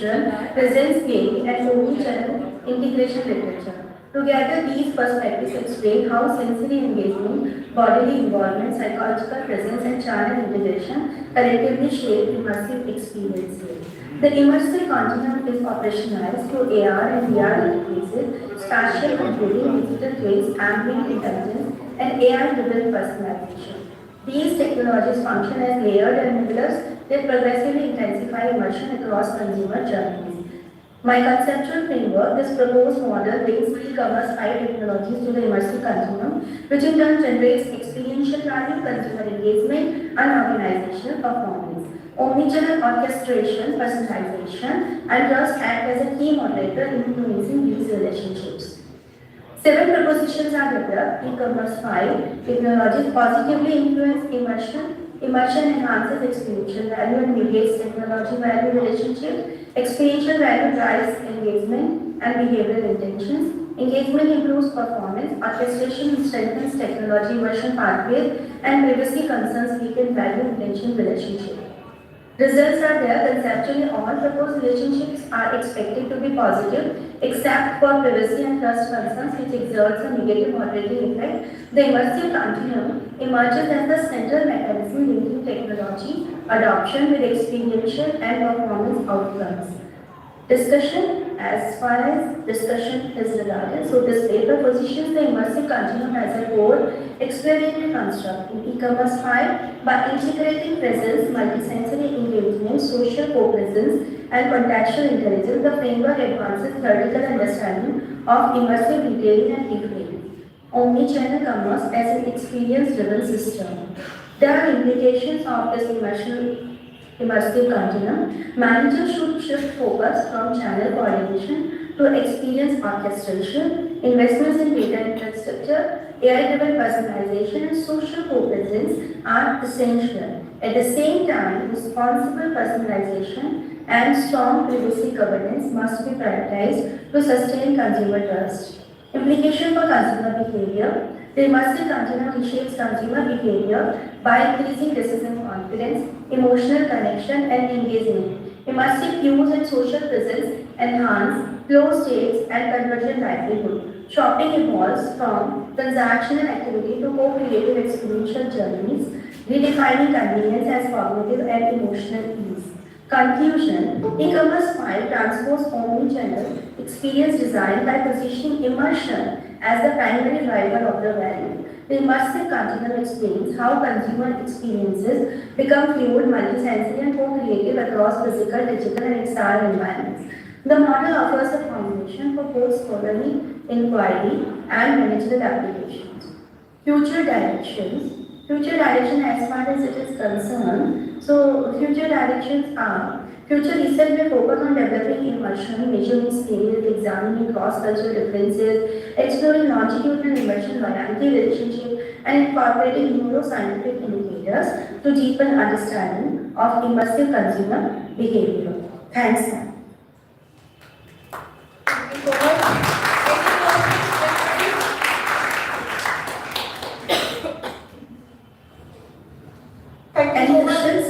perception, presence gain, and omnichannel integration literature. Together, these perspectives explain how sensory engagement, bodily involvement, psychological presence, and channel integration collectively shape immersive experiences. The immersive continuum is operationalized through AR and VR interfaces, spatial computing, digital twins, ambient intelligence, and AI-driven personalization. These technologies function as layered enablers that progressively intensify immersion across consumer journeys. My conceptual framework, this proposed model brings e-commerce high technologies to the immersive continuum, which in turn generates experiential value, consumer engagement, and organizational performance. Omnichannel orchestration, personalization, and trust act as a key moderator influencing these relationships. 7 propositions are developed. E-commerce 5 technologies positively influence immersion. Immersion enhances experiential value and mediates technology value relationships. Experiential value drives engagement and behavioral intentions. Engagement improves performance. Orchestration strengthens technology immersion pathways, and privacy concerns weaken value intention relationship. Results are there. Conceptually, all proposed relationships are expected to be positive, except for privacy and trust concerns, which exerts a negative moderating effect. The immersive continuum emerges as the central mechanism linking technology adoption with experiential and performance outcomes. Discussion, as far as discussion is regarded, so this paper positions the immersive continuum as a core exploratory construct in e-commerce 5 by integrating presence, multisensory engagement, social co-presence, and contextual intelligence. The framework advances theoretical understanding of immersive retailing and retailing. Omnichannel commerce as an experience-driven system. There are implications of this immersive continuum. Managers should shift focus from channel coordination to experience orchestration. Investments in data infrastructure, AI-driven personalization, and social co-presence are essential. At the same time, responsible personalization and strong privacy governance must be prioritized to sustain consumer trust. Implication for consumer behavior. The immersive continuum reshapes consumer behavior by increasing decision confidence, emotional connection, and engagement. Immersive cues and social presence enhance flow states and conversion likelihood. Shopping evolves from transactional activity to co-creative experiential journeys, redefining convenience as cognitive and emotional ease. Conclusion, e-commerce 5 transpose omnichannel experience design by positioning immersion as the primary driver of the value. The immersive continuum explains how consumer experiences become fluid, multisensory, and co-creative across physical, digital, and XR environments. The model offers a foundation for both scholarly inquiry and managerial applications. Future directions. Future direction as far as it is concerned. So, future directions are future research will focus on developing immersion, measuring scale, examining cross-cultural differences, exploring longitudinal immersion loyalty relationship, and incorporating neuroscientific indicators to deepen understanding of immersive consumer behavior. Thanks, ma'am. Thank you so much. Any questions?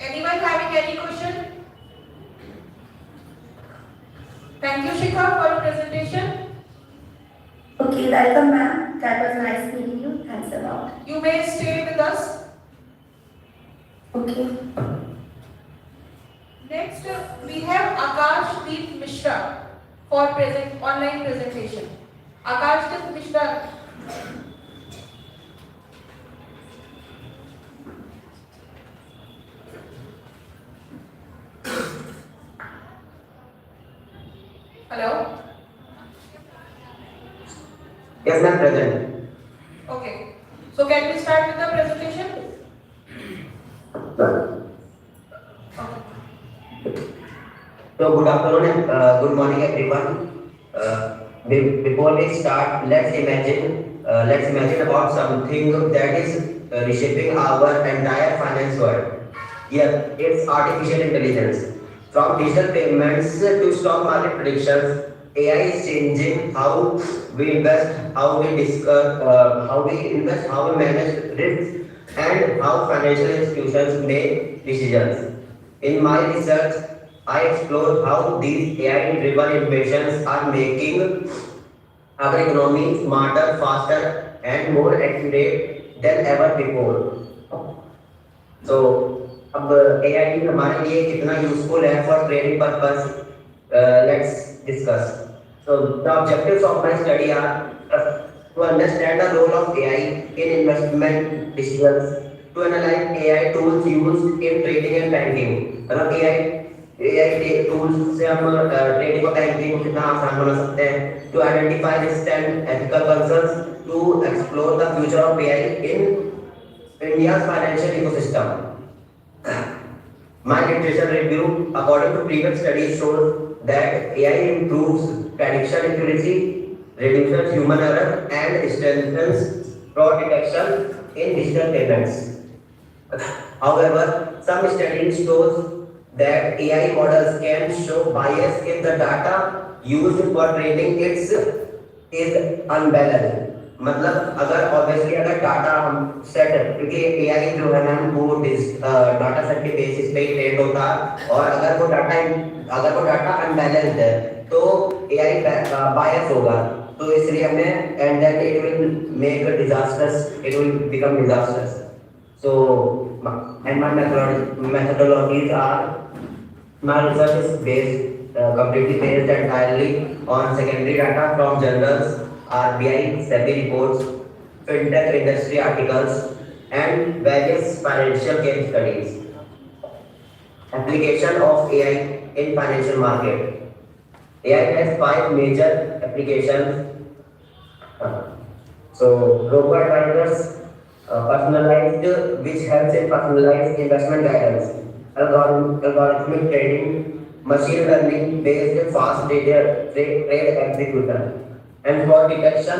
Anyone having any question? Thank you, Shikha, for your presentation. Okay, welcome, ma'am. That was nice meeting you. Thanks a lot. You may stay with us. Okay. Next, we have Akash Mishra for online presentation. Akash Mishra. Hello? Yes, ma'am, present. Okay. So can we start with the presentation? Okay. So good afternoon and good morning, everyone. Before we start, let's imagine about something that is reshaping our entire finance world. Yeah, it's artificial intelligence. From digital payments to stock market predictions, AI is changing how we invest, how we discuss, how we manage risks, and how financial institutions make decisions. In my research, I explore how these AI-driven innovations are making our economy smarter, faster, and more accurate than ever before. So, अब AI हमारे लिए कितना useful है for training purpose? Let's discuss. So, the objectives of my study are to understand the role of AI in investment decisions, to analyze AI tools used in trading and banking. मतलब AI tools से हम trading और banking को कितना आसान बना सकते हैं. To identify risk and ethical concerns, to explore the future of AI in India's financial ecosystem. My literature review, according to previous studies, shows that AI improves prediction accuracy, reduces human error, and strengthens fraud detection in digital payments. However, some studies shows that AI models can show bias if the data used for training is unbalanced. मतलब अगर obviously अगर data हम set, क्योंकि AI जो है ना वो data set के बेसिस पे ही ट्रेन होता है, और अगर वो डाटा अनबैलेंस्ड है तो एआई बायस होगा. तो इसलिए हमने and then it will make disasters, it will become disasters. So and my methodologies are, my research is completely based entirely on secondary data from journals, RBI, SEBI reports, fintech industry articles, and various financial case studies. Application of AI in financial market. AI has 5 major applications. So, robo-advisors, personalized, which helps in personalized investment guidance, algorithmic trading, machine learning based fast trade execution, and fraud detection,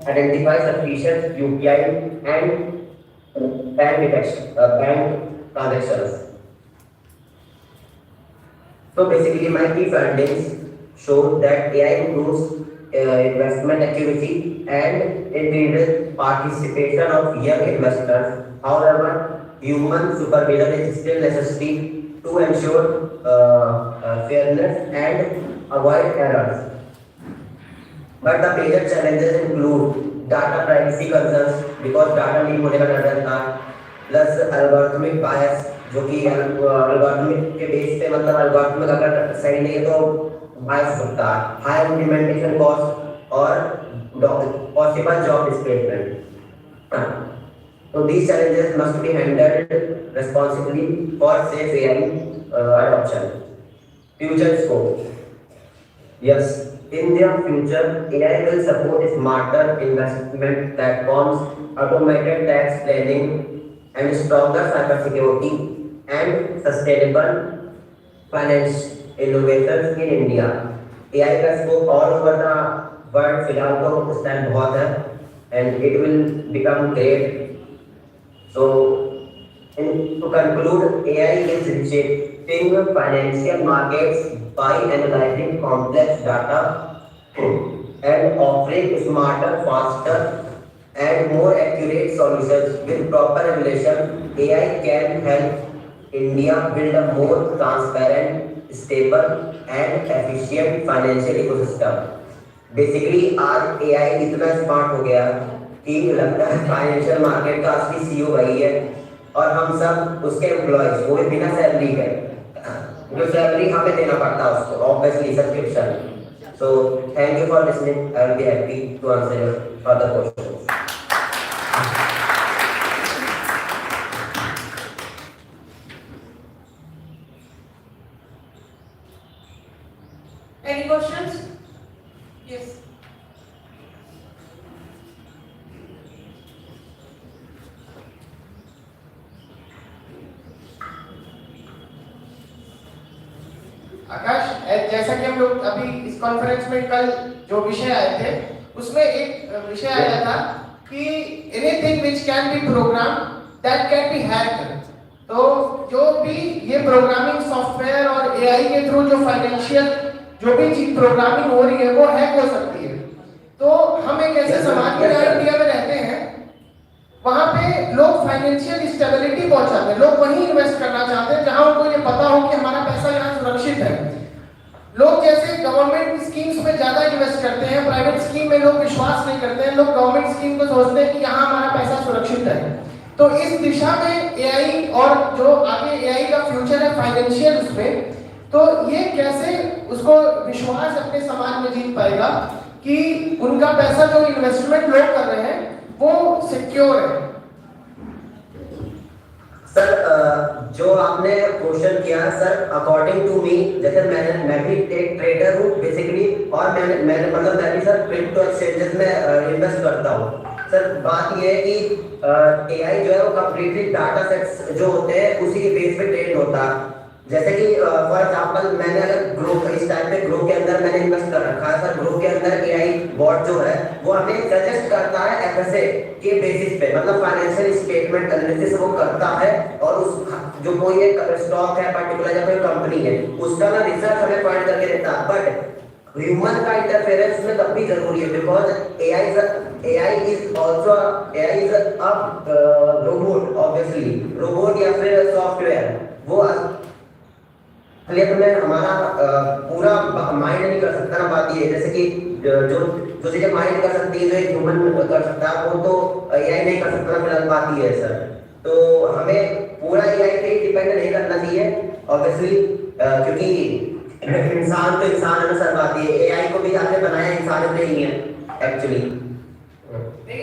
identifies sufficient UPI and bank transactions. So basically, my key findings show that AI improves investment accuracy and increases participation of young investors. However, human supervision is still necessary to ensure fairness and avoid errors. But the major challenges include data privacy concerns, because data leak होने का डर रहता है, plus algorithmic bias, जो कि algorithmic के base पे, मतलब algorithmic अगर सही नहीं है तो bias होता है, high implementation cost और possible job displacement. So these challenges must be handled responsibly for safe AI adoption. Future scope. Yes, in the future, AI will support smarter investment platforms, automated tax planning, and stronger cybersecurity and sustainable finance innovations in India. AI का scope all over the world फिलहाल तो उस time बहुत है, and it will become great. So, to conclude, AI is reshaping financial markets by analyzing complex data and offering smarter, faster, and more accurate solutions. With proper regulation, AI can help India build a more transparent, stable, and efficient financial ecosystem. Basically, आज AI इतना smart हो गया कि लगता है financial market का असली CEO वही है, और हम सब उसके एम्प्लॉयज, वो भी बिना सैलरी के, जो सैलरी हमें देना पड़ता है उसको, obviously subscription. So thank you for listening. I will be happy to answer your further questions. Any questions? Yes. Akash, जैसा कि हम लोग अभी इस कॉन्फ्रेंस में कल जो विषय आए थे उसमें एक विषय आया था कि anything which can be program that can be hacked. तो जो भी ये प्रोग्रामिंग सॉफ्टवेयर और एआई के थ्रू जो फाइनेंशियल जो भी चीज प्रोग्रामिंग हो रही है वो हैक हो सकती है. तो हम एक ऐसे समाज में इंडिया में रहते हैं वहां पे लोग फाइनेंशियल स्टेबिलिटी पहुंचाते हैं, लोग वहीं इन्वेस्ट करना चाहते हैं जहां उनको ये पता हो कि हमारा पैसा यहाँ सुरक्षित है। लोग जैसे गवर्नमेंट स्कीम्स में ज्यादा इन्वेस्ट करते हैं, प्राइवेट स्कीम में लोग विश्वास नहीं करते हैं, लोग गवर्नमेंट स्कीम को सोचते हैं कि यहाँ हमारा पैसा सुरक्षित है। तो इस दिशा में एआई और जो आगे एआई का फ्यूचर है फाइनेंशियल उसमें, तो ये कैसे उसको विश्वास अपने समाज में जीत पाएगा कि उनका पैसा जो इन्वेस्टमेंट लोग कर रहे हैं वो सिक्योर है। सर जो आपने क्वेश्चन किया सर, अकॉर्डिंग टू मी, जैसे मैं भी एक ट्रेडर हूँ बेसिकली, और मैंने मतलब मैं भी सर क्रिप्टो एक्सचेंजेस में इन्वेस्ट करता हूँ। सर बात ये है कि एआई जो है वो कंप्लीटली डाटा सेट्स जो होते हैं उसी के बेस पे ट्रेन होता है। जैसे कि फॉर एग्जांपल मैंने अगर ग्रो इस टाइम पे ग्रो के अंदर मैंने इन्वेस्ट कर रखा है सर, ग्रो के अंदर एआई बॉट जो है वो हमें सजेस्ट करता है एफएसए के बेसिस पे, मतलब फाइनेंशियल स्टेटमेंट एनालिसिस वो करता है, और उस जो कोई एक स्टॉक है पर्टिकुलर या कोई कंपनी है उसका ना रिसर्च हमें पॉइंट करके देता है। बट ह्यूमन का इंटरफेरेंस में तब भी जरूरी है, because AI is also robot, obviously robot या फिर सॉफ्टवेयर, वो तो मैं हमारा पूरा माइंड नहीं कर सकता ना। बात ये जैसे कि जो चीजें माइंड कर सकती है जो एक ह्यूमन कर सकता है वो तो एआई नहीं कर सकता ना। फिलहाल बात ये है सर, तो हमें पूरा एआई पे डिपेंड नहीं करना चाहिए ऑब्वियसली, क्योंकि इंसान तो इंसान है ना सर। बात ये एआई को भी आपने बनाया इंसानों ने ही है एक्चुअली।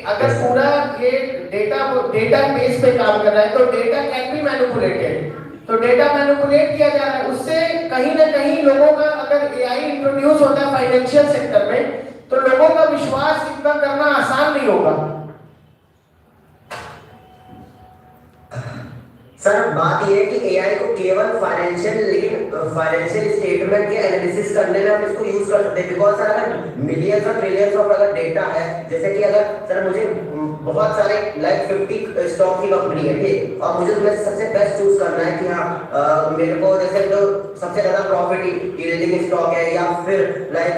अगर पूरा ये डेटा बेस पे काम कर रहा है तो डेटा कैन बी मैनिपुलेटेड, तो डेटा मैनिपुलेट किया जा रहा है, उससे कहीं ना कहीं लोगों का, अगर एआई इंट्रोड्यूस होता है फाइनेंशियल सेक्टर में तो लोगों का विश्वास इतना करना आसान नहीं होगा। सर बात ये है कि एआई को केवल फाइनेंशियल स्टेटमेंट के एनालिसिस करने में हम इसको यूज कर सकते हैं, बिकॉज सर अगर मिलियंस और ट्रिलियंस ऑफ अगर डेटा है, जैसे कि अगर सर मुझे बहुत सारे लाइक 50 स्टॉक की कंपनी है ठीक, और मुझे उसमें सबसे बेस्ट चूज करना है कि हाँ मेरे को जैसे जो सबसे ज्यादा प्रॉफिट यील्डिंग स्टॉक है, या फिर लाइक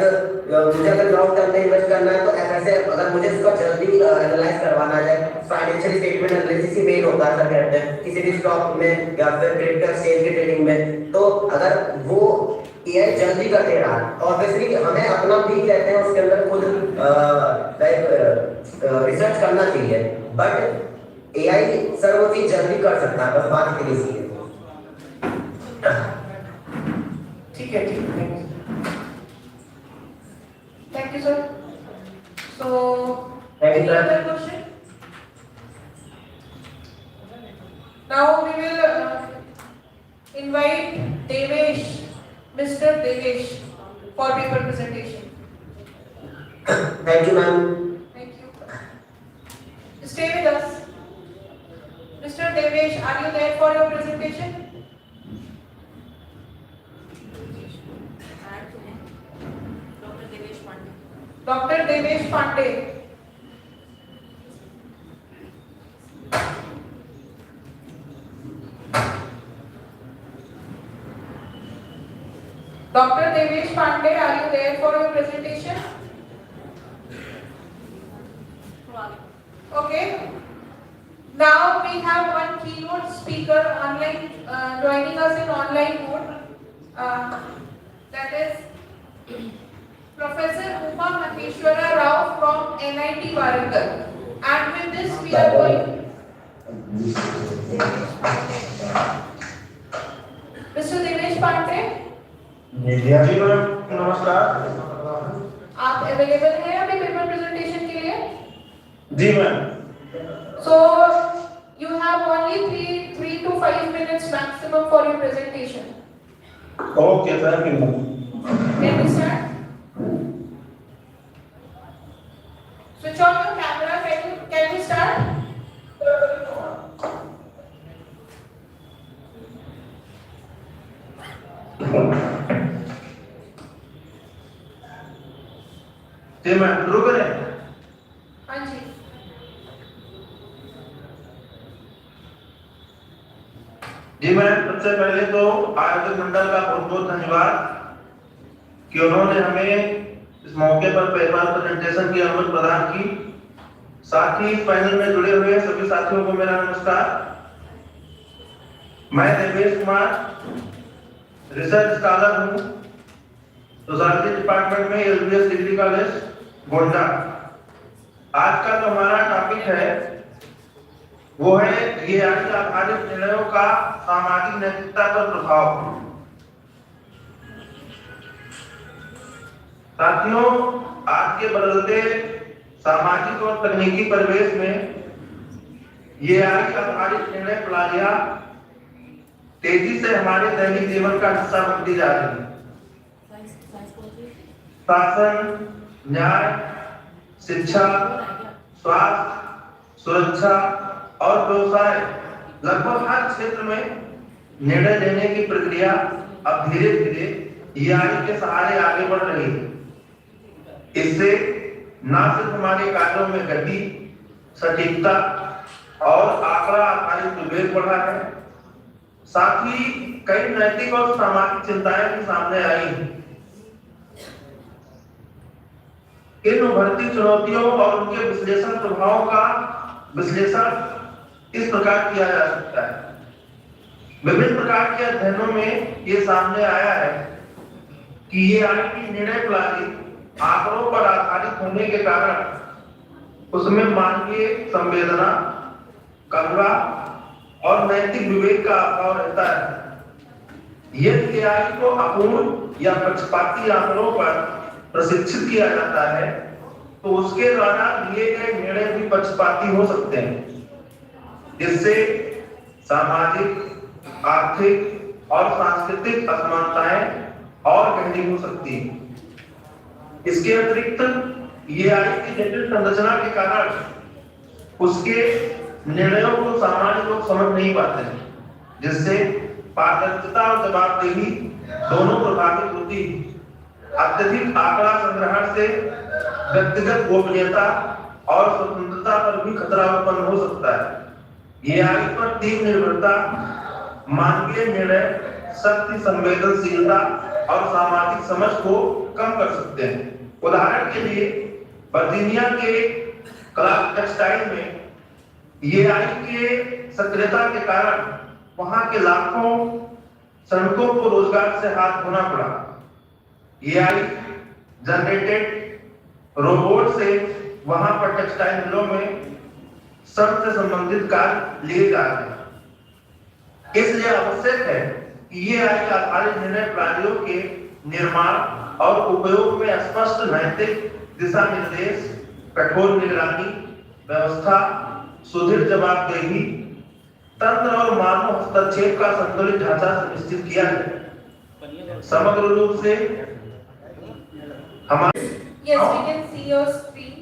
मुझे अगर लॉन्ग टर्म में इन्वेस्ट करना है तो ऐसे अगर मुझे उसका जल्दी एनालाइज करवाना जाए, फाइनेंशियल स्टेटमेंट एनालिसिस ही मेन होता है सर कहते हैं किसी भी स्टॉक में या फिर क्रिप्टो एक्सचेंज की ट्रेडिंग में। तो अगर वो एआई जल्दी कर दे रहा है, ऑब्वियसली हमें अपना भी कहते हैं उसके अंदर खुद रिसर्च करना चाहिए, बट एआई सर वो चीज जल्दी कर सकता है, बस बात के लिए। ठीक है, ठीक है, Thank you, sir. So, Thank you, any sir. other question? Now we will invite Devesh, Mr. Devesh, for paper presentation. Thank you, ma'am. Thank you. Stay with us. Mr. Devesh, are you there for your presentation? Dr. Devesh Pandey. Dr. Devesh Pandey, are you there for your presentation? Okay. Now we have one keynote speaker online, joining us in online mode. That is Professor Uma Maheshwara Rao from NIT Warangal. And with this we are going. Mr. Devesh Pandey. Ji ma'am नमस्कार। आप available हैं अभी paper presentation के लिए? जी ma'am. So you have only 3 to 5 minutes maximum for your presentation. Okay thank you ma'am. Can we start? Switch on your camera. Can we start? जी ma'am शुरू करें। हाँ जी। जी मैम सबसे पहले तो आयोजक मंडल का बहुत बहुत धन्यवाद कि उन्होंने हमें इस मौके पर पेपर प्रेजेंटेशन की अनुमति प्रदान की। साथ ही पैनल में जुड़े हुए सभी साथियों को मेरा नमस्कार। मैं देवेश कुमार रिसर्च स्कॉलर हूँ सोसाइटी डिपार्टमेंट में एलबीएस डिग्री कॉलेज गोंडा। आज का जो हमारा टॉपिक है वो है ये आधारित निर्णयों का सामाजिक नैतिकता पर प्रभाव। साथियों, आज के बदलते सामाजिक और तकनीकी परिवेश में ये आधारित निर्णय प्रणालियां तेजी से हमारे दैनिक जीवन का हिस्सा बनती जा रही है। शासन, न्याय, शिक्षा, स्वास्थ्य, सुरक्षा और व्यवसाय लगभग हर क्षेत्र में निर्णय लेने की प्रक्रिया अब धीरे धीरे एआई के सहारे आगे बढ़ रही है। इससे न सिर्फ हमारे कार्यों में गति, सटीकता और आंकड़ा आधारित विवेक बढ़ा है, साथ ही कई नैतिक और सामाजिक चिंताएं भी सामने आई हैं। इन उभरती चुनौतियों और उनके विश्लेषण प्रभावों का विश्लेषण इस प्रकार किया जा सकता है। विभिन्न प्रकार के अध्ययनों में ये सामने आया है कि ये आई की निर्णय प्रणाली आंकड़ों पर आधारित होने के कारण उसमें मानवीय संवेदना, करुणा और नैतिक विवेक का अभाव रहता है। यदि एआई को अपूर्ण या पक्षपाती आंकड़ों पर प्रशिक्षित किया जाता है तो उसके द्वारा लिए गए निर्णय भी पक्षपाती हो सकते हैं, जिससे सामाजिक, आर्थिक और सांस्कृतिक असमानताएं और गहरी हो सकती हैं। इसके अतिरिक्त ये आई की जटिल संरचना के कारण उसके निर्णयों को सामान्य लोग समझ नहीं पाते हैं, जिससे पारदर्शिता और जवाबदेही दोनों प्रभावित होती है। अत्यधिक आंकड़ा संग्रहण से व्यक्तिगत गोपनीयता और स्वतंत्रता पर भी खतरा उत्पन्न हो सकता है। ये आई पर तीव्र निर्भरता मानवीय निर्णय, शक्ति, संवेदनशीलता और सामाजिक समझ को कम कर सकते हैं। उदाहरण के लिए वर्जीनिया के क्लार्क टेक्सटाइल में ये आई के सक्रियता के कारण वहां के लाखों श्रमिकों को रोजगार से हाथ धोना पड़ा। ये आई जनरेटेड रोबोट से वहां पर टेक्सटाइल मिलों में श्रम से संबंधित कार्य लिए जा रहे हैं। इसलिए आवश्यक है कि ये आई आधारित निर्णय प्रणालियों के निर्माण और उपयोग में स्पष्ट नैतिक दिशा निर्देश, कठोर निगरानी व्यवस्था, सुदृढ़ जवाबदेही तंत्र और मानव हस्तक्षेप का संतुलित ढांचा सुनिश्चित किया जाए। समग्र रूप से हमारे Yes, we can see your screen,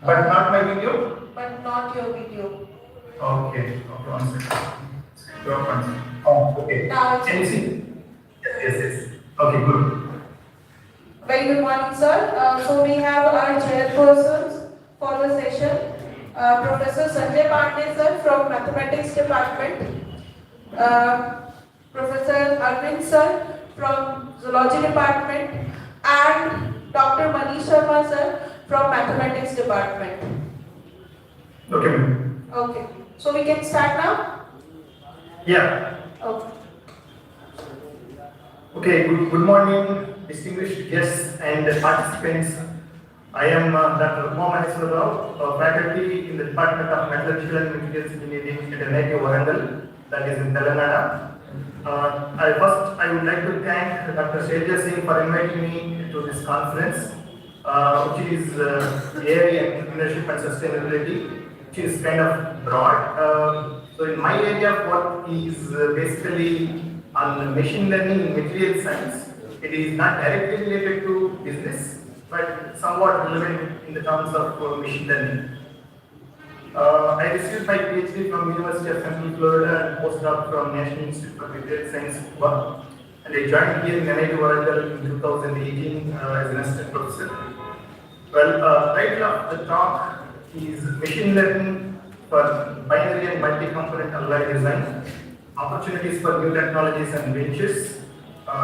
but not my video. but not your video. Okay, one second. Your one. Oh, okay. Now it's Can you see? Yes. Okay, good. very good morning, sir. So we have our chairpersons for the session, Professor Sanjay Pandey, sir, from Mathematics Department, Professor Arvind, sir, from Zoology Department, and Dr. Manish Sharma, sir, from Mathematics Department. Okay. Okay. So we can start now? Yeah. Okay. Okay, good morning, distinguished guests and participants. I am Dr. Mohammed Ismail, faculty in the Department of Metallurgical and Materials Engineering at NIT Warangal, that is in Telangana. I would like to thank Dr. Shailja Singh for inviting me to this conference, which is AI Entrepreneurship and Sustainability, which is kind of broad. So in my area of work is basically on machine learning in material science. It is not directly related to business, but somewhat relevant in the terms of machine learning. I received my PhD from University of Central Florida and postdoc from National Institute for Material Science, Cuba. And I joined here in NIT Warangal in 2018 as an assistant professor. Well, title of the talk is Machine Learning for Binary and Multi-Component Alloy Design, Opportunities for New Technologies and Ventures.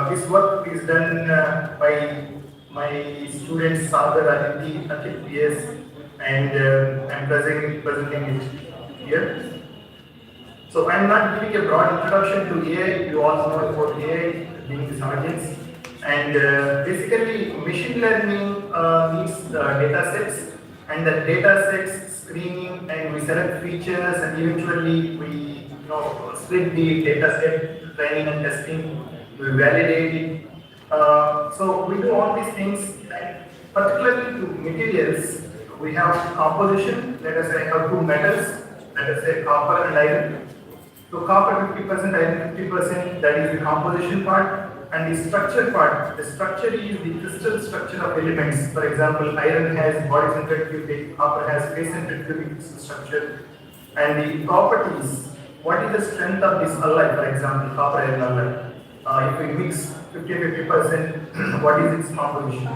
This work is done by my students Sagar Aditi, Akit PS, and I'm presenting it here. So I'm not giving a broad introduction to AI. You all know about AI being this audience. And basically, machine learning needs data sets, and the data sets screening, and we select features, and eventually we split the data set, training and testing, we validate it. So we do all these things, and particularly to materials, we have composition. Let us say I have two metals, let us say copper and iron. So copper 50%, iron 50%, that is the composition part. And the structure part, the structure is the crystal structure of elements. For example, iron has body-centered cubic, copper has face-centered cubic crystal structure. And the properties, what is the strength of this alloy, for example, copper iron alloy? If we mix 50-50%, what is its composition?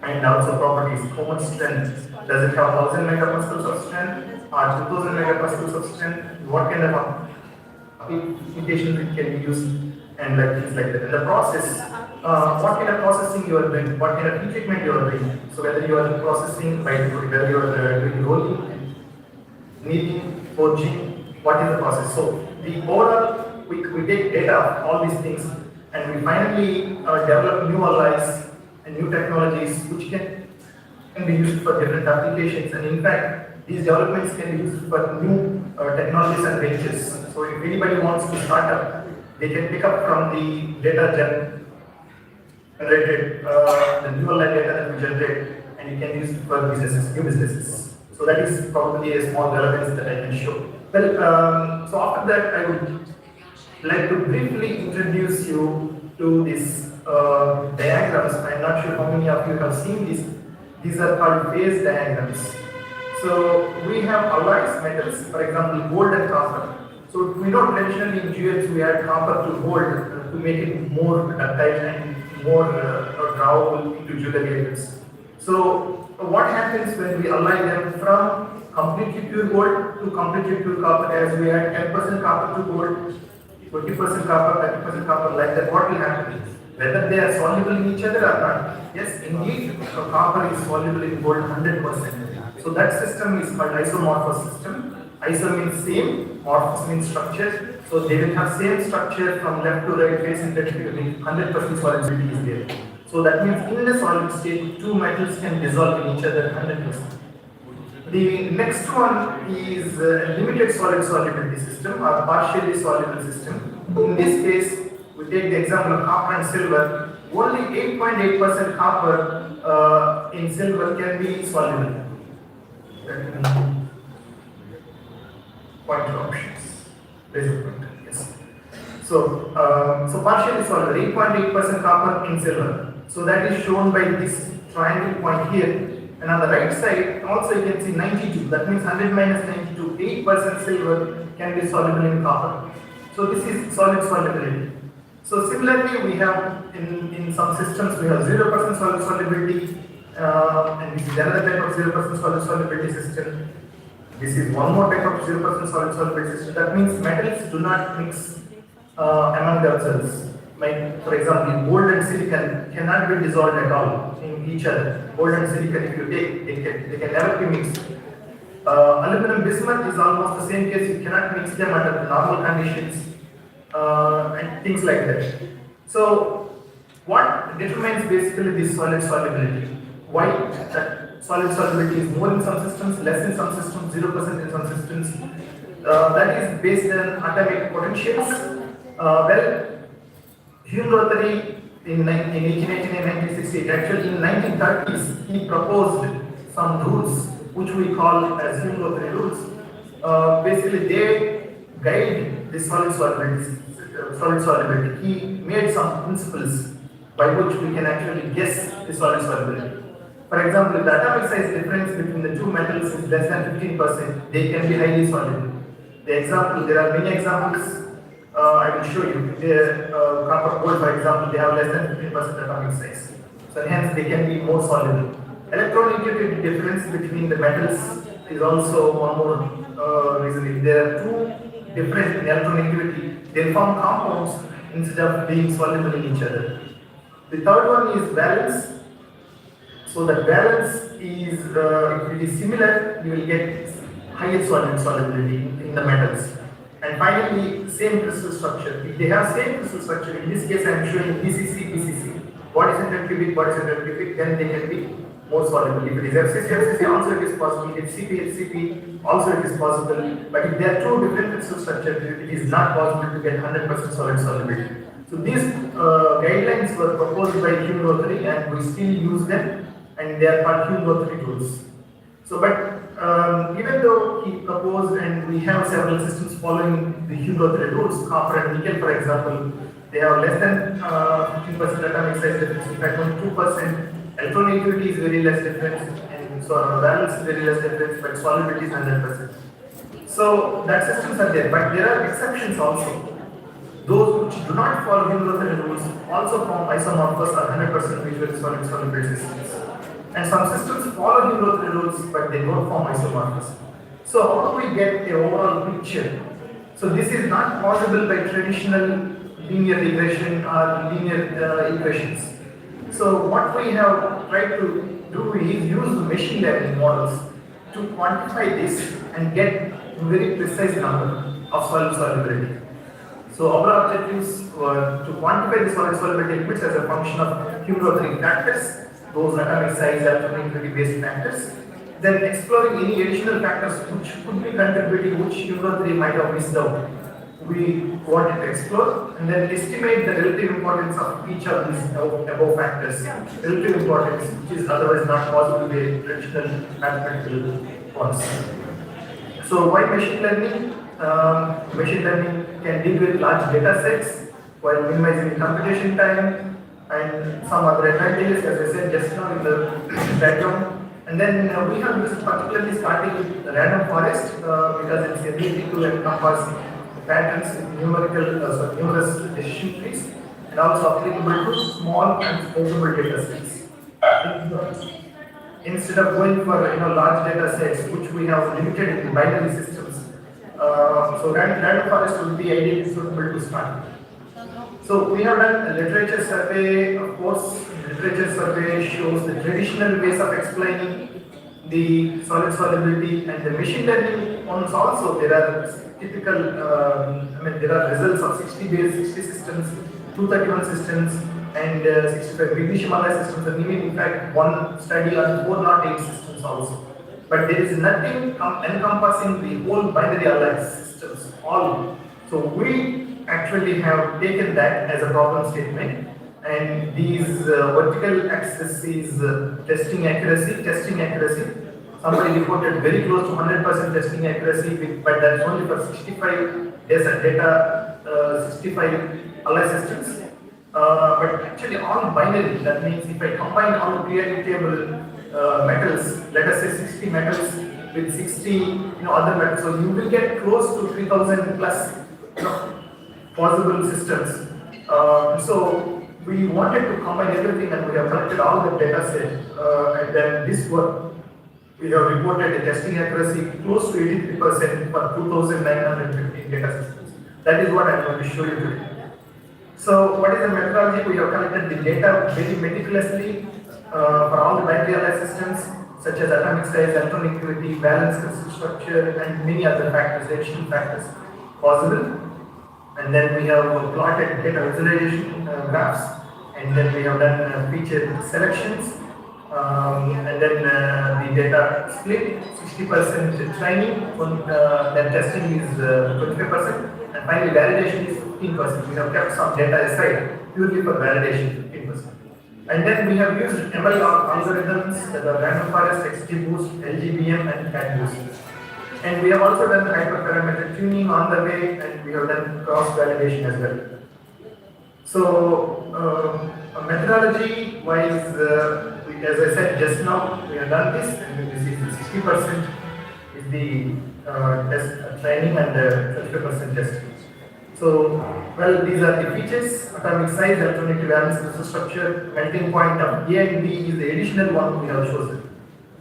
And also properties, how much strength? Does it have 1000 megapascals of strength or 2000 megapascals of strength? What kind of applications it can be used? And things like that. And the process, what kind of processing you are doing, what kind of heat treatment you are doing. So whether you are processing by whether you are doing rolling, kneading, forging, what is the process? So the overall, we take data of all these things, and we finally develop new alloys and new technologies which can be used for different applications. And in fact, these developments can be used for new technologies and ventures. So if anybody wants to start up, they can pick up from the data generated, the new online data that we generate, and you can use it for businesses, new businesses. So that is probably a small relevance that I can show. Well, so after that, I would like to briefly introduce you to these diagrams. I'm not sure how many of you have seen these. These are called phase diagrams. So we have alloys, metals, for example, gold and copper. So we know traditionally in jewels we add copper to gold to make it more ductile and more drawable into jewelry items. So what happens when we ally them from completely pure gold to completely pure copper? As we add 10% copper to gold, 20% copper, 30% copper, like that, what will happen? Whether they are soluble in each other or not. Yes, indeed, copper is soluble in gold 100%. So that system is called isomorphous system. Iso means same, morphous means structure. So they will have same structure from left to right, face and touch, 100% solubility is there. So that means in the solid state, two metals can dissolve in each other 100%. The next one is limited solid solubility system or partially soluble system. In this case, we take the example of copper and silver. Only 8.8% copper in silver can be soluble. Pointer options. Laser pointer, yes. So, partially soluble, 8.8% copper in silver. So that is shown by this triangle point here. And on the right side, also you can see 92. That means 100 minus 92, 8% silver can be soluble in copper. So this is solid solubility. So similarly, we have in some systems we have 0% solid solubility, and this is another type of 0% solid solubility system. This is one more type of 0% solid solubility system. That means metals do not mix among themselves. Like for example, gold and silicon cannot be dissolved at all in each other. Gold and silicon, if you take, they can never be mixed. Aluminum bismuth is almost the same case. You cannot mix them under normal conditions. And things like that. So, what determines basically this solid solubility? Why that solid solubility is more in some systems, less in some systems, 0% in some systems? That is based on atomic potentials. Well, Hume-Rothery in 1889 and 1968, actually in 1930s, he proposed some rules which we call as Hume-Rothery rules. Basically, they guide the solid solubility. He made some principles by which we can actually guess the solid solubility. For example, if the atomic size difference between the two metals is less than 15%, they can be highly soluble. There are many examples. I will show you. Copper gold, for example, they have less than 15% atomic size. So hence they can be more soluble. Electronegativity difference between the metals is also one more reason. If there are two different in electronegativity, they form compounds instead of being soluble in each other. The third one is valence. So the balance is, if it is similar, you will get higher solid solubility in the metals. And finally, same crystal structure. If they have same crystal structure, in this case I am showing BCC, BCC, body centered cubic, body centered cubic, then they can be more soluble. If it is FCC, FCC, also it is possible. HCP, HCP, also it is possible. But if there are two different crystal structures, it is not possible to get 100% solid solubility. So these guidelines were proposed by Hume Rothery, and we still use them, and they are called Hume Rothery rules. So, but even though he proposed, and we have several systems following the Hume Rothery rules, copper and nickel, for example, they have less than 15% atomic size difference, in fact, only 2%. Electronegativity is very less difference, and so valence is very less difference, but solubility is 100%. So that systems are there, but there are exceptions also. Those which do not follow Hume Rothery rules also form isomorphous or 100% visually solid soluble systems. And some systems follow Hume Rothery rules, but they don't form isomorphous. So how do we get the overall picture? So this is not possible by traditional linear regression or linear equations. So what we have tried to do is use machine learning models to quantify this and get a very precise number of solid solubility. So our objectives were to quantify the solid solubility limits as a function of Hume Rothery factors, those atomic size, electronegativity based factors, then exploring any additional factors which could be contributing, which Hume Rothery might have missed out. We wanted to explore and then estimate the relative importance of each of these above factors. Relative importance, which is otherwise not possible with traditional mathematical ones. So why machine learning? Machine learning can deal with large data sets while minimizing computation time and some other advantages, as I said just now in the background. And then we have used particularly starting with random forest because it's ability to encompass patterns in numerous decision trees, and also applicable to small and scalable data sets. Instead of going for large data sets, which we have limited in binary systems, so random forest would be ideally suitable to start. So we have done a literature survey. Of course, literature survey shows the traditional ways of explaining the solid solubility, and the machine learning ones also. There are typical, there are results of 60 systems, 231 systems, and 65 Vignesh systems, and even in fact one study on 408 systems also. But there is nothing encompassing the whole binary alliance systems, all. So we actually have taken that as a problem statement, and these vertical axis is testing accuracy. Somebody reported very close to 100% testing accuracy, but that's only for 65 data, 65 allied systems. But actually all binary, that means if I combine all periodic table metals, let us say 60 metals with 60 other metals, so you will get close to 3000 plus possible systems. So we wanted to combine everything, and we have collected all the data set, and then this work we have reported a testing accuracy close to 83% for 2915 data systems. That is what I am going to show you today. So what is the methodology? We have collected the data very meticulously for all the binary allied systems, such as atomic size, electronegativity, valence crystal structure, and many other factors, additional factors possible. And then we have plotted data visualization graphs, and then we have done feature selections, and then the data split, 60% training, then testing is 25%, and finally validation is 15%. We have kept some data aside purely for validation, 15%. And then we have used ML algorithms that are random forest, XGBoost, LGBM, and CatBoost. And we have also done hyperparameter tuning on the way, and we have done cross-validation as well. So, methodology wise, as I said just now, we have done this, and this is 60% is the test training and 30% testing. So, well, these are the features: atomic size, electronegativity, valence crystal structure, melting point of A and B is the additional one we have chosen.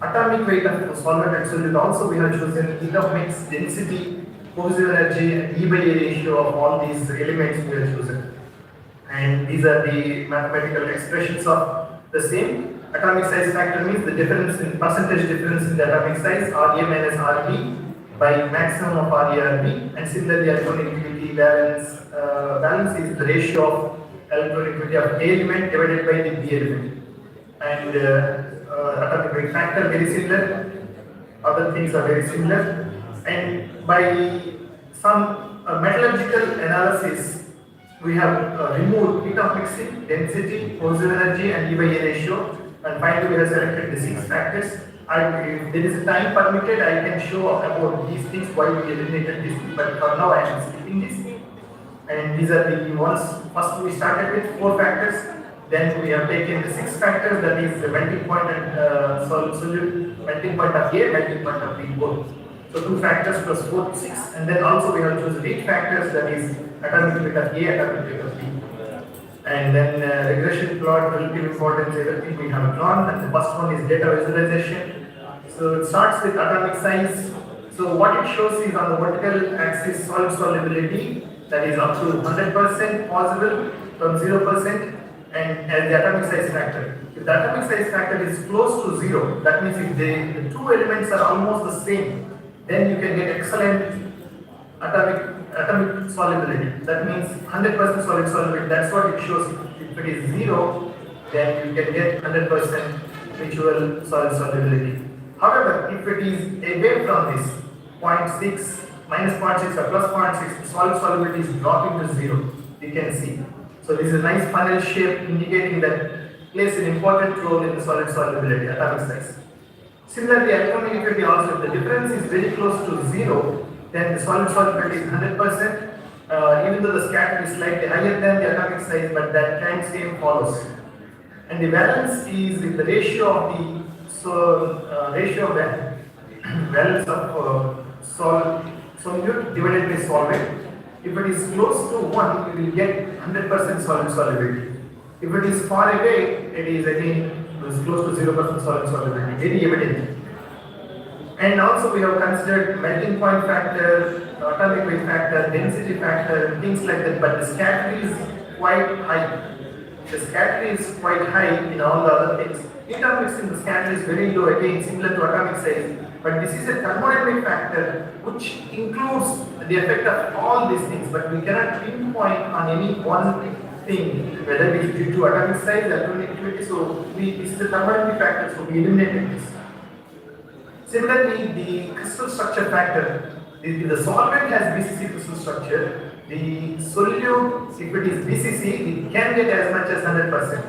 Atomic weight of solvent and solute also we have chosen. Heat of mix, density, cohesive energy, and E by A ratio of all these elements we have chosen. And these are the mathematical expressions of the same. Atomic size factor means the difference in percentage difference in the atomic size, Ra minus Rb by maximum of Ra Rb, and similarly electronegativity valence is the ratio of electronegativity of A element divided by the B element, and atomic weight factor very similar. Other things are very similar, and by some metallurgical analysis, we have removed heat of mixing, density, Poisson energy, and E/A ratio, and finally we have selected the 6 factors. If there is time permitted, I can show about these things, why we eliminated this, but for now I am skipping this. And these are the ones. First we started with 4 factors, then we have taken the 6 factors, that is the melting point and solute, melting point of A, melting point of B both. So 2 factors plus 4, 6, and then also we have chosen 8 factors, that is atomic weight of A, atomic weight of B. And then regression plot, relative importance, everything we have drawn, and the first one is data visualization. So it starts with atomic size. So what it shows is on the vertical axis solid solubility, that is up to 100% possible from 0%, and as the atomic size factor. If the atomic size factor is close to 0, that means if the 2 elements are almost the same, then you can get excellent atomic solubility. That means 100% solid solubility. That's what it shows. If it is 0, then you can get 100% mutual solid solubility. However, if it is away from this 0.6, minus 0.6 or plus 0.6, solid solubility is dropping to 0. You can see. So this is a nice funnel shape indicating that plays an important role in the solid solubility, atomic size. Similarly, electronegativity also, if the difference is very close to 0, then the solid solubility is 100%, even though the scatter is slightly higher than the atomic size, but that time same follows. And the valence is with the ratio of the valence of solute divided by solvent. If it is close to 1, you will get 100% solid solubility. If it is far away, it is again close to 0% solid solubility, very evident. And also we have considered melting point factor, atomic weight factor, density factor, things like that, but the scatter is quite high. The scatter is quite high in all the other things. Heat of mixing, the scatter is very low, again similar to atomic size. But this is a thermodynamic factor which includes the effect of all these things, but we cannot pinpoint on any one thing, whether it is due to atomic size, electronegativity. So this is a thermodynamic factor, so we eliminated this. Similarly, the crystal structure factor, if the solvent has BCC crystal structure, the solute, if it is BCC, it can get as much as 100%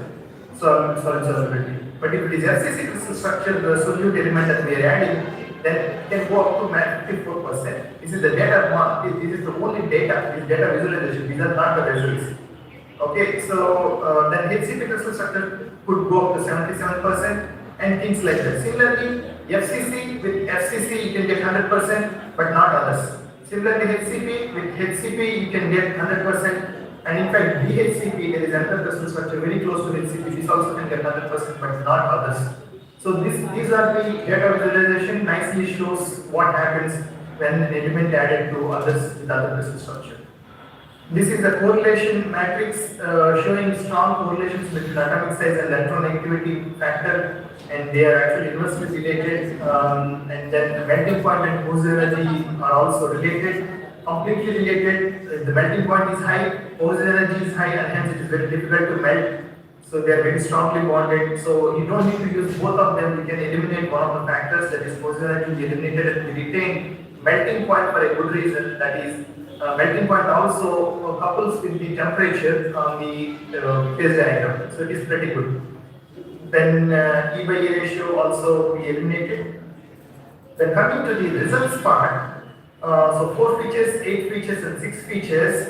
solid solubility. But if it is FCC crystal structure, the solute element that we are adding, then it can go up to 54%. This is the data, this is the only data, this data visualization, these are not the results. Okay, so then HCP crystal structure could go up to 77% and things like that. Similarly, FCC, with FCC you can get 100%, but not others. Similarly, HCP, with HCP you can get 100%, and in fact DHCP, there is another crystal structure very close to HCP, this also can get 100%, but not others. So these are the data visualization, nicely shows what happens when an element added to others with other crystal structure. This is the correlation matrix showing strong correlations between atomic size and electronegativity factor, and they are actually inversely related. And then the melting point and Poisson energy are also related, completely related. If the melting point is high, Poisson energy is high, and hence it is very difficult to melt. So they are very strongly bonded. So you don't need to use both of them. You can eliminate one of the factors, that is Poisson energy, eliminated, and we retain melting point for a good reason. That is, melting point also couples with the temperature on the phase diagram. So it is pretty good. Then E/A ratio also we eliminated. Then coming to the results part, so 4 features, 8 features, and 6 features.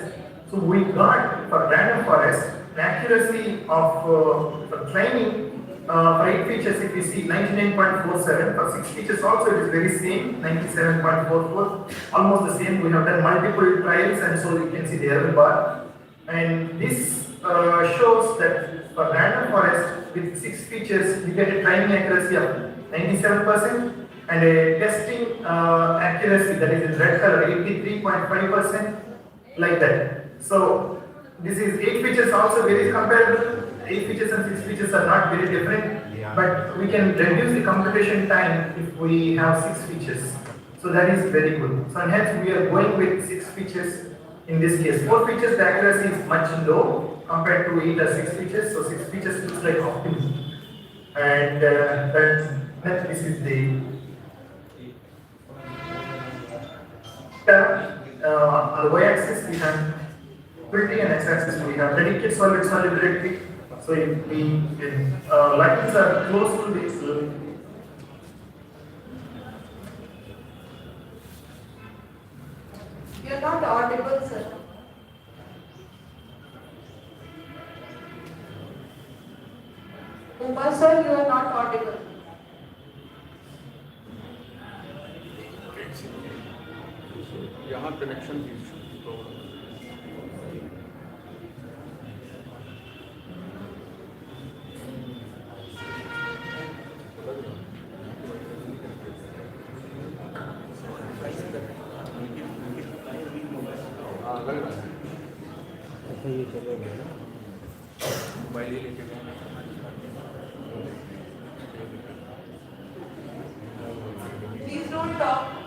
So we got for random forest an accuracy of for training for 8 features, if you see 99.47, for 6 features also it is very same, 97.44, almost the same. We have done multiple trials, and so you can see the error bar. And this shows that for random forest with 6 features, we get a training accuracy of 97% and a testing accuracy, that is in red color, 83.5%, like that. So this is 8 features also very comparable. 8 features and 6 features are not very different. but we can reduce the computation time if we have 6 features. So that is very good. So hence we are going with 6 features in this case. 4 features, the accuracy is much low compared to 8 or 6 features. So 6 features looks like optimum. And then this is the on the y-axis we have purity and x-axis we have predicted solid solubility. So if the lines are close to this, You are not audible, sir. Umar sir, you are not audible. यहाँ connection की ये चले गए ना mobile लेके गए Please don't talk.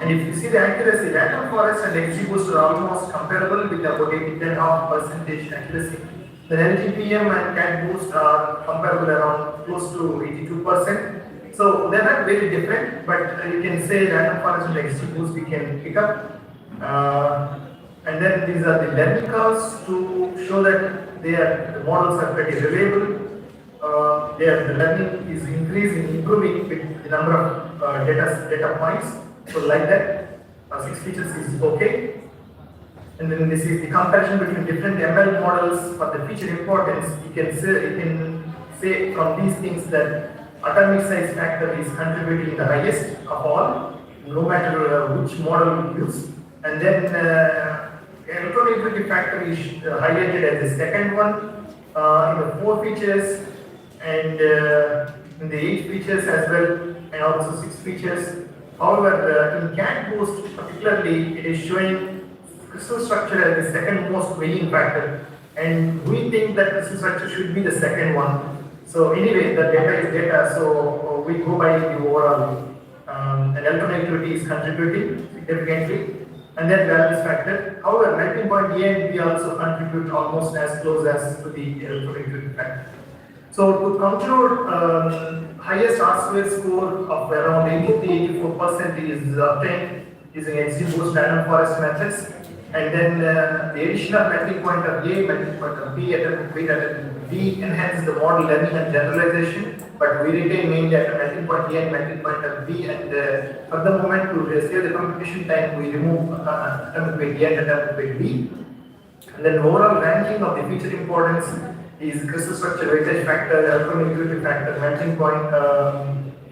and if you see the accuracy, random forest and XGBoost are almost comparable with about 10.5% accuracy. The LGPM and CAD boost are comparable around close to 82%. So they're not very different, but you can say random forest and XGBoost we can pick up. And then these are the learning curves to show that the models are pretty reliable. The learning is increasing, improving with the number of data points. So like that, 6 features is okay. And then this is the comparison between different ML models for the feature importance. You can say from these things that atomic size factor is contributing the highest of all, no matter which model we use. And then electronegativity factor is highlighted as the second one in the 4 features and in the 8 features as well, and also 6 features. However, in CAD boost particularly, it is showing crystal structure as the second most weighing factor, and we think that crystal structure should be the second one. So anyway, the data is data, so we go by the overall, and electronegativity is contributing significantly, and then valence factor. However, melting point A and B also contribute almost as close as to the electronegativity factor. So to conclude, highest R-square score of around 83-84% is obtained using XGBoost random forest methods, and then the addition of melting point of A, melting point of B, atomic weight atomic B enhances the model learning and generalization, but we retain mainly at melting point A and melting point of B, and for the moment to save the computation time, we remove atomic weight A and atomic weight B. And then overall ranking of the feature importance is crystal structure weightage factor, electronegativity factor, melting point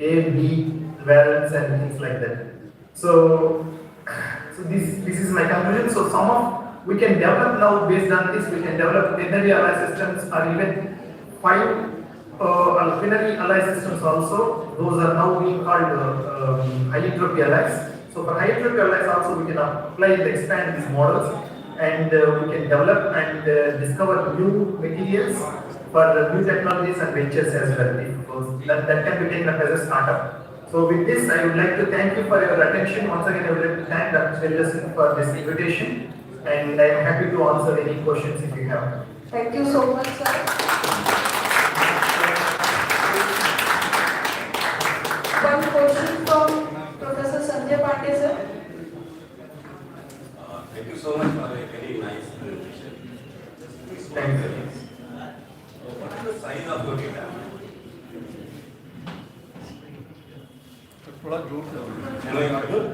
A, B, valence, and things like that. So this is my conclusion. So we can develop now based on this. We can develop binary alloy systems or even 5 binary alloy systems also. Those are now being called high entropy alloys. So for high entropy alloys also we can apply and expand these models, and we can develop and discover new materials for new technologies and ventures as well. That can be taken up as a startup. So with this, I would like to thank you for your attention. Once again, I would like to thank Dr. Shri Lal for this invitation, and I am happy to answer any questions if you have. Thank you so much, sir. One question from Professor Sanjay Pandey, sir. Thank you so much for a very nice presentation. Thank you. What is the size of your data? थोड़ा जोर से Am I audible?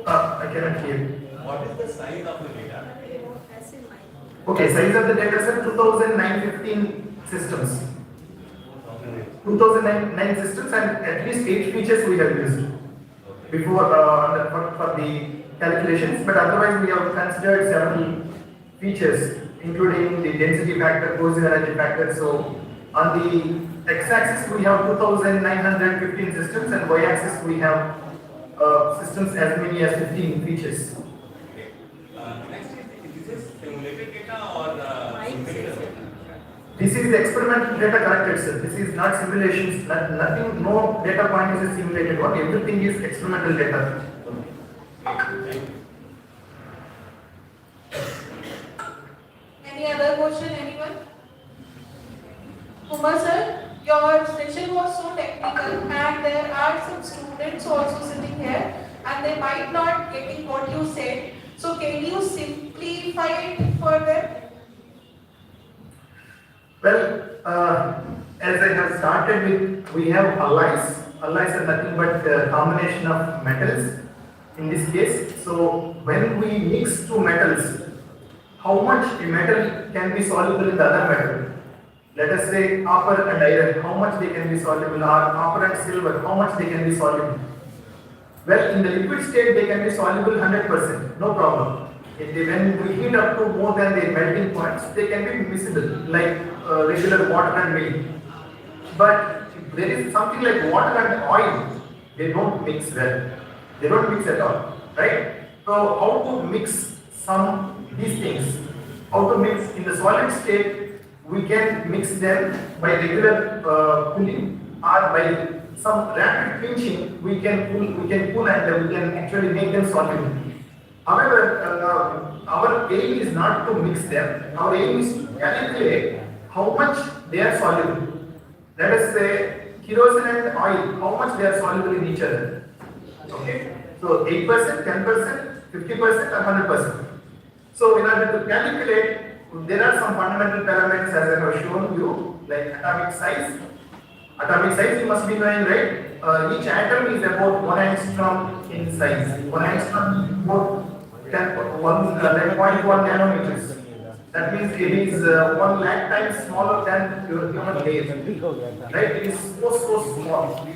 I cannot hear. What is the size of the data? Okay, size of the data set 2009-15 systems. 2009 systems, and at least 8 features we have used before for the calculations, but otherwise we have considered several features, including the density factor, corrosive energy factor. So on the x-axis we have 2,915 systems, and y-axis we have systems as many as 15 features. Next, is this simulated data or simulated data? This is the experimental data collected, sir. This is not simulations, nothing, no data point is a simulated one. Everything is experimental data. Any other question, anyone? Kumar sir, your session was so technical and there are some students also sitting here and they might not getting what you said. So can you simplify it for them? Well, as I have started with, we have alloys. Alloys are nothing but a combination of metals in this case. So when we mix two metals, how much a metal can be soluble in the other metal? Let us say copper and iron, how much they can be soluble, or copper and silver, how much they can be soluble? Well, in the liquid state, they can be soluble 100%, no problem. When we heat up to more than the melting points, they can be miscible, like regular water and milk. But if there is something like water and oil, they don't mix well. They don't mix at all, right? So how to mix these things? How to mix in the solid state? We can mix them by regular cooling, or by some rapid pinching. We can pull and we can actually make them soluble. However, our aim is not to mix them. Our aim is to calculate how much they are soluble. Let us say kerosene and oil, how much they are soluble in each other. Okay, so 8%, 10%, 50%, or 100%. So in order to calculate, there are some fundamental parameters as I have shown you, like atomic size. Atomic size you must be knowing, right? Each atom is about 1 angstrom in size. 1 angstrom is about 11.1 nanometers. That means it is 1 lakh times smaller than your human hair. Right? It is so small.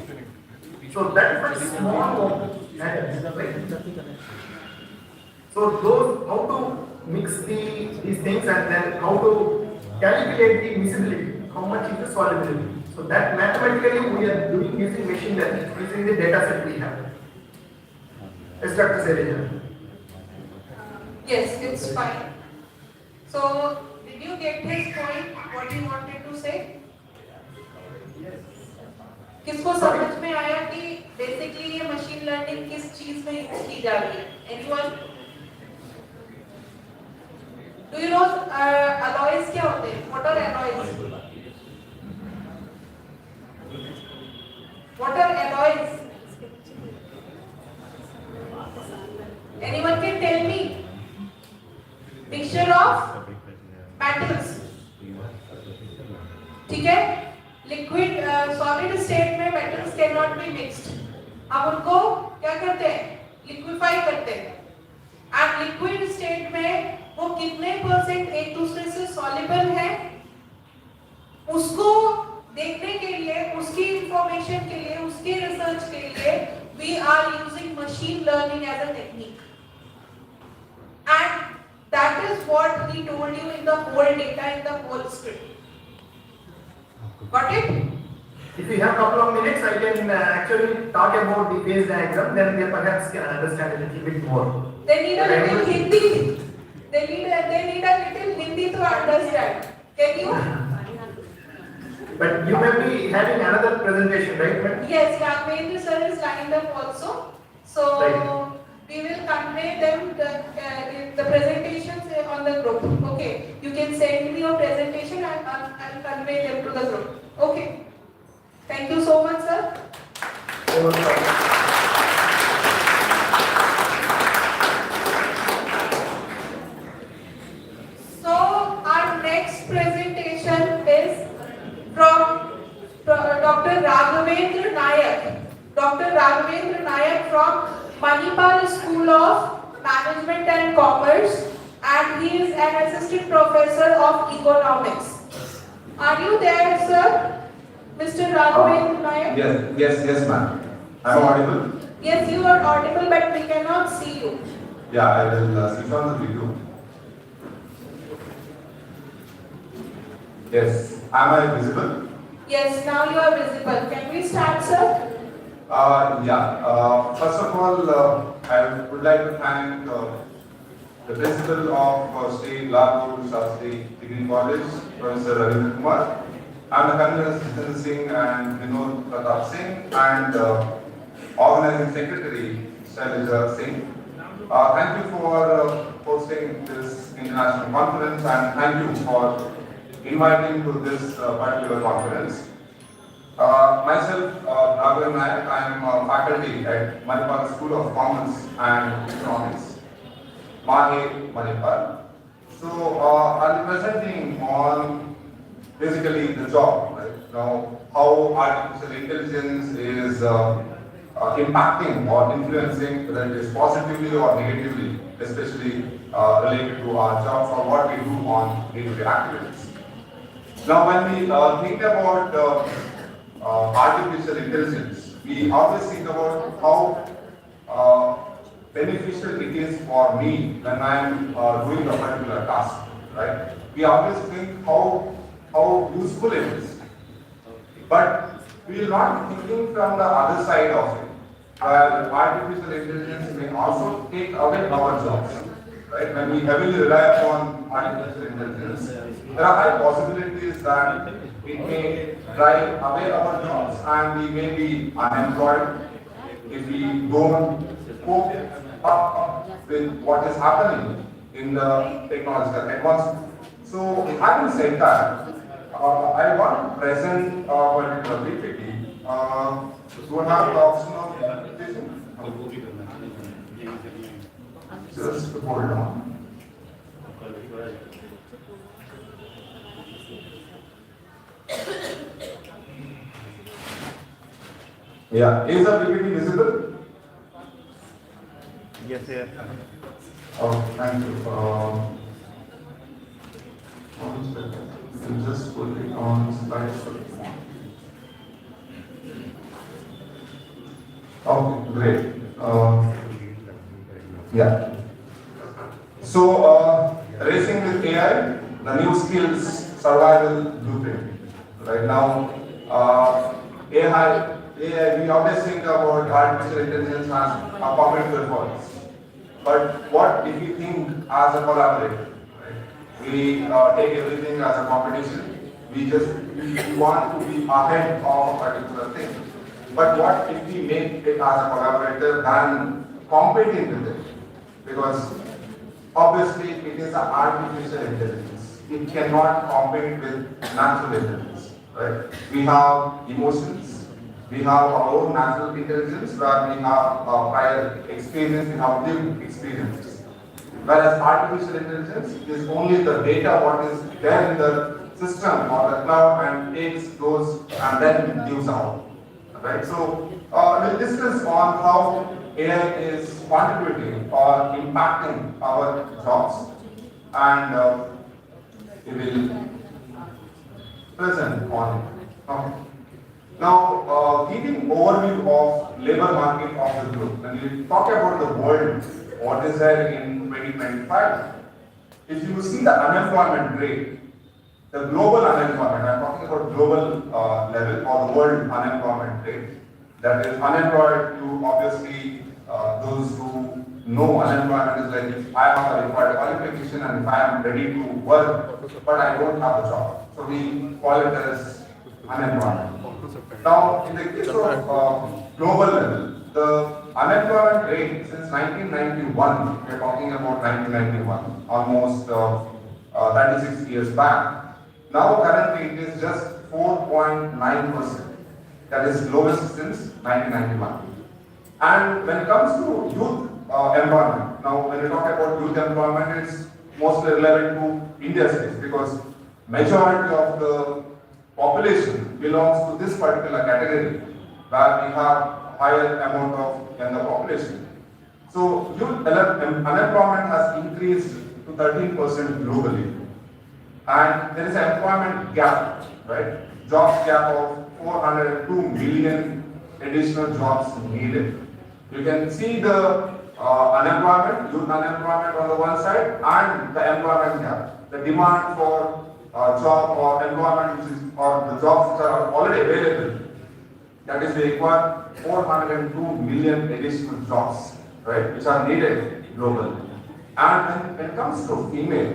So that is very small atom, right? So how to mix these things, and then how to calculate the miscibility, how much is the solubility. So that mathematically we are doing using machine learning, using the data set we have. Yes, Dr. Saileja. Yes, it's fine. So did you get his point, what he wanted to say? किसको समझ में आया कि basically ये machine learning किस चीज में use की जा रही है? Anyone? Do you know alloys क्या होते हैं? What are alloys? What are alloys? Anyone can tell me? Mixture of metals. ठीक है? Liquid, solid state में metals cannot be mixed. अब उनको क्या करते हैं? Liquefy करते हैं. And liquid state में वो कितने परसेंट एक दूसरे से soluble है, उसको देखने के लिए, उसकी इंफॉर्मेशन के लिए, उसके रिसर्च के लिए we are using machine learning as a technique. And that is what he told you in the whole data, in the whole script. Got it? If you have a couple of minutes, I can actually talk about the phase diagram, then they perhaps can understand a little bit more. They need a little Hindi. They need a little Hindi to understand. Can you? But you may be having another presentation, right? Yes, Raghavendra sir is lined up also. So Right. we will convey them the presentations on the group. Okay, you can send me your presentation and I'll convey them to the group. Okay. Thank you so much, sir. So our next presentation is from Dr. Raghavendra Nayak. Dr. Raghavendra Nayak from Manipal School of Management and Commerce, and he is an assistant professor of economics. Are you there, sir? Mr. Raghavendra Nayak? Yes, ma'am. I'm audible? Yes, you are audible, but we cannot see you. Yeah, I will see from the video. Yes. Am I visible? Yes, now you are visible. Can we start, sir? Yeah. First of all, I would like to thank the principal of Shri Lal Bahadur Shastri Degree College, Professor Ravindra Kumar, and the conveners Jitin Singh and Vinod Pratap Singh, and organizing secretary Shailaja Singh. Thank you for hosting this international conference, and thank you for inviting to this particular conference. Myself, Raghavan Nayak, I am faculty at Manipal School of Commerce and Economics, Mahe, Manipal. So, I'll be presenting on basically the job, right? Now, how artificial intelligence is impacting or influencing, whether it is positively or negatively, especially related to our jobs or what we do on day-to-day activities. Now, when we think about artificial intelligence, we always think about how beneficial it is for me when I am doing a particular task, right? We always think how useful it is, but we will not be thinking from the other side of it, where artificial intelligence may also take away our jobs, right? When we heavily rely upon artificial intelligence, there are high possibilities that it may drive away our jobs and we may be unemployed if we don't cope up with what is happening in the technological advancement. So, having said that, I want to present a particular PPT. Do I have the option of presentation? Just hold on. Yeah, is the PPT visible? Yes, yes. Oh, thank you. One second. You can just put it on slideshow. Okay, great. Yeah. So, racing with AI, the new skills survival blueprint. Right now, AI, we always think about artificial intelligence as a competitor for us. But what if we think as a collaborator? Right? We take everything as a competition. We want to be ahead of a particular thing. But what if we make it as a collaborator than competing with it? Because obviously it is an artificial intelligence. It cannot compete with natural intelligence. Right? We have emotions. We have our own natural intelligence where we have prior experience, we have lived experiences. Whereas artificial intelligence is only the data what is there in the system or the cloud and takes those and then gives out. Right? So we'll discuss on how AI is contributing or impacting our jobs, and we will present on it. Okay. Now, giving overview of labor market of the group, when we talk about the world, what is there in 2025? If you see the unemployment rate, the global unemployment, I'm talking about global level or the world unemployment rate, that is unemployed to obviously those who know unemployment is like if I have a required qualification and if I am ready to work, but I don't have a job. So we call it as unemployment. Now, in the case of global level, the unemployment rate since 1991, we are talking about 1991, almost 36 years back. Now, currently, it is just 4.9%. That is lowest since 1991. And when it comes to youth employment, now when we talk about youth employment, it's mostly relevant to India's case because majority of the population belongs to this particular category where we have higher amount of younger population. So youth unemployment has increased to 13% globally, and there is an employment gap, right? Jobs gap of 402 million additional jobs needed. You can see the unemployment, youth unemployment on the one side, and the employment gap, the demand for job or employment which is, or the jobs which are already available. That is, we require 402 million additional jobs, right, which are needed globally. And when it comes to female,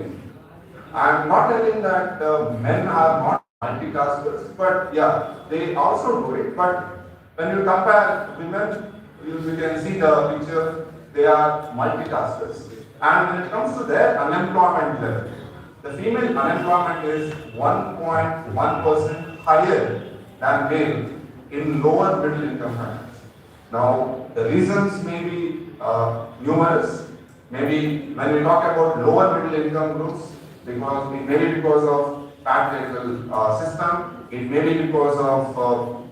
I'm not telling that men are not multitaskers, but yeah, they also do it. But when you compare women, you can see the picture, they are multitaskers. And when it comes to their unemployment level, the female unemployment is 1.1% higher than male in lower middle income countries. Now, the reasons may be numerous. Maybe when we talk about lower middle income groups, because it may be because of patriarchal system, it may be because of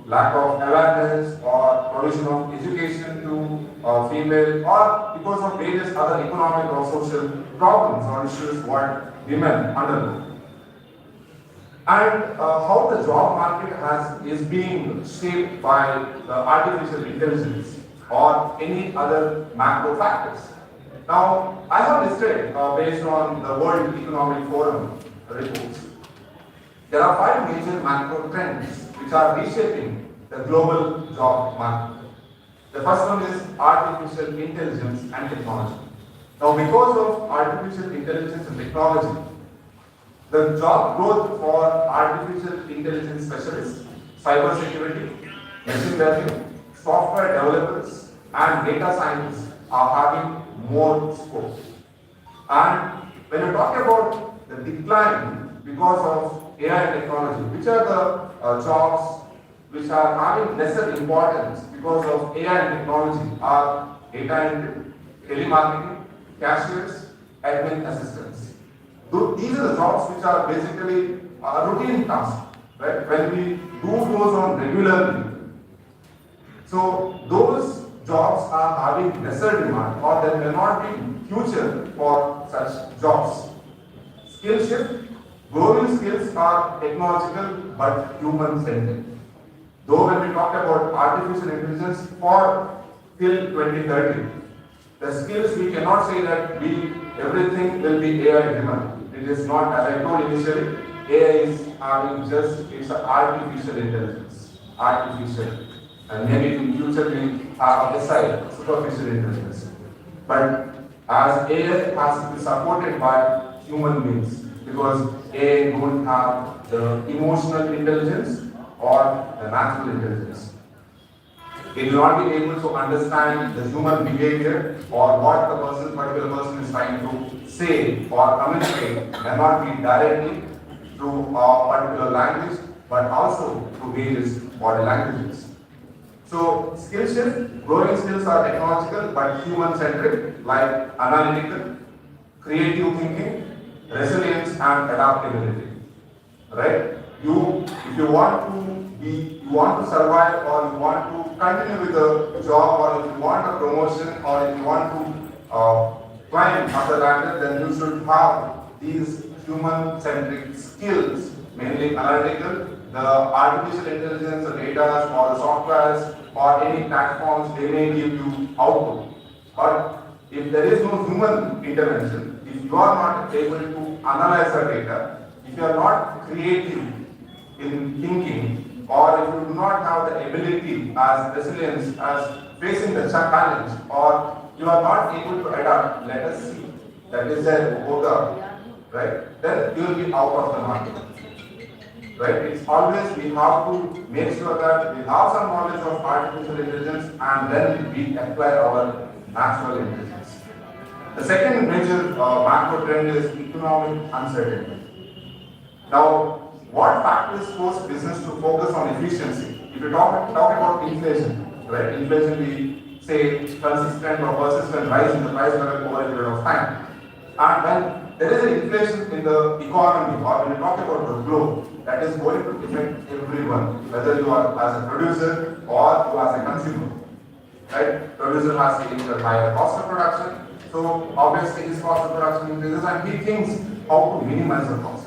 lack of awareness or provision of education to female, or because of various other economic or social problems or issues what women undergo. And how the job market is being shaped by the artificial intelligence or any other macro factors. Now, I have listed based on the World Economic Forum reports. There are 5 major macro trends which are reshaping the global job market. The first one is artificial intelligence and technology. Now, because of artificial intelligence and technology, the job growth for artificial intelligence specialists, cyber security, machine learning, software developers, and data scientists are having more scope. And when you talk about the decline because of AI and technology, which are the jobs which are having lesser importance because of AI and technology are data entry, telemarketing, cashiers, admin assistants. These are the jobs which are basically routine tasks, right? When we do those on regularly, so those jobs are having lesser demand, or there may not be future for such jobs. Skill shift, growing skills are technological but human-centered. Though when we talk about artificial intelligence for till 2030, the skills we cannot say that everything will be AI driven. It is not, as I told initially, AI is having it's an artificial intelligence, artificial. And maybe in future we have a side, superficial intelligence. But as AI has to be supported by human beings, because AI don't have the emotional intelligence or the natural intelligence. It will not be able to understand the human behavior or what the particular person is trying to say or communicate, may not be directly through a particular language, but also through various body languages. So, skill shift, growing skills are technological but human-centric, like analytical, creative thinking, resilience, and adaptability. Right? If you want to survive, or you want to continue with a job, or if you want a promotion, or if you want to climb up the ladder, then you should have these human-centric skills, mainly analytical, the artificial intelligence, the data, or the softwares, or any platforms, they may give you output. But if there is no human intervention, if you are not able to analyze the data, if you are not creative in thinking, or if you do not have the ability as resilience, as facing the challenge, or you are not able to adapt, let us see, that is a Gonda, right? Then you will be out of the market. Right? It's always we have to make sure that we have some knowledge of artificial intelligence and then we apply our natural intelligence. The second major macro trend is economic uncertainty. Now, what factors force business to focus on efficiency? If you talk about inflation, right? Inflation, we say consistent or persistent rise in the price level over a period of time. And when there is an inflation in the economy, or when you talk about the globe, that is going to affect everyone, whether you are as a producer or you as a consumer. Right? Producer has to incur higher cost of production, so obviously his cost of production increases and he thinks how to minimize the cost.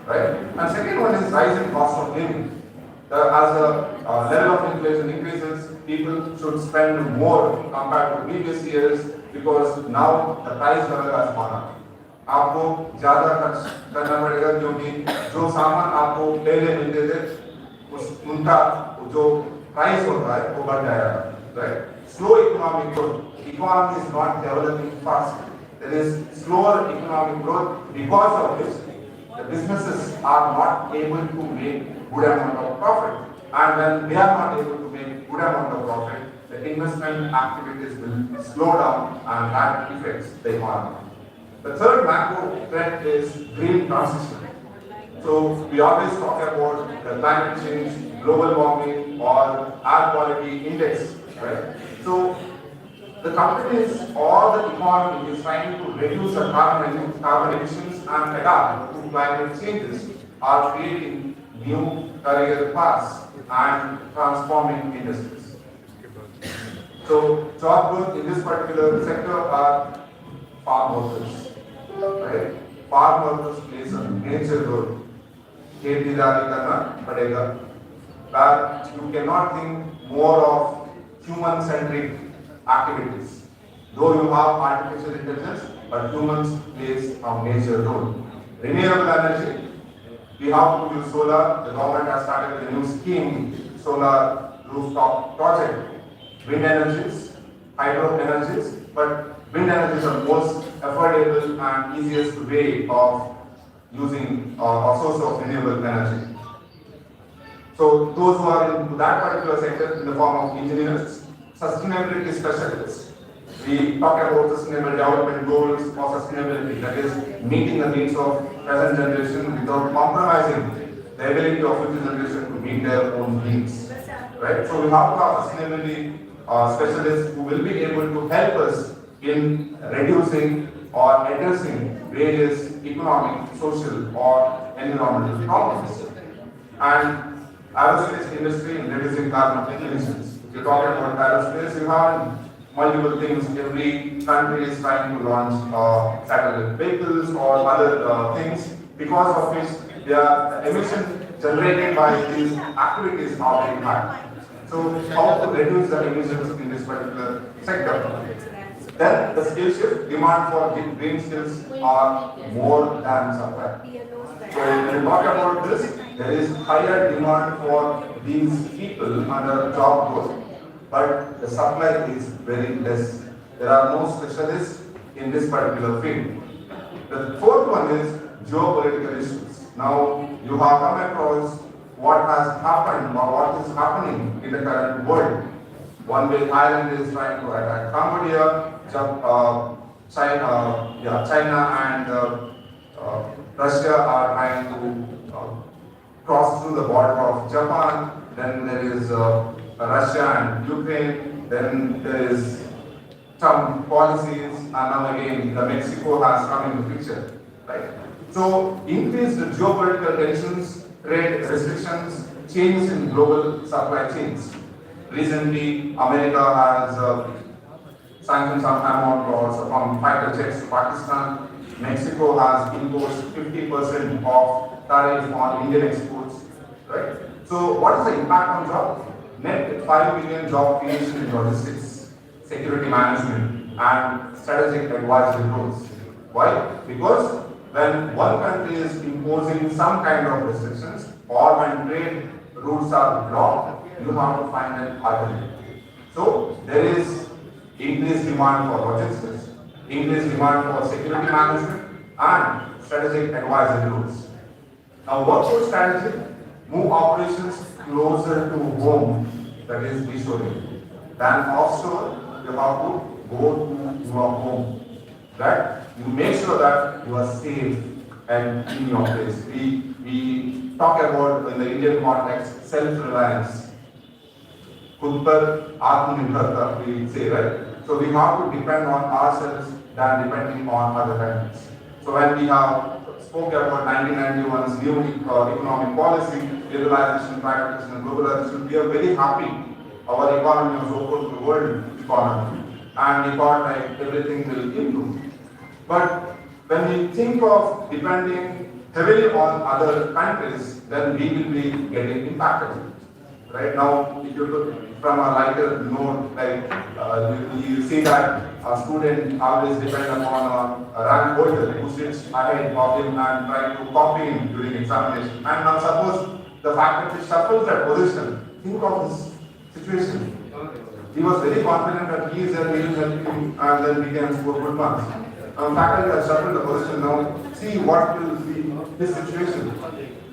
Right? And second one is rising cost of living. As the level of inflation increases, people should spend more compared to previous years because now the price level has gone up. आपको ज्यादा खर्च करना पड़ेगा, क्योंकि जो सामान आपको पहले मिलते थे उनका जो प्राइस होता है वो बढ़ जाएगा, right? Slow economic growth. Economy is not developing fast. There is slower economic growth, because of which the businesses are not able to make good amount of profit. And when they are not able to make good amount of profit, the investment activities will slow down, and that affects the economy. The third macro trend is green transition. So we always talk about the climate change, global warming, or air quality index, right? So the companies or the economy is trying to reduce the carbon emissions and adapt to climate changes, are creating new career paths and transforming industries. So job growth in this particular sector are farm workers, right? Farm workers plays a major role. खेतीदारी करना पड़ेगा, but you cannot think more of human-centric activities. Though you have artificial intelligence, but humans plays a major role. Renewable energy, we have to use solar. The government has started a new scheme, solar rooftop project. Wind energies, hydro energies, but wind energies are most affordable and easiest way of using a source of renewable energy. So those who are in that particular sector in the form of engineers, sustainability specialists, we talk about sustainable development goals or sustainability, that is meeting the needs of present generation without compromising the ability of future generation to meet their own needs, right? So we have to have sustainability specialists who will be able to help us in reducing or addressing various economic, social, or environmental problems. And aerospace industry in reducing carbon emissions. If you talk about aerospace, you have multiple things. Every country is trying to launch satellite vehicles or other things, because of which the emission generated by these activities are very high. So how to reduce the emissions in this particular sector? Then the skill shift, demand for green skills are more than supply. So when we talk about this, there is higher demand for these people under job growth, but the supply is very less. There are no specialists in this particular field. The fourth one is geopolitical issues. Now you have come across what has happened or what is happening in the current world. One way Thailand is trying to attack Cambodia, China and Russia are trying to cross through the border of Japan. Then there is Russia and Ukraine. Then there is some policies, and now again the Mexico has come into picture, right? So increased geopolitical tensions, trade restrictions, changes in global supply chains. Recently, America has sanctioned some amount from fighter jets to Pakistan. Mexico has imposed 50% of tariff on Indian exports, right? So what is the impact on job? Net 5 million job creation in logistics, security management, and strategic advisory roles. Why? Because when one country is imposing some kind of restrictions, or when trade routes are blocked, you have to find an alternative. So there is increased demand for logistics, increased demand for security management, and strategic advisory roles. Now, workforce strategy, move operations closer to home, that is reshoring. Than offshore, you have to go to your home. That you make sure that you are safe and in your place. We talk about in the Indian context self-reliance. खुद पर आत्मनिर्भरता we say, right? So we have to depend on ourselves than depending on other countries. So when we have spoke about 1991's new economic policy, liberalization, privatization, and globalization, we are very happy. Our economy was open to the world economy, and we thought like everything will improve. But when we think of depending heavily on other countries, then we will be getting impacted. Right now, if you look from a lighter note, like you see that a student always depend upon a rank holder who sits ahead of him and try to copy him during examination. And now suppose the faculty shuffles that position. Think of this situation. He was very confident that he is there, he will help him, and then we can score good marks. Faculty has shuffled the position now. See what will be his situation.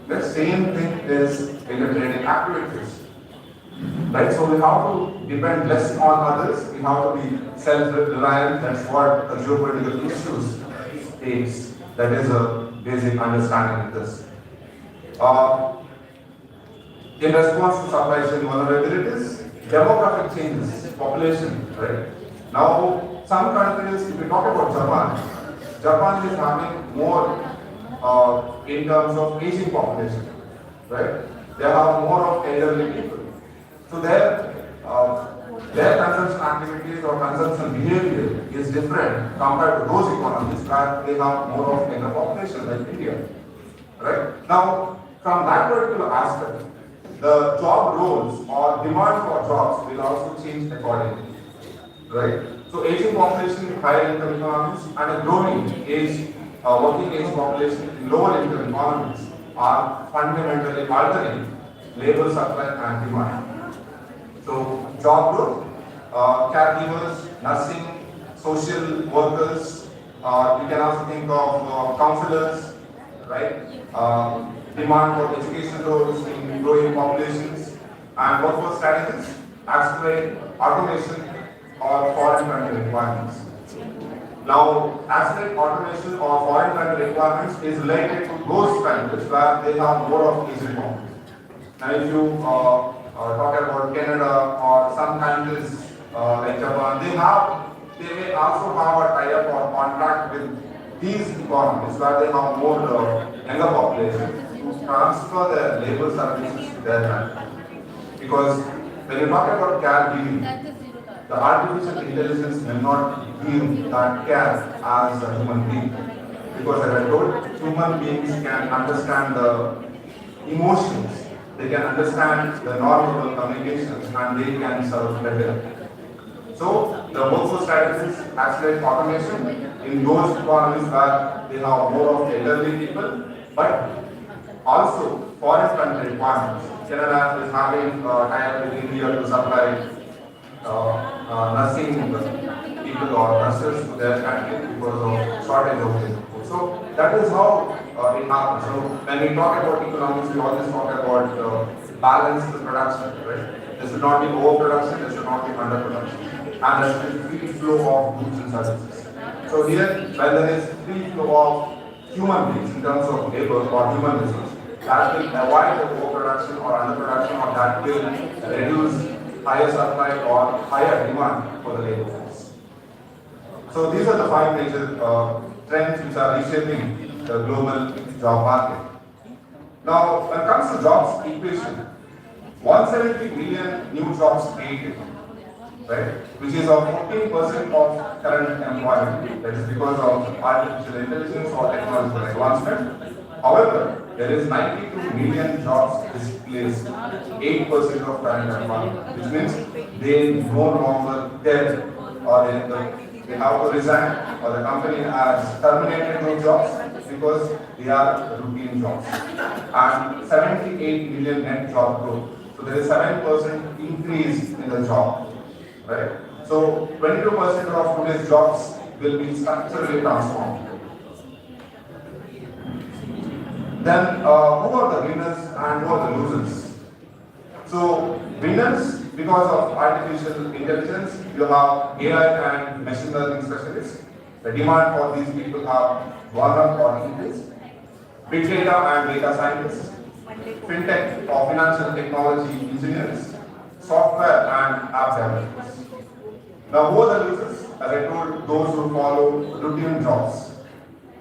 The same thing is in the training activities. Right? So we have to depend less on others, we have to be self-reliant. That's what the geopolitical issues takes. That is a basic understanding of this. In response to supply chain vulnerabilities, demographic changes, population, right? Now, some countries, if we talk about Japan is having more in terms of aging population, right? They have more of elderly people. So their consumption activities or consumption behavior is different compared to those economies where they have more of younger population like India, right? Now, from that particular aspect, the job roles or demand for jobs will also change accordingly, right? So aging population, higher income economies, and a growing age, working age population in lower income economies are fundamentally altering labor supply and demand. So job growth, caregivers, nursing, social workers, you can also think of counselors, right? Demand for education roles in growing populations, and workforce strategies, accelerate automation or foreign country requirements. Now, accelerate automation or foreign country requirements is related to those countries where they have more of aging population. Now, if you talk about Canada or some countries like Japan, they may also have a tie-up or contract with these economies where they have more younger population to transfer their labor services to their country. Because when you talk about caregiving, the artificial intelligence may not give that care as a human being. Because as I told, human beings can understand the emotions, they can understand the normal communications, and they can serve better. So, the workforce strategies accelerate automation in those economies where they have more of elderly people, but also foreign country requirements. Canada is having tie-up with India to supply nursing people or nurses to their country because of shortage of them. So that is how it happens. So when we talk about economics, we always talk about balanced production, right? There should not be overproduction, there should not be underproduction. And there should be free flow of goods and services. So here, when there is free flow of human beings in terms of labor or human resources, that will avoid the overproduction or underproduction, or that will reduce higher supply or higher demand for the labor force. So these are the five major trends which are reshaping the global job market. Now, when it comes to jobs equation, 170 million new jobs created, right, which is of 14% of current employment. That is because of artificial intelligence or technological advancement. However, there is 92 million jobs displaced, 8% of current employment, which means they no longer there, or they have to resign, or the company has terminated those jobs because they are routine jobs. And 78 million net job growth. So there is 7% increase in the job, right? So 22% of today's jobs will be structurally transformed. Then, who are the winners and who are the losers? So, winners, because of artificial intelligence, you have AI and machine learning specialists. The demand for these people have gone up or increased. Big data and data scientists, fintech or financial technology engineers, software and app developers. Now, who are the losers? As I told, those who follow routine jobs,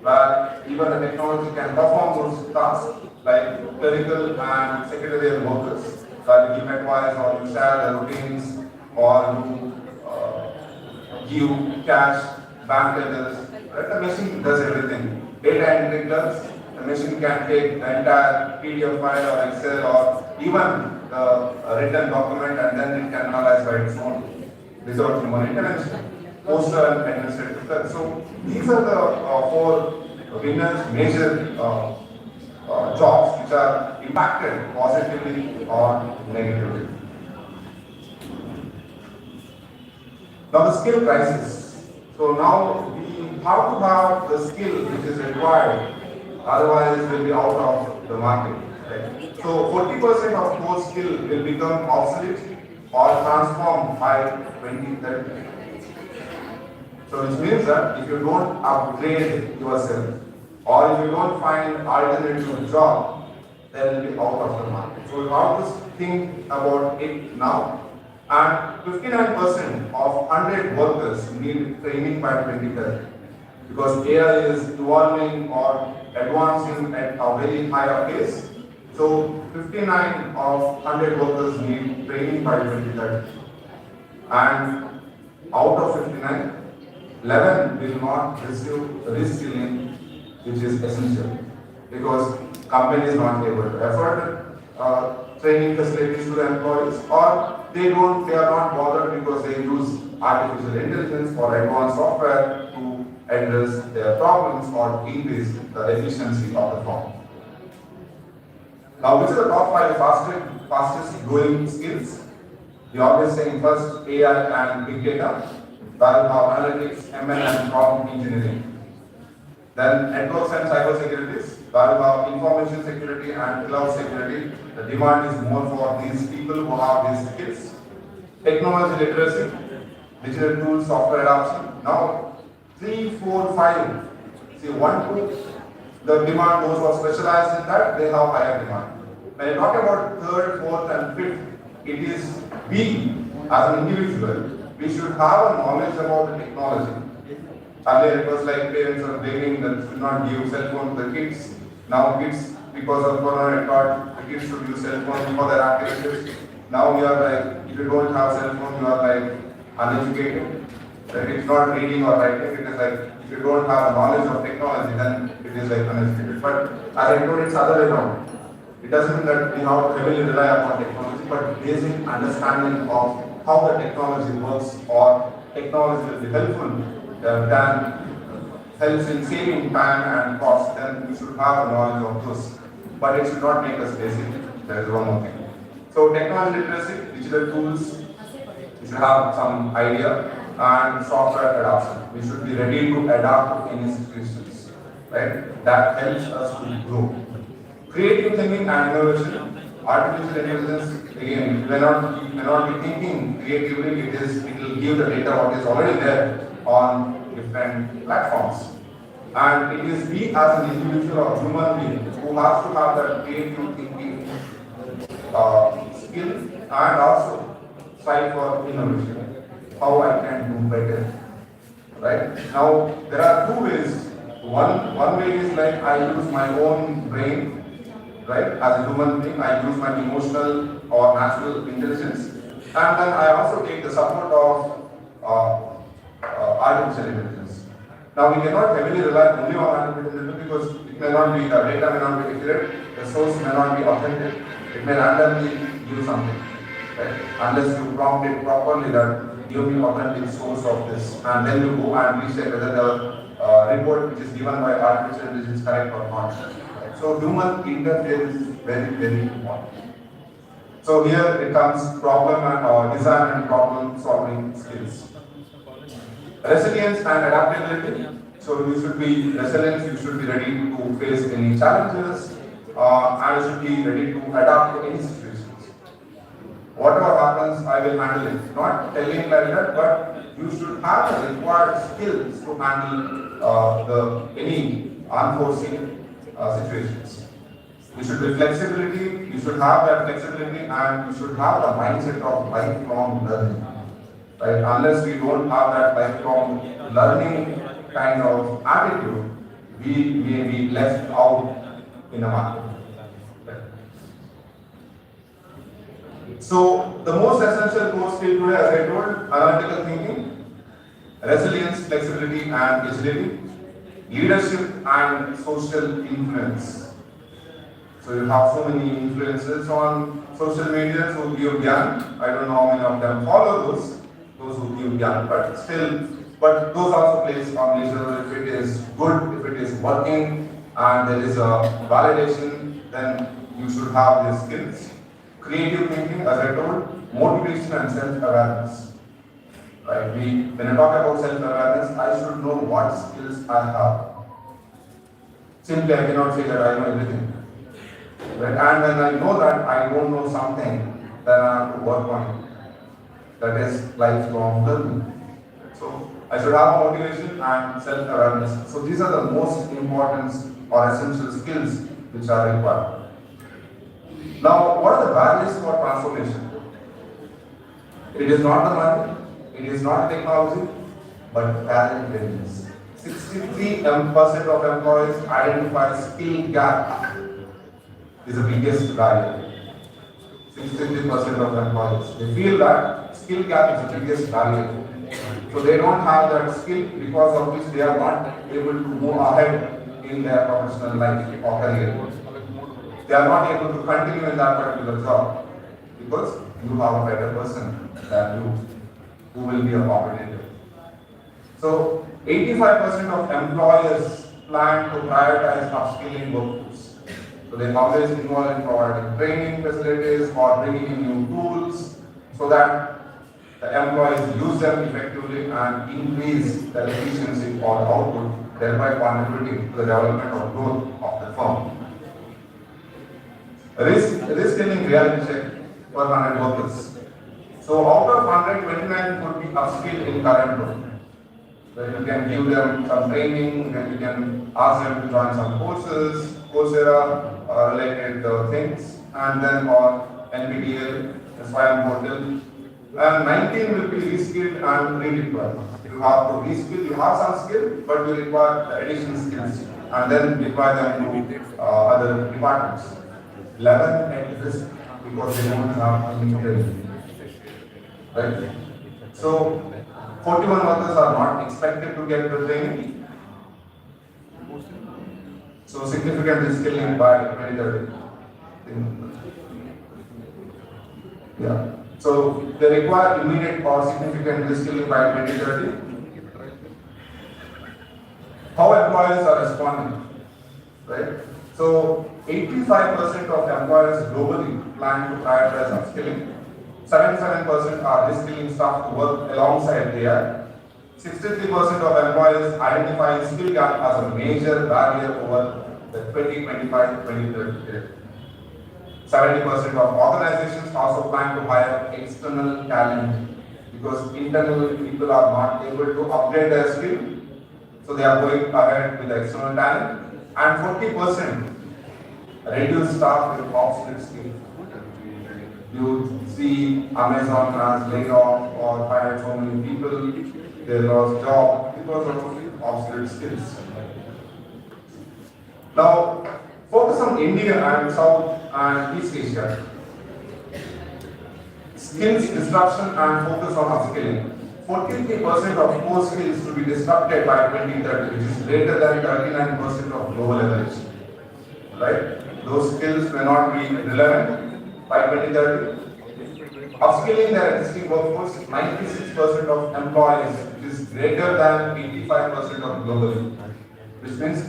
where even the technology can perform those tasks like clerical and secretarial workers, where you give advice or you share the routines or you give cash, bank tellers. Right? The machine does everything. Data entry does. The machine can take the entire PDF file or Excel or even the written document, and then it can analyze by its own without human intervention. postal and administrative clerk. So these are the four winners, major jobs which are impacted positively or negatively. Now the skill crisis. So now we have to have the skill which is required, otherwise we'll be out of the market. Right? So 40% of core skill will become obsolete or transformed by 2030. So which means that if you don't upgrade yourself or if you don't find alternative job, then you'll be out of the market. So you have to think about it now. And 59% of 100 workers need training by 2030 because AI is evolving or advancing at a very higher pace. So 59 of 100 workers need training by 2030. And out of 59, 11 will not receive reskilling, which is essential because company is not able to afford training facilities to the employees, or they are not bothered because they use artificial intelligence or advanced software to address their problems or increase the efficiency of the firm. Now, which are the top 5 fastest growing skills? We always say first AI and big data, then analytics, ML and prompt engineering. Then networks and cyber securities, information security and cloud security. The demand is more for these people who have these skills. Technology literacy, digital tools, software adoption. Now 3, 4, 5. See 1, 2. The demand, those who are specialized in that, they have higher demand. When you talk about 3rd, 4th and 5th, it is we as an individual, we should have a knowledge about the technology. Earlier it was like parents are begging that should not give cell phone to the kids. Now kids, because of corona, thought the kids should use cell phone for their activities. Now we are like, if you don't have cell phone, you are like uneducated. Like it's not reading or writing. It is like if you don't have knowledge of technology, then it is like uneducated. But as I told, it's other way around. It doesn't mean that we have to heavily rely upon technology, but basic understanding of how the technology works or technology will be helpful than helps in saving time and cost, then we should have knowledge of those. But it should not make us lazy. That is one more thing. So technology literacy, digital tools, we should have some idea, and software adoption. We should be ready to adapt to any situations. Right? That helps us to grow. Creative thinking and innovation. Artificial intelligence, again, we may not be thinking creatively, it will give the data what is already there on different platforms. And it is we as an individual or human being who has to have that creative thinking skill and also strive for innovation. How I can do better. Right? Now, there are 2 ways. One way is like I use my own brain. Right? As a human being, I use my emotional or natural intelligence, and then I also take the support of artificial intelligence. Now we cannot heavily rely only on artificial intelligence because it may not be, the data may not be accurate, the source may not be authentic, it may randomly give something. Right? Unless you prompt it properly that give me authentic source of this, and then you go and recheck whether the report which is given by artificial intelligence is correct or not. So human interference is very, very important. So here it comes problem and design and problem solving skills. Resilience and adaptability. So you should be resilient, you should be ready to face any challenges, and you should be ready to adapt to any situations. Whatever happens, I will handle it. Not telling like that, but you should have the required skills to handle any unforeseen situations. You should be flexibility, you should have that flexibility, and you should have the mindset of lifelong learning. Right? Unless we don't have that lifelong learning kind of attitude, we may be left out in the market. Right? So the most essential core skill today, as I told, analytical thinking, resilience, flexibility, and agility. Leadership and social influence. So you have so many influences on social media who give gyan. I don't know how many of them follow those who give gyan, but still but those also plays on leisure. If it is good, if it is working, and there is a validation, then you should have these skills. Creative thinking, as I told, motivation and self-awareness. Right? When I talk about self-awareness, I should know what skills I have. Simply, I cannot say that I know everything. Right? And when I know that I don't know something, then I have to work on it. That is lifelong learning. So I should have motivation and self-awareness. So these are the most important or essential skills which are required. Now, what are the barriers for transformation? It is not the money, it is not technology, but talent readiness. 63% of employees identify skill gap is the biggest barrier. 63% of employees. They feel that skill gap is the biggest barrier. So they don't have that skill, because of which they are not able to move ahead in their professional life or career. They are not able to continue in that particular job because you have a better person than you who will be a competitor. So 85% of employers plan to prioritize upskilling workforce. So they always involve in providing training facilities or bringing in new tools so that the employees use them effectively and increase their efficiency or output, thereby contributing to the development or growth of the firm. Reskilling reality check for 100 workers. So out of 129 could be upskilled in current role. So you can give them some training, then you can ask them to join some courses, Coursera related things, and then on NPTEL, SYM portal. And 19 will be reskilled and redeployed. You have to reskill, you have some skill, but you require additional skills, and then deploy them to other departments. 11 at risk because they don't have any training. Right? So 41 workers are not expected to get the training. So significant reskilling by 2030. Yeah. So they require immediate or significant reskilling by 2030. How employers are responding, right? So 85% of employers globally plan to prioritize upskilling. 77% are reskilling staff to work alongside AI. 63% of employers identify skill gap as a major barrier over the 2025-2030 period. 70% of organizations also plan to hire external talent because internal people are not able to upgrade their skill, so they are going ahead with external talent. And 40% reduce staff with obsolete skill. You see Amazon has laid off or fired so many people, they lost job because of obsolete skills. Now, focus on India and South and East Asia. Skills disruption and focus on upskilling. 43% of core skills to be disrupted by 2030, which is greater than 39% of global average. Right? Those skills may not be relevant by 2030. Upskilling their existing workforce, 96% of employees, which is greater than 85% of globally. Which means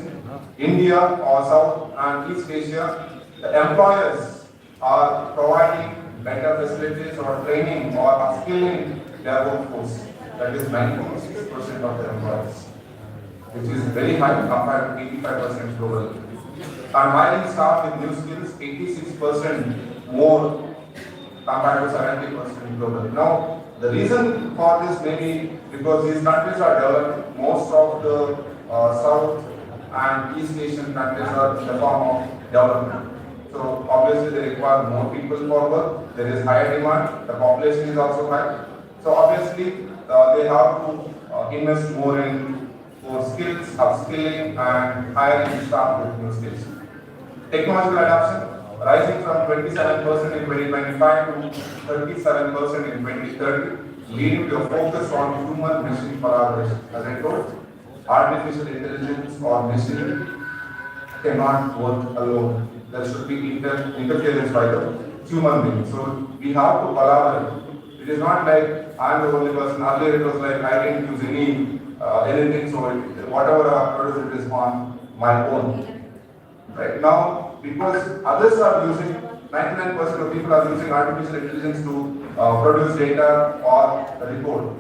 India or South and East Asia, the employers are providing better facilities or training or upskilling their workforce. That is 96% of the employees, which is very high compared to 85% globally. And hiring staff with new skills, 86% more compared to 70% globally. Now, the reason for this may be because these countries are developing. Most of the South and East Asian countries are in the form of development. So obviously they require more people for work. There is higher demand. The population is also high. So obviously they have to invest more in skills, upskilling, and hiring staff with new skills. Technological adoption rising from 27% in 2025 to 37% in 2030, leading to a focus on human-machine collaboration. As I told, artificial intelligence or machine cannot work alone. There should be interference by the human being. So we have to collaborate. It is not like I'm the only person. Earlier it was like I didn't use anything, so whatever I produce it is on my own. Right now, because others are using, 99% of people are using artificial intelligence to produce data or a report.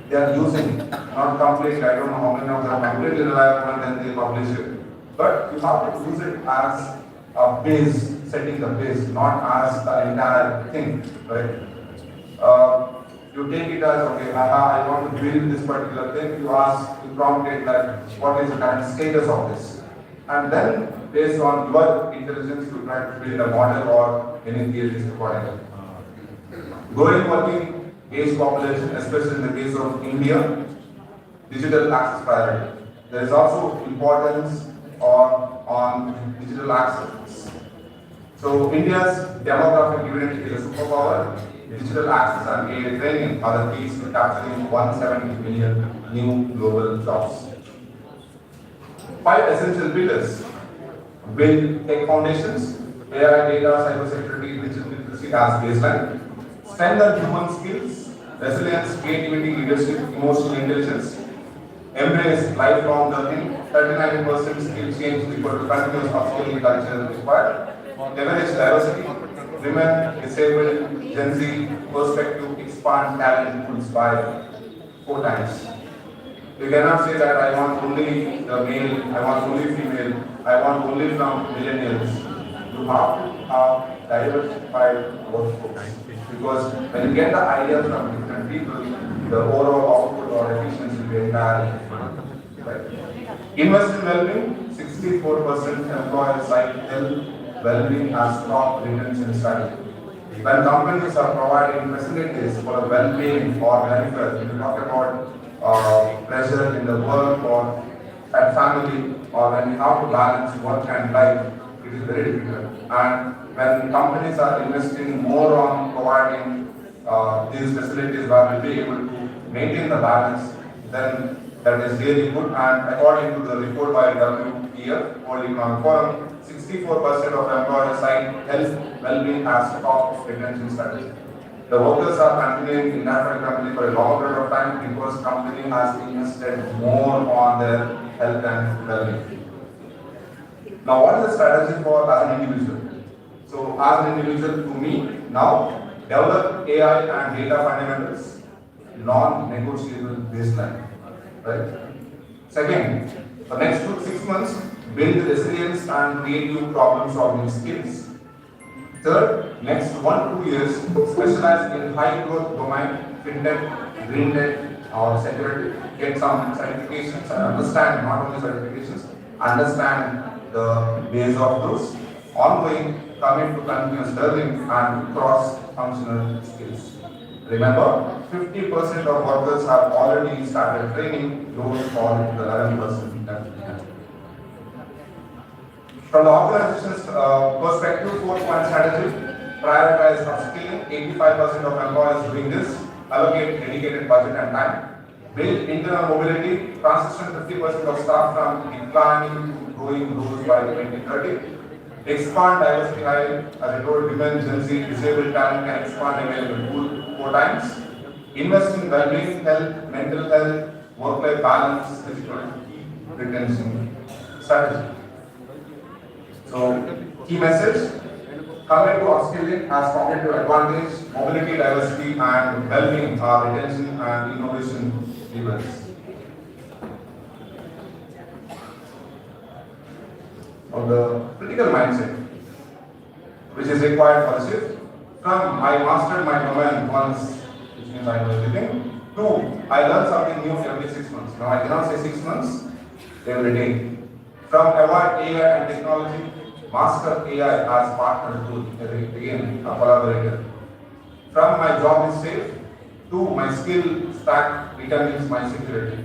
They are using, not completely. I don't know how many of them are completely reliable and then they publish it. But you have to use it as a base, setting the base, not as the entire thing, right? You take it as, okay, I want to build this particular thing. You ask, you prompt it like, what is the current status of this? And then, based on your intelligence, you try to build a model or any theories accordingly. Growing working age population, especially in the case of India, digital access priority. There is also importance on digital access. So India's demographic unit is a superpower. Digital access and AI training are the keys to capturing 170 million new global jobs. 5 essential pillars: build tech foundations, AI, data, cybersecurity, digital literacy as baseline. Strengthen human skills, resilience, creativity, leadership, emotional intelligence. Embrace lifelong learning. 39% skill change equal to continuous upskilling culture required. Leverage diversity. Women, disabled, Gen Z perspective, expand talent pools by 4 times. You cannot say that I want only the male, I want only female, I want only from millennials. You have to have diversified workforce. Because when you get the idea from different people, the overall output or efficiency will be entirely different. Right? Invest in well-being. 64% employers cite health, well-being as top retention strategy. When companies are providing facilities for well-being or welfare, when you talk about pressure in the work or at family, or when you have to balance work and life, it is very difficult. And when companies are investing more on providing these facilities where we'll be able to maintain the balance, then that is really good. And according to the report by WEF, World Economic Forum, 64% of employers cite health well-being as top retention strategy. The workers are continuing in that company for a long period of time because company has invested more on their health and well-being. Now, what is the strategy for as an individual? So, as an individual, to me, now develop AI and data fundamentals, non-negotiable baseline. Right? Second, the next 6 months, build resilience and creative problem-solving skills. Third, next 1-2 years, specialize in high-growth domain, fintech, green tech, or security. Get some certifications and understand, not only certifications, understand the base of those. Ongoing, commit to continuous learning and cross-functional skills. Remember, 50% of workers have already started training, those fall into the 11% that. From the organization's perspective, 4-point strategy: prioritize upskilling. 85% of employers doing this. Allocate dedicated budget and time. Build internal mobility. Transition 50% of staff from declining to growing roles by 2030. Expand diversity hiring. As I told, women, Gen Z, disabled talent can expand available pool 4 times. Invest in well-being, health, mental health, work-life balance, digital retention strategy. So, key message: commit to upskilling as competitive advantage, mobility, diversity, and well-being are retention and innovation levers. Of the critical mindset, which is required for the shift, from I mastered my domain once, which means I know everything, to I learn something new every 6 months. Now I cannot say 6 months, every day. From avoid AI and technology, master AI as partner tool, again a collaborator. From my job is safe, to my skill stack determines my security.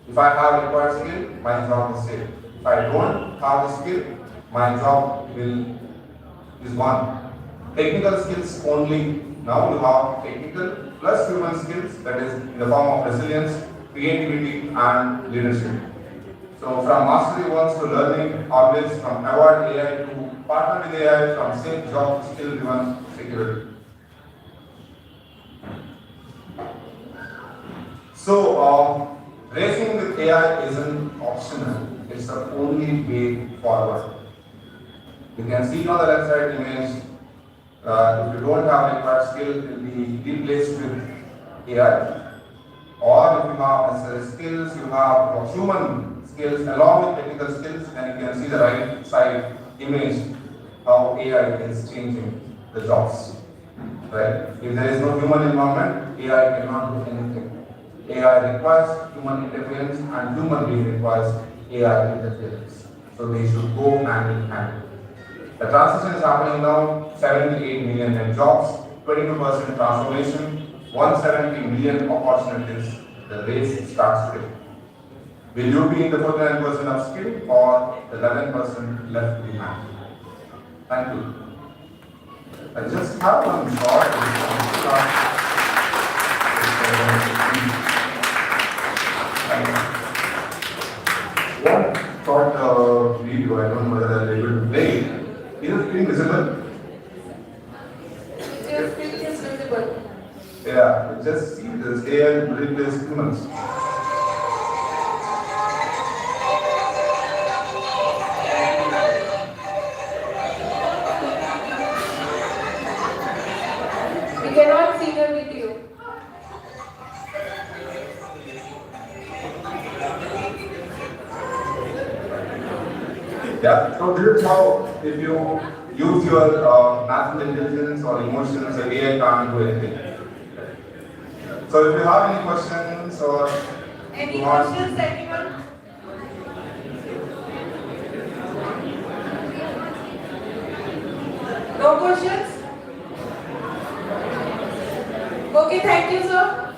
If I have required skill, my job is safe. If I don't have the skill, my job is gone. Technical skills only. Now you have technical plus human skills, that is in the form of resilience, creativity, and leadership. So from mastery ones to learning, always from avoid AI to partner with AI, from safe job to skill driven security. So, racing with AI isn't optional, it's the only way forward. You can see on the left side image, if you don't have required skill, it will be replaced with AI. Or if you have necessary skills, you have human skills along with technical skills, and you can see the right side image how AI is changing the jobs. Right? If there is no human involvement, AI cannot do anything. AI requires human interference and human being requires AI interference. So they should go hand in hand. The transition is happening now, 78 million net jobs, 22% transformation, 170 million opportunities. The race starts today. Will you be in the 49% of skill or the 11% left behind? Thank you. I just have one thought. One short video, I don't know whether I'll be able to play it. Is the screen visible? Your screen is visible. Yeah, just see this AI will replace humans. We cannot see the video. Yeah, so this is how, if you use your natural intelligence or emotions, the AI can't do anything. So if you have any questions or Any you want- questions, anyone? No questions? Okay, thank you, sir.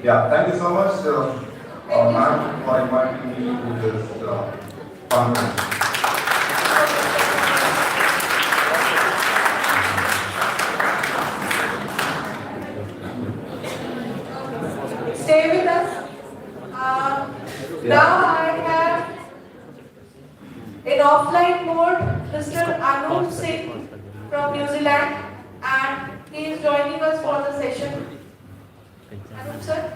Yeah, thank you so much, ma'am, for inviting me to this conference. Stay with us. Now I have in offline mode Mr. Anup Singh from New Zealand, and he is joining us for the session. Anup sir.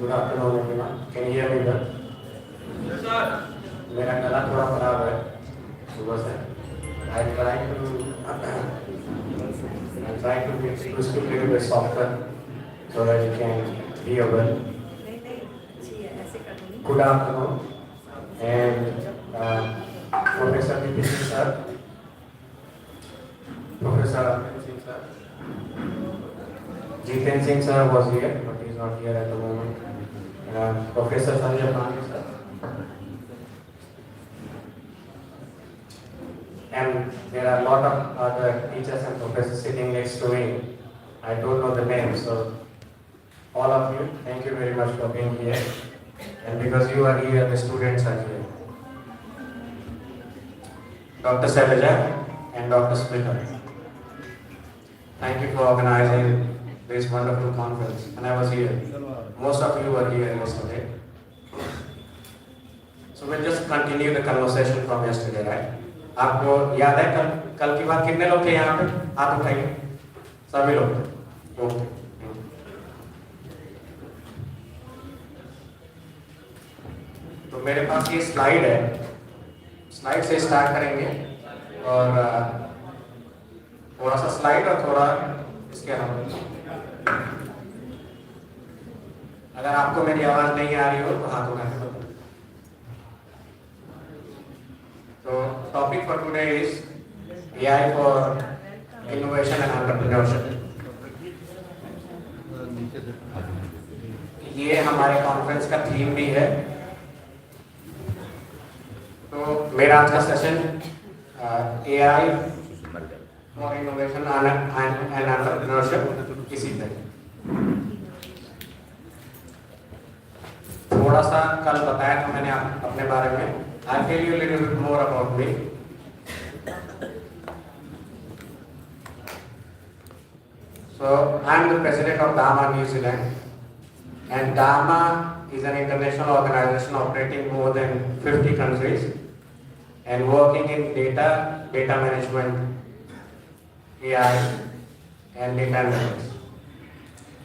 Good afternoon, everyone. Can you hear me well? Yes, sir. मेरा गला थोड़ा खराब है सुबह से. I try to speak a little bit softer so that you can hear well. Good afternoon, and Professor Vipin sir, Professor Singh sir, Jiten Singh sir was here, but he is not here at the moment. Professor Sanjay Pandey sir, and there are a lot of other teachers and professors sitting next to me. I don't know the names, so all of you, thank you very much for being here. And because you are here, the students are here. Dr. Sailaja and Dr. Smita, thank you for organizing this wonderful conference. And I was here. Most of you were here yesterday. So we'll just continue the conversation from yesterday, right? आपको याद है कल की बात कितने लोग थे यहाँ पे? हाथ उठाइए, सभी लोग थे। ओके। तो मेरे पास ये स्लाइड है, स्लाइड से स्टार्ट करेंगे और थोड़ा सा स्लाइड और थोड़ा इसके अलावा अगर आपको मेरी आवाज नहीं आ रही हो तो हाथ उठा के बताओ। तो topic for today is AI for innovation and entrepreneurship। ये हमारे कॉन्फ्रेंस का थीम भी है। तो मेरा आज का session AI for innovation and entrepreneurship इसी पे। थोड़ा सा कल बताया था मैंने अपने बारे में। I'll tell you a little bit more about me. So I'm the president of DAMA New Zealand, and DAMA is an international organization operating more than 50 countries and working in data management, AI, and data analytics.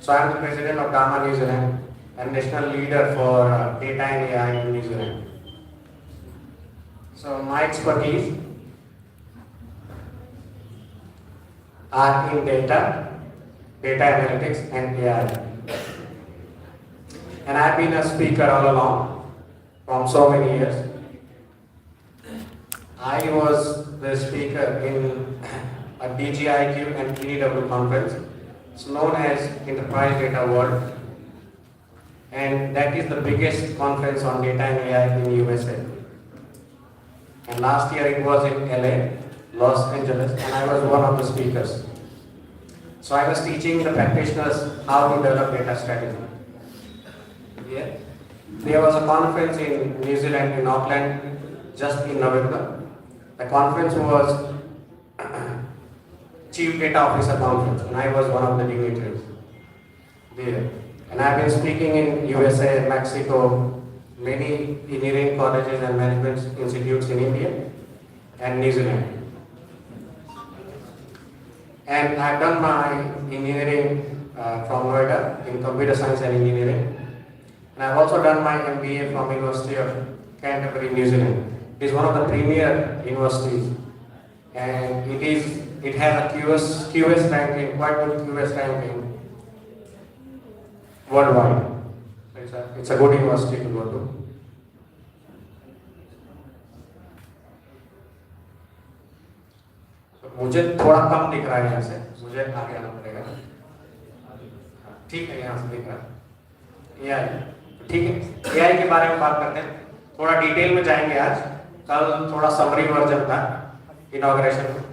So I'm the president of DAMA New Zealand and national leader for data and AI in New Zealand. So my expertise are in data analytics and AI. And I've been a speaker all along from so many years. I was the speaker in a DGIQ and EDW conference. It's known as Enterprise Data World. And that is the biggest conference on data and AI in USA. And last year it was in LA, Los Angeles, and I was one of the speakers. So I was teaching the practitioners how to develop data strategy. Yeah. There was a conference in New Zealand, in Auckland, just in November. The conference was Chief Data Officer Conference, and I was one of the dignitaries there. And I've been speaking in USA, Mexico, many engineering colleges and management institutes in India and New Zealand. And I've done my engineering from Noida in computer science and engineering. And I've also done my MBA from University of Canterbury, New Zealand. It is one of the premier universities, and it has a QS ranking, quite good QS ranking worldwide. It's a good university to go to. मुझे थोड़ा कम दिख रहा है यहाँ से, मुझे आगे आना पड़ेगा। ठीक है, यहाँ से दिख रहा है। AI, ठीक है। AI के बारे में बात करते हैं, थोड़ा डिटेल में जाएंगे आज। कल थोड़ा समरी वर्जन था इनॉग्रेशन में।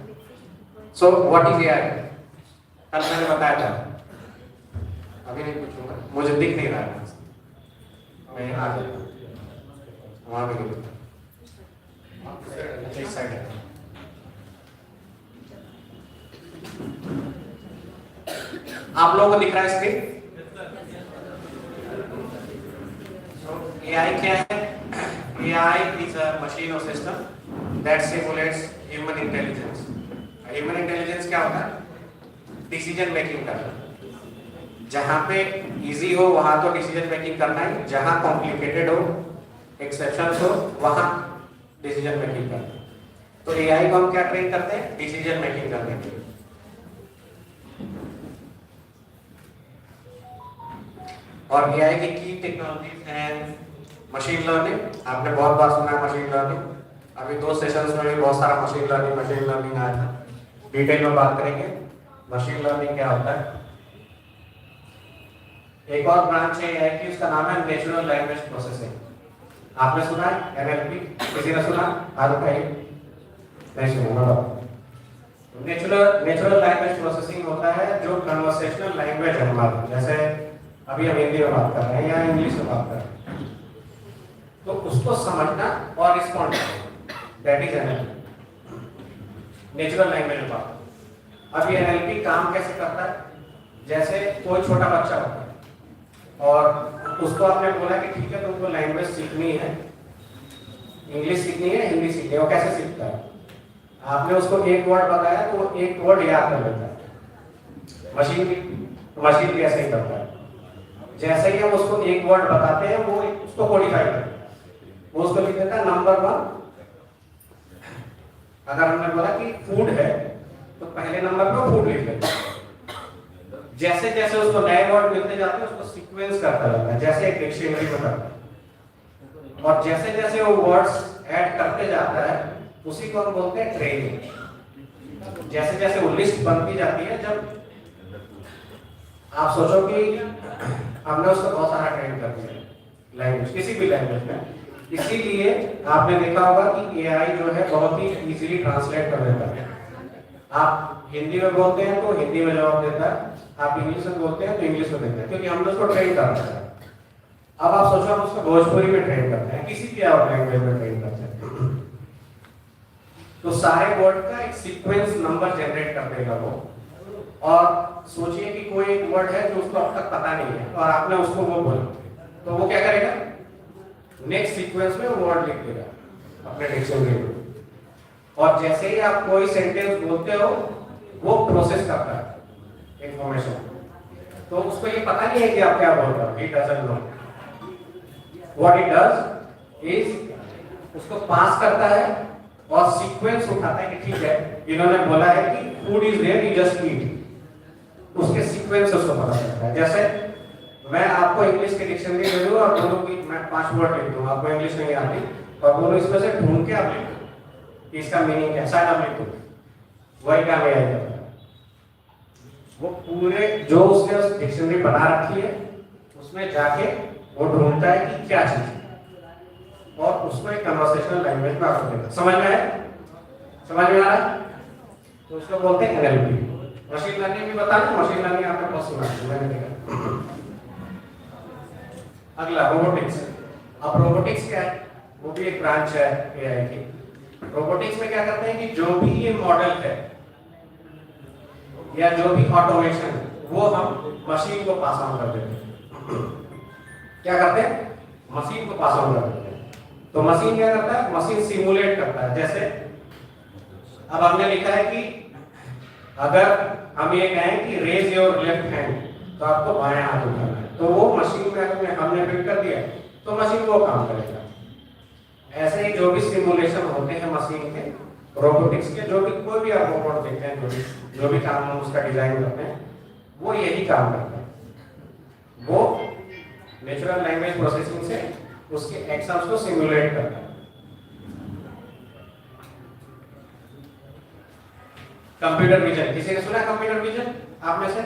So what is AI? कल मैंने बताया था, अभी नहीं पूछूंगा, मुझे दिख नहीं रहा है। मैं आ जाता हूँ, वहाँ पे नहीं, इस साइड है। आप लोगों को दिख रहा है स्क्रीन? AI क्या है? AI is a machine or system that simulates human intelligence. Human intelligence क्या होता है? Decision making करना। जहाँ पे easy हो वहाँ तो decision making करना है, जहाँ complicated हो, exceptions हो, वहाँ decision making करना है। तो AI को हम क्या ट्रेन करते हैं? Decision making करने के लिए। और AI की की टेक्नोलॉजीज हैं मशीन लर्निंग। आपने बहुत बार सुना है मशीन लर्निंग। अभी 2 सेशंस में भी बहुत सारा मशीन लर्निंग आया था। डिटेल में बात करेंगे मशीन लर्निंग क्या होता है। एक और ब्रांच है AI की, उसका नाम है नेचुरल लैंग्वेज प्रोसेसिंग। आपने सुना है NLP? किसी ने सुना? हाथ उठाइए। नहीं सुना। नेचुरल लैंग्वेज प्रोसेसिंग होता है जो कन्वर्सेशनल लैंग्वेज है हमारी, जैसे अभी हम हिंदी में बात कर रहे हैं या इंग्लिश में बात कर रहे हैं, तो उसको समझना और रिस्पॉन्ड करना, that is NLP, natural language में बात। अब ये एनएलपी काम कैसे करता है? जैसे कोई छोटा बच्चा होता है और उसको आपने बोला कि ठीक है तुमको लैंग्वेज सीखनी है, इंग्लिश सीखनी है, हिंदी सीखनी है, वो कैसे सीखता है? आपने उसको एक वर्ड बताया तो वो एक वर्ड याद कर लेता है। मशीन भी ऐसे ही करता है। जैसे ही हम उसको एक वर्ड बताते हैं वो उसको कोडिफाई करता है, वो उसको लिख देता है नंबर 1। अगर हमने बोला कि फूड है तो पहले नंबर पर फूड लिख देता है। जैसे जैसे उसको नए वर्ड मिलते जाते हैं उसको सीक्वेंस करता रहता है, जैसे एक डिक्शनरी में करता है। और जैसे जैसे वो वर्ड्स ऐड करते जाता है उसी को हम बोलते हैं ट्रेनिंग। जैसे जैसे वो लिस्ट बनती जाती है, जब आप सोचो कि हमने उसको बहुत सारा ट्रेन कर दिया लैंग्वेज, किसी भी लैंग्वेज में, इसीलिए आपने देखा होगा कि एआई जो है बहुत ही इजीली ट्रांसलेट कर देता है। आप हिंदी में बोलते हैं तो हिंदी में जवाब देता है, आप इंग्लिश में बोलते हैं तो इंग्लिश में देता है, क्योंकि हमने उसको ट्रेन कर रखा है। अब आप सोचो हम उसको भोजपुरी में ट्रेन करते हैं, किसी भी और लैंग्वेज में ट्रेन करते हैं, तो सारे वर्ड का एक सीक्वेंस नंबर जनरेट कर देगा वो। और सोचिए कि कोई एक वर्ड है जो उसको अब तक पता नहीं है और आपने उसको वो बोला, तो वो क्या करेगा? नेक्स्ट सीक्वेंस में वो वर्ड लिख देगा अपने डिक्शनरी में। और जैसे ही आप कोई सेंटेंस बोलते हो वो प्रोसेस करता है इंफॉर्मेशन, तो उसको ये पता नहीं है कि आप क्या बोल रहे हो, he doesn't know. What it does is उसको पास करता है और सीक्वेंस उठाता है कि ठीक है इन्होंने बोला है कि food is there, you just eat, उसके सीक्वेंस उसको पता चलता है। जैसे मैं आपको इंग्लिश की डिक्शनरी दे दूं और बोलूं कि मैं 5 वर्ड लिख दूं, आपको इंग्लिश नहीं आती, और बोलूं इसमें से ढूंढ के आप लिखो इसका मीनिंग क्या, शायद आप लिखो, वही काम एआई करता है। वो पूरे जो उसने उस डिक्शनरी बना रखी है उसमें जाके वो ढूंढता है कि क्या चीज है और उसको एक कन्वर्सेशनल लैंग्वेज में आपको देता है। समझ में है? समझ में आ रहा है? तो उसको बोलते हैं एनएलपी। मशीन लर्निंग भी बता दें, मशीन लर्निंग आपने बहुत सुना है, मैंने देखा। अगला रोबोटिक्स। अब रोबोटिक्स क्या है? वो भी एक ब्रांच है एआई की। रोबोटिक्स में क्या करते हैं कि जो भी ये मॉडल है या जो भी ऑटोमेशन है वो हम मशीन को पास ऑन कर देते हैं। क्या करते हैं? मशीन को पास ऑन कर देते हैं। तो मशीन क्या करता है? मशीन सिमुलेट करता है। जैसे अब हमने लिखा है कि अगर हम ये कहें कि रेज योर लेफ्ट हैंड, तो आपको बायां हाथ उठाना है, तो वो मशीन में हमने फिट कर दिया तो मशीन वो काम करेगा। ऐसे ही जो भी सिमुलेशन होते हैं मशीन के, रोबोटिक्स के, जो भी कोई भी आप रोबोट देखते हैं, जो भी काम हम उसका डिजाइन करते हैं वो यही काम करता है। वो नेचुरल लैंग्वेज प्रोसेसिंग से उसके एक्शंस को सिमुलेट करता है। कंप्यूटर विजन, किसी ने सुना कंप्यूटर विजन आप में से?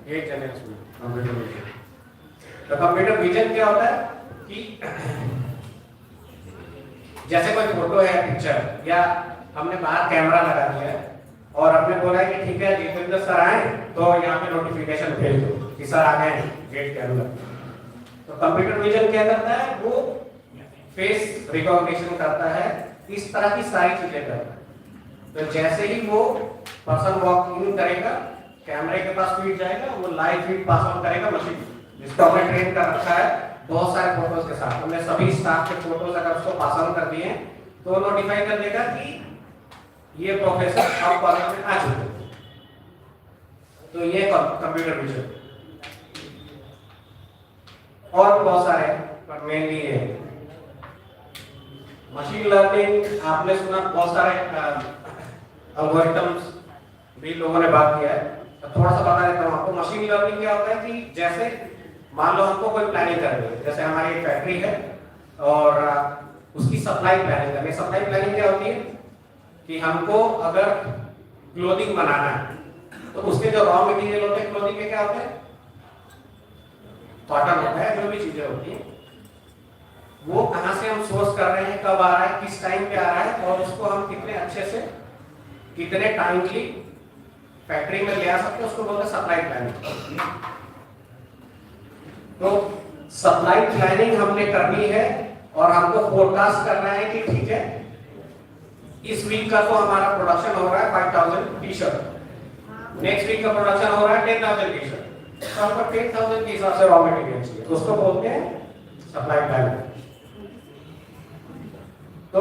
एक जने ने सुना कंप्यूटर विजन। तो कंप्यूटर विजन क्या होता है कि जैसे कोई फोटो है, पिक्चर, या हमने बाहर कैमरा लगा दिया है और हमने बोला है कि ठीक है जितेंद्र सर आए तो यहाँ पे नोटिफिकेशन भेज दो कि सर आ गए गेट के अंदर। तो कंप्यूटर विजन क्या करता है? वो फेस रिकॉग्निशन करता है, इस तरह की सारी चीजें करता है। तो जैसे ही वो पर्सन वॉक इन करेगा, कैमरे के पास फीड जाएगा, वो लाइव फीड पास ऑन करेगा मशीन, जिसको हमने ट्रेन कर रखा है बहुत सारे फोटोज के साथ। हमने सभी स्टाफ के फोटोज अगर उसको पास ऑन कर दिए तो नोटिफाई कर देगा कि ये प्रोफेसर अब कॉलेज में आ चुके हैं। तो ये कंप्यूटर विजन। और बहुत सारे, पर मेनली ये मशीन लर्निंग। आपने सुना बहुत सारे एल्गोरिथम्स भी लोगों ने बात किया है, तो थोड़ा सा बता देता हूँ आपको। मशीन लर्निंग क्या होता है कि जैसे मान लो हमको कोई प्लानिंग करनी है, जैसे हमारी एक फैक्ट्री है और उसकी सप्लाई प्लानिंग करनी है। सप्लाई प्लानिंग क्या होती है कि हमको अगर क्लोथिंग बनाना है तो उसके जो रॉ मटेरियल होते हैं क्लोथिंग के, क्या होते हैं? कॉटन होता है, जो भी चीजें होती हैं वो कहाँ से हम सोर्स कर रहे हैं, कब आ रहा है, किस टाइम पे आ रहा है, और उसको हम कितने अच्छे से कितने टाइमली फैक्ट्री में ले आ सकते हैं, उसको बोलते हैं सप्लाई प्लानिंग। तो सप्लाई प्लानिंग हमने करनी है और हमको फोरकास्ट करना है कि ठीक है इस वीक का तो हमारा प्रोडक्शन हो रहा है 5000 टी शर्ट, नेक्स्ट वीक का प्रोडक्शन हो रहा है 10,000 टी शर्ट, तो हमको 10,000 के हिसाब से रॉ मटेरियल चाहिए, तो उसको बोलते हैं सप्लाई प्लानिंग। तो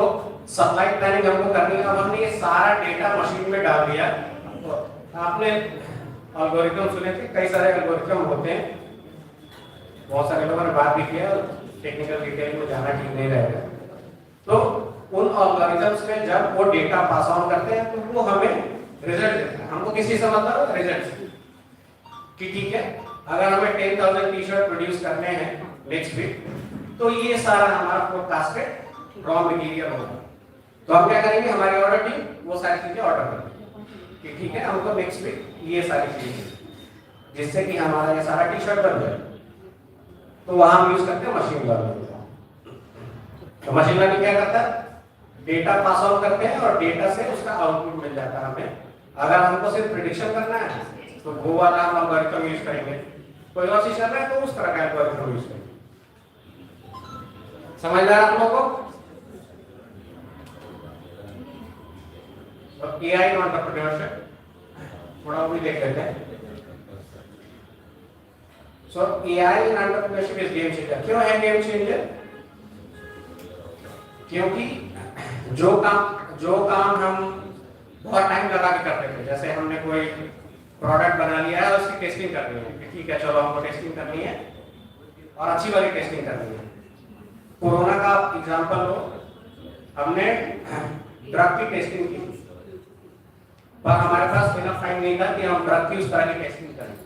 सप्लाई प्लानिंग हमको करनी है। अब हमने ये सारा डेटा मशीन में डाल दिया। तो आपने एल्गोरिथम सुने थे, कई सारे एल्गोरिथम होते हैं, बहुत सारे लोगों ने बात भी किया, टेक्निकल डिटेल में जाना ठीक नहीं रहेगा। तो उन एल्गोरिथम्स में जब वो डेटा पास ऑन करते हैं तो वो हमें रिजल्ट देता है। हमको किसी से मतलब रिजल्ट से कि ठीक है अगर हमें 10,000 टी शर्ट प्रोड्यूस करने हैं नेक्स्ट वीक, तो ये सारा हमारा फोरकास्टेड रॉ मटेरियल होगा। तो हम क्या करेंगे, हमारी ऑर्डर टीम वो सारी चीजें ऑर्डर करेगी कि ठीक है हमको नेक्स्ट वीक ये सारी चीजें, जिससे कि हमारा ये सारा टी शर्ट बन जाए। तो वहां हम यूज करते हैं मशीन लर्निंग। तो मशीन लर्निंग क्या करता है, डेटा पास ऑन करते हैं और डेटा से उसका आउटपुट मिल जाता है हमें। अगर हमको सिर्फ प्रेडिक्शन करना है तो वो वाला हम एल्गोरिथम यूज करेंगे, कोई और चीज करना है तो उस तरह का एल्गोरिथम यूज करेंगे। समझदार आप लोगों को? तो एआई एंटरप्रेन्योरशिप थोड़ा वो भी देख लेते हैं। So AI in entrepreneurship is game changer। क्यों है game changer? क्योंकि जो काम हम बहुत टाइम लगा के करते थे, जैसे हमने कोई प्रोडक्ट बना लिया है उसकी टेस्टिंग करनी है कि ठीक है चलो हमको टेस्टिंग करनी है और अच्छी वाली टेस्टिंग करनी है। कोरोना का एग्जांपल लो, हमने ड्रग की टेस्टिंग की पर हमारे पास इनफ टाइम नहीं था कि हम ड्रग की उस तरह की टेस्टिंग करें।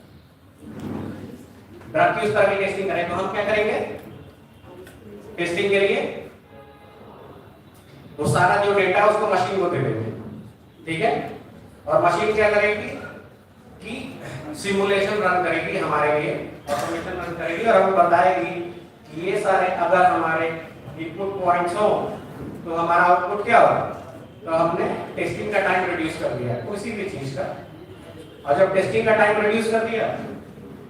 ड्रग की उस तरह की टेस्टिंग करें तो हम क्या करेंगे, टेस्टिंग के लिए वो सारा जो डेटा है उसको मशीन को दे देंगे, ठीक है, और मशीन क्या करेगी कि सिमुलेशन रन करेगी हमारे लिए, ऑटोमेशन रन करेगी और हमें बताएगी कि ये सारे अगर हमारे इनपुट पॉइंट्स हो तो हमारा आउटपुट क्या होगा। तो हमने टेस्टिंग का टाइम रिड्यूस कर दिया किसी भी चीज का, और जब टेस्टिंग का टाइम रिड्यूस कर दिया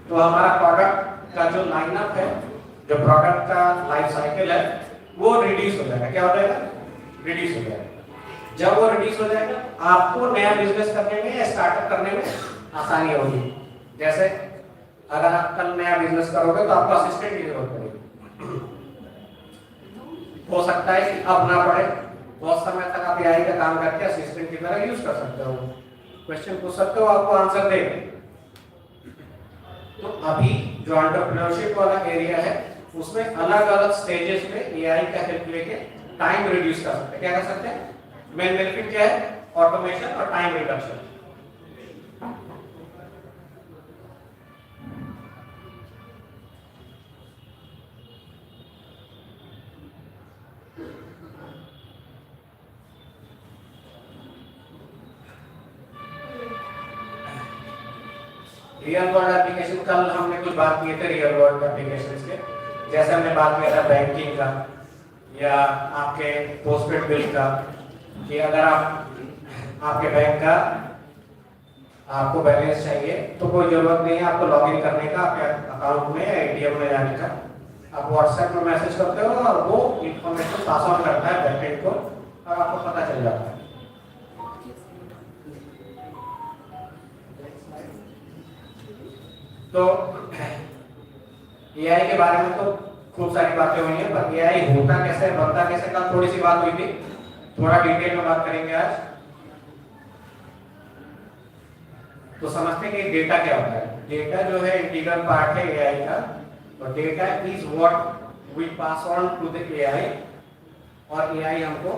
तो हमारा प्रोडक्ट का जो लाइनअप है, जो प्रोडक्ट का लाइफ साइकिल है वो रिड्यूस हो जाएगा। क्या हो जाएगा, रिड्यूस हो जाएगा। जब वो रिड्यूस हो जाएगा आपको नया बिजनेस करने में या स्टार्टअप करने में आसानी होगी। जैसे अगर आप कल नया बिजनेस करोगे तो आपको असिस्टेंट की जरूरत पड़ेगी। हो सकता है कि अब ना पड़े, बहुत समय तक आप एआई का काम करके असिस्टेंट की तरह यूज कर सकते हो, क्वेश्चन पूछ सकते हो, आपको आंसर देगा। तो अभी जो एंटरप्रेन्योरशिप वाला एरिया है उसमें अलग अलग स्टेजेस में एआई का हेल्प लेके टाइम रिड्यूस कर सकते हैं। क्या कर सकते हैं, मेन बेनिफिट क्या है, ऑटोमेशन और time reduction. Real world application, कल हमने कुछ बात किए थे रियल वर्ल्ड एप्लीकेशंस के, जैसे हमने बात किया था बैंकिंग का या आपके पोस्टपेड बिल का, कि अगर आपके बैंक का आपको बैलेंस चाहिए तो कोई जरूरत नहीं है आपको लॉगिन करने का आपके अकाउंट में या एटीएम में जाने का, आप व्हाट्सएप में मैसेज करते हो और वो इंफॉर्मेशन पास ऑन करता है बैंकेट को और आपको पता चल जाता है। तो एआई के बारे में तो खूब सारी बातें हुई हैं, पर एआई होता कैसे, बनता कैसे, कल थोड़ी सी बात हुई थी, थोड़ा डिटेल में बात करेंगे आज। तो समझते हैं कि डेटा क्या होता है। डेटा जो है इंटीग्रल पार्ट है एआई का, और data is what we pass on to the AI, और एआई हमको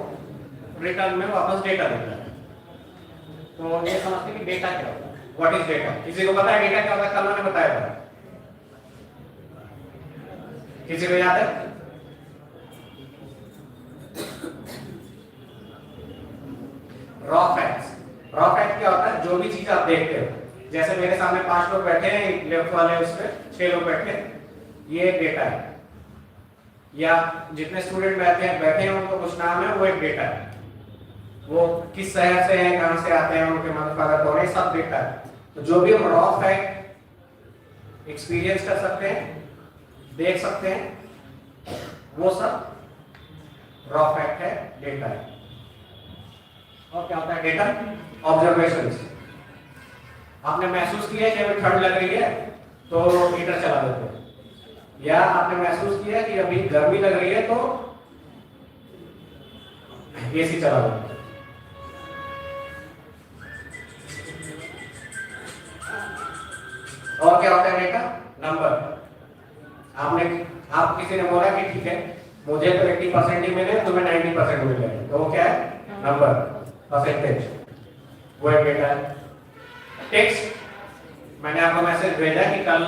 रिटर्न में वापस डेटा देता है। तो ये समझते हैं कि डेटा क्या होता है, व्हाट इज डेटा। किसी को पता है डेटा क्या होता है, कल मैंने बताया था, किसी को याद है? Raw facts. रॉ फैक्ट क्या होता है, जो भी चीज आप देखते हो, जैसे मेरे सामने 5 लोग बैठे हैं, लेफ्ट वाले उसमें 6 लोग बैठे हैं, ये डेटा है। या जितने स्टूडेंट बैठे हैं उनको कुछ नाम है, वो एक डेटा है। वो किस शहर से हैं, कहाँ से आते हैं, उनके मदर फादर कौन है, सब डेटा है। तो जो भी हम रॉ फैक्ट एक्सपीरियंस कर सकते हैं, देख सकते हैं, वो सब रॉ फैक्ट है, डेटा है। और क्या होता है डेटा? ऑब्जर्वेशंस। आपने महसूस किया कि अभी ठंड लग रही है तो हीटर चला देते हैं, या आपने महसूस किया कि अभी गर्मी लग रही है तो एसी चला देते हैं। और क्या होता है डेटा? नंबर। आप किसी ने बोला कि ठीक है मुझे तो 80% ही मिले, तुम्हें 90% मिले, तो वो क्या है? नंबर, परसेंटेज, वो एक डेटा है। टेक्स्ट, मैंने आपको मैसेज भेजा कि कल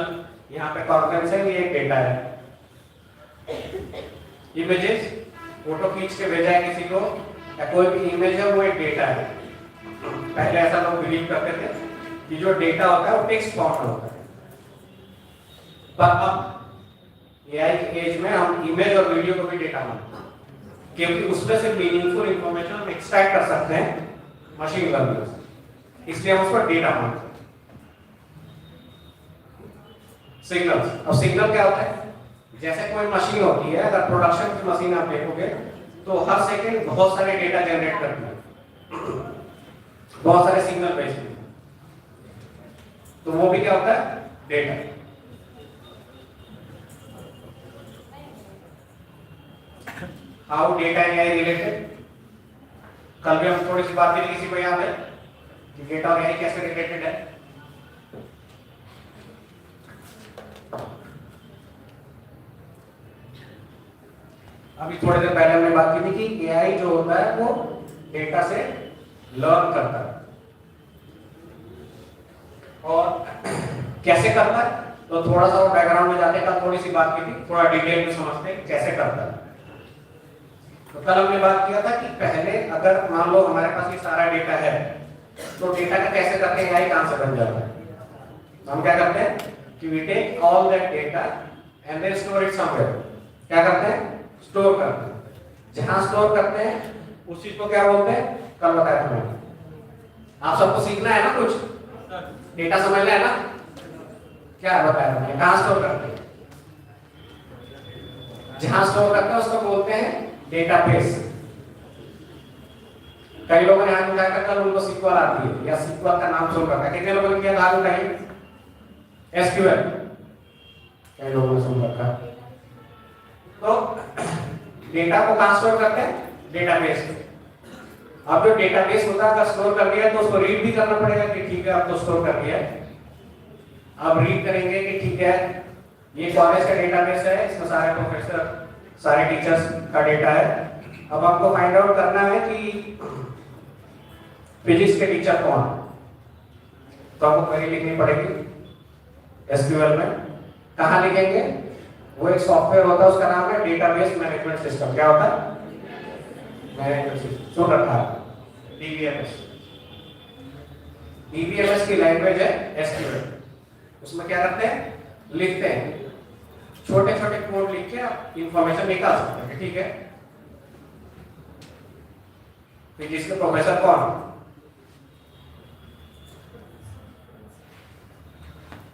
यहाँ पे कॉन्फ्रेंस है, ये एक डेटा है। इमेजेस, फोटो खींच के भेजा है किसी को, या कोई भी इमेज है, वो एक डेटा है। पहले ऐसा लोग बिलीव करते थे कि जो डेटा होता है वो टेक्स्ट फॉर्म में होता है, पर अब एआई के एज में हम इमेज और वीडियो को भी डेटा मानते हैं, क्योंकि उसमें से मीनिंगफुल इंफॉर्मेशन हम एक्सट्रैक्ट कर सकते हैं मशीन लर्निंग से, इसलिए हम उसको डेटा मानते हैं। सिग्नल्स, अब सिग्नल क्या होता है? जैसे कोई मशीन होती है, अगर प्रोडक्शन की मशीन आप देखोगे तो हर सेकंड बहुत सारे डेटा जनरेट करती है, बहुत सारे सिग्नल भेजती है, तो वो भी क्या होता है? Data. How data and AI related? कल भी हम थोड़ी सी बात की, किसी को याद है कि डेटा और एआई कैसे रिलेटेड है? अभी थोड़ी देर पहले हमने बात की थी कि एआई जो होता है वो डेटा से लर्न करता है, और कैसे करता है तो थोड़ा सा वो बैकग्राउंड में जाते हैं, कल थोड़ी सी बात की थी, थोड़ा डिटेल में समझते हैं कैसे करता है। तो कल हमने बात किया था कि पहले अगर मान लो हमारे पास ये सारा डेटा है, तो डेटा का कैसे करते हैं, एआई कहां से बन जाता है? हम क्या करते हैं कि we take all that data and then store it somewhere. क्या करते हैं? स्टोर करते हैं। जहां स्टोर करते हैं उस चीज को क्या बोलते हैं? कल बताया था मैंने। आप सबको सीखना है ना, कुछ डेटा समझना है ना, क्या बताया मैंने? कहां स्टोर करते हैं? जहां स्टोर करते हैं उसको बोलते हैं डेटाबेस। कई लोगों ने हाथ उठाकर कल उनको सीक्वल आती है या सीक्वल का नाम सुन रखा है, कितने लोगों ने किया हाथ उठाइए? एसक्यूएल कई लोगों ने सुन रखा है। तो डेटा को कहां स्टोर करते हैं? डेटाबेस। अब जो डेटाबेस होता है अगर स्टोर कर दिया तो उसको रीड भी करना पड़ेगा कि ठीक है अब तो स्टोर कर दिया है। अब रीड करेंगे कि ठीक है ये कॉलेज का डेटाबेस है, इसमें सारे प्रोफेसर, सारे टीचर्स का डेटा है। अब आपको फाइंड आउट करना है कि फिजिक्स के टीचर कौन, तो आपको क्वेरी लिखनी पड़ेगी एसक्यूएल में। कहाँ लिखेंगे? वो एक सॉफ्टवेयर होता है, उसका नाम है डेटाबेस मैनेजमेंट सिस्टम। क्या होता है? Management system. सुन रखा है डीबीएमएस। डीबीएमएस की लैंग्वेज है एसक्यूएल। उसमें क्या करते हैं? लिखते हैं, छोटे छोटे कोड लिख के आप इंफॉर्मेशन निकाल सकते हैं। ठीक है, फिजिक्स के प्रोफेसर कौन?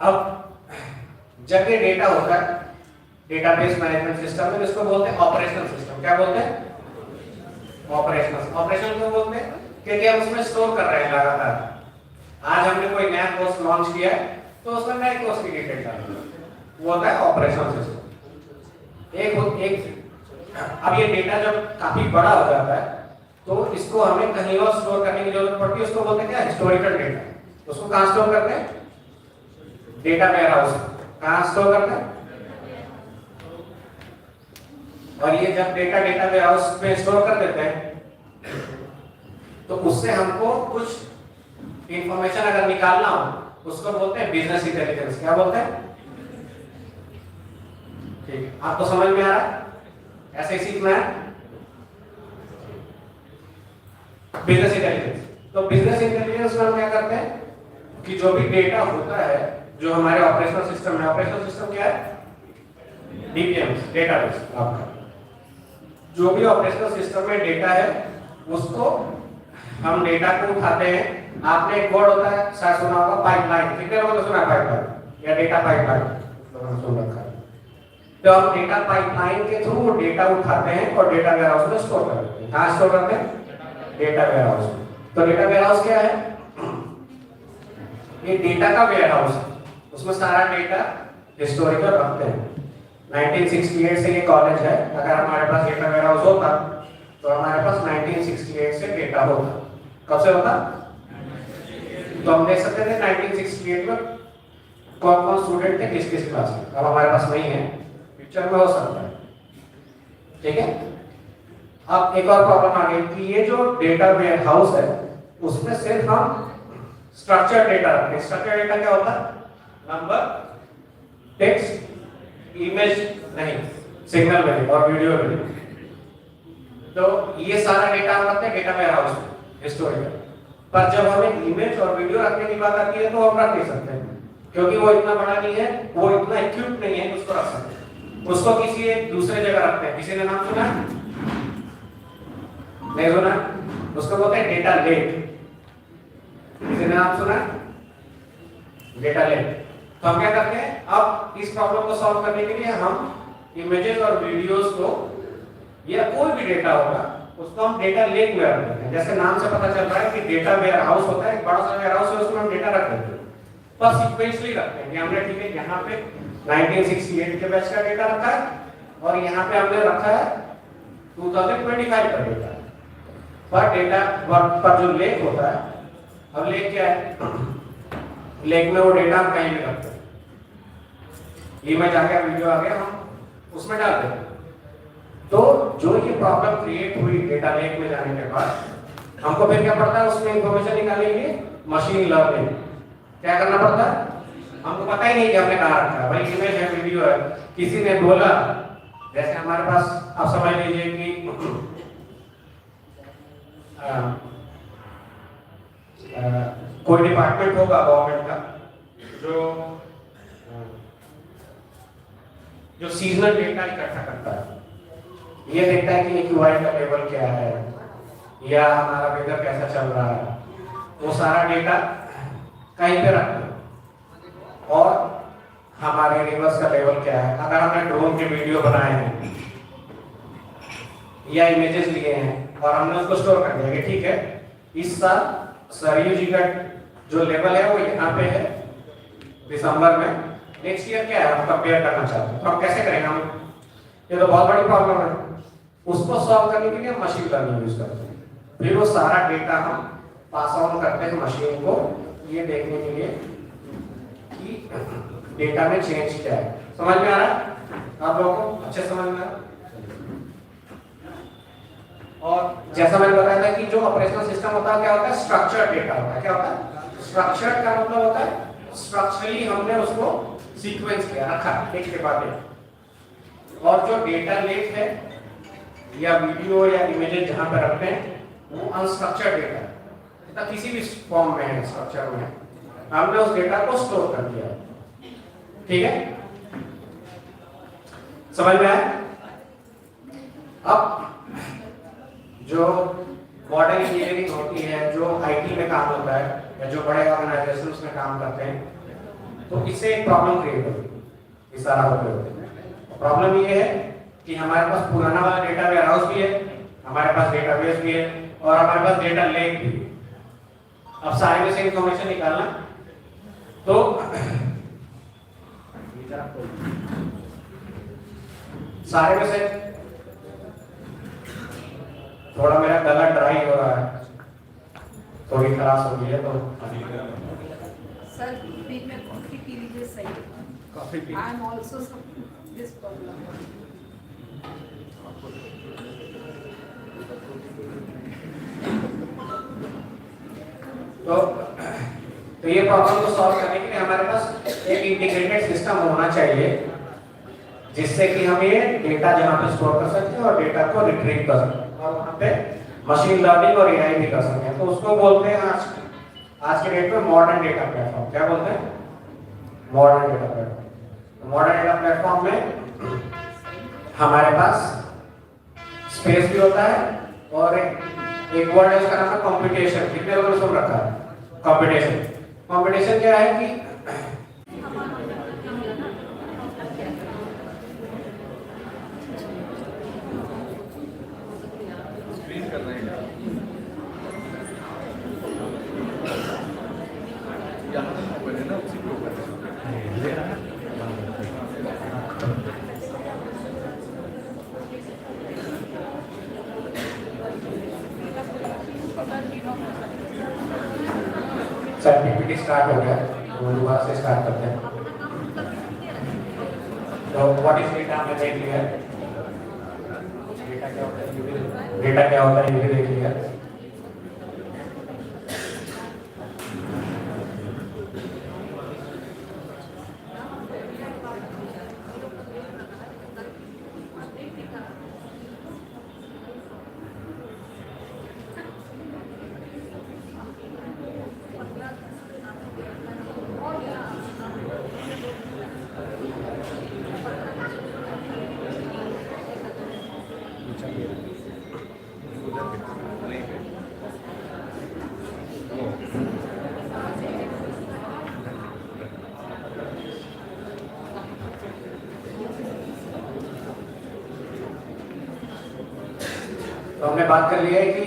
अब जब ये डेटा होता है डेटाबेस मैनेजमेंट सिस्टम में, इसको बोलते हैं ऑपरेशनल सिस्टम। क्या बोलते हैं? ऑपरेशनल। ऑपरेशनल क्यों बोलते हैं? क्योंकि हम उसमें स्टोर कर रहे हैं लगातार। आज हमने कोई नया कोर्स लॉन्च किया है तो उसमें नए कोर्स की डिटेल डालनी है, वो होता है ऑपरेशनल सिस्टम। अब ये डेटा जब काफी बड़ा हो जाता है तो इसको हमें कहीं और स्टोर करने की जरूरत पड़ती है। उसको बोलते हैं क्या? Historical data. उसको कहां स्टोर करते हैं? Data warehouse. कहां स्टोर करते हैं? और ये जब डेटा वेयर हाउस में स्टोर कर देते हैं तो उससे हमको कुछ इंफॉर्मेशन अगर निकालना हो उसको बोलते हैं बिजनेस इंटेलिजेंस। क्या बोलते हैं? ठीक, आपको समझ में आ रहा है? ऐसे ही सीखना है बिजनेस इंटेलिजेंस। तो बिजनेस इंटेलिजेंस में हम क्या करते हैं कि जो भी डेटा होता है जो हमारे ऑपरेशनल सिस्टम है, ऑपरेशनल सिस्टम क्या है? डीबीएमएस, डेटाबेस आपका। जो भी ऑपरेशनल सिस्टम में डेटा है उसको हम डेटा को उठाते हैं। आपने एक वर्ड होता है शायद सुना होगा पाइपलाइन, कितने लोगों ने सुना पाइपलाइन या डेटा पाइपलाइन, सुन रखा है। तो हम डेटा पाइपलाइन के थ्रू वो डेटा उठाते हैं और डेटा वेयरहाउस में स्टोर कर देते हैं। कहाँ स्टोर करते हैं? डेटा वेयरहाउस में। तो डेटा वेयरहाउस क्या है? ये डेटा का वेयरहाउस है, उसमें सारा डेटा हिस्टोरिकल रखते हैं। 1968 से ये कॉलेज है, अगर हमारे पास डेटा वेयरहाउस होता तो हमारे पास 1968 से डेटा होता। कब से होता? तो हम देख सकते थे 1968 में कौन कौन स्टूडेंट थे किस किस क्लास में। अब हमारे पास नहीं है, फ्यूचर में हो सकता है। ठीक है, अब एक और प्रॉब्लम आ गई कि ये जो डेटा वेयरहाउस है उसमें सिर्फ हम स्ट्रक्चर डेटा रखते हैं। स्ट्रक्चर डेटा क्या होता है? नंबर, टेक्स्ट, इमेज नहीं, सिग्नल वैल्यू और वीडियो वैल्यू। तो ये सारा डेटा हम रखते हैं डेटा वेयरहाउस में हिस्टोरिकल। पर जब हमें इमेज और वीडियो रखने की बात आती है तो हम रख नहीं सकते हैं, क्योंकि वो इतना बड़ा नहीं है, वो इतना इक्विप नहीं है उसको रख सकते। उसको किसी एक दूसरे जगह रखते हैं। किसी ने नाम सुना? नहीं सुना? उसको बोलते हैं डेटा लेक। किसी ने नाम सुना? Data lake. तो हम क्या करते हैं, अब इस प्रॉब्लम को सॉल्व करने के लिए हम इमेजेस और वीडियोस को या कोई भी डेटा होगा उसको हम डेटा लेक में रख देते हैं। जैसे नाम से पता चल रहा है कि डेटा वेयरहाउस होता है, एक बड़ा सा वेयरहाउस है, उसमें हम डेटा रख देते हैं। पर सीक्वेंसली रखते हैं कि हमने ठीक है यहाँ पे 1968 के बैच का डेटा रखा है और यहाँ पे हमने रखा है 2025 का डेटा। पर डेटा पर जो लेक होता है, अब लेक क्या है? लेक में वो डेटा हम कहीं भी रखते हैं। इमेज आ गया, वीडियो आ गया, हम उसमें डाल देते हैं। तो जो ये प्रॉब्लम क्रिएट हुई डेटा लेक में जाने के बाद हमको फिर क्या पड़ता है? उसमें इंफॉर्मेशन निकालने के लिए मशीन लर्निंग क्या करना पड़ता है? हमको पता ही नहीं कि हमने कहाँ रखा है। भाई इमेज है, वीडियो है, किसी ने बोला, जैसे हमारे पास आप समझ लीजिए कि कोई डिपार्टमेंट होगा गवर्नमेंट का जो सीजनल डेटा इकट्ठा करता है। ये देखता है कि एक्यूआई का लेवल क्या है या हमारा वेदर कैसा चल रहा है। वो सारा डेटा कहीं पे रखते हैं और हमारे रिवर्स का लेवल क्या है। अगर हमने ड्रोन के वीडियो बनाए हैं या इमेजेस लिए हैं और हमने उसको स्टोर कर दिया कि ठीक है इस साल सरयू जी का जो लेवल है वो यहाँ पे है दिसंबर में, नेक्स्ट ईयर क्या है हम कंपेयर करना चाहते हैं, तो हम कैसे करेंगे? हम ये तो बहुत बड़ी प्रॉब्लम है। उसको सॉल्व करने के लिए मशीन लर्निंग यूज करते हैं। फिर वो सारा डेटा हम पास ऑन करते हैं मशीन को, ये देखने के लिए कि डेटा में चेंज क्या है। समझ में आ रहा है आप लोगों को? अच्छे समझ में आ रहा है? और जैसा मैंने बताया था कि जो ऑपरेशनल सिस्टम होता है क्या होता है? स्ट्रक्चर्ड डेटा होता है। क्या होता है? स्ट्रक्चर्ड का मतलब होता है स्ट्रक्चरली हमने उसको सीक्वेंस किया, रखा एक के बाद एक। और जो डेटा लेक है या वीडियो या इमेजेस जहां पे रखते हैं वो अनस्ट्रक्चर्ड डेटा है, तो किसी भी फॉर्म में है, स्ट्रक्चर में हमने उस डेटा को स्टोर कर दिया। ठीक है, समझ में आया? अब जो मॉडर्न इंजीनियरिंग होती है, जो आईटी में काम होता है या जो बड़े ऑर्गेनाइजेशंस में काम करते हैं, तो इससे एक प्रॉब्लम क्रिएट होती है। इस सारा होते होते प्रॉब्लम ये है कि हमारे पास पुराना वाला डेटा वेयरहाउस भी है, हमारे पास डेटाबेस भी है और हमारे पास डेटा लेक भी है। अब सारे में से इंफॉर्मेशन निकालना, तो सारे में से थोड़ा मेरा गला ड्राई हो रहा है, थोड़ी खराश हो गई है, तो सर बीच में कॉफी पी लीजिए। सही, coffee P. I am also this problem. तो ये प्रॉब्लम को सॉल्व करने के लिए हमारे पास एक इंटीग्रेटेड सिस्टम होना चाहिए जिससे कि हम ये डेटा जहाँ पे स्टोर कर सकते हैं और डेटा को रिट्रीव कर सकते हैं और वहाँ पे मशीन लर्निंग और एआई भी कर सकते हैं। तो उसको बोलते हैं आज के डेट में मॉडर्न डेटा प्लेटफॉर्म। क्या बोलते हैं? Modern data platform. Modern data platform में हमारे पास स्पेस भी होता है और एक वर्ड है उसका नाम है कंपटीशन। कितने लोगों ने सुन रखा है कंपटीशन? कंपटीशन क्या है कि स्क्रीन कर रहे हैं यहाँ पर है ना, उसी को सर पीपीटी स्टार्ट हो गया, तो दोबारा से स्टार्ट करते हैं। तो व्हाट इज डेटा हमने देख लिया, डेटा क्या होता है, डेटा क्या होता है ये भी देख लिया। तो हमने बात कर ली है कि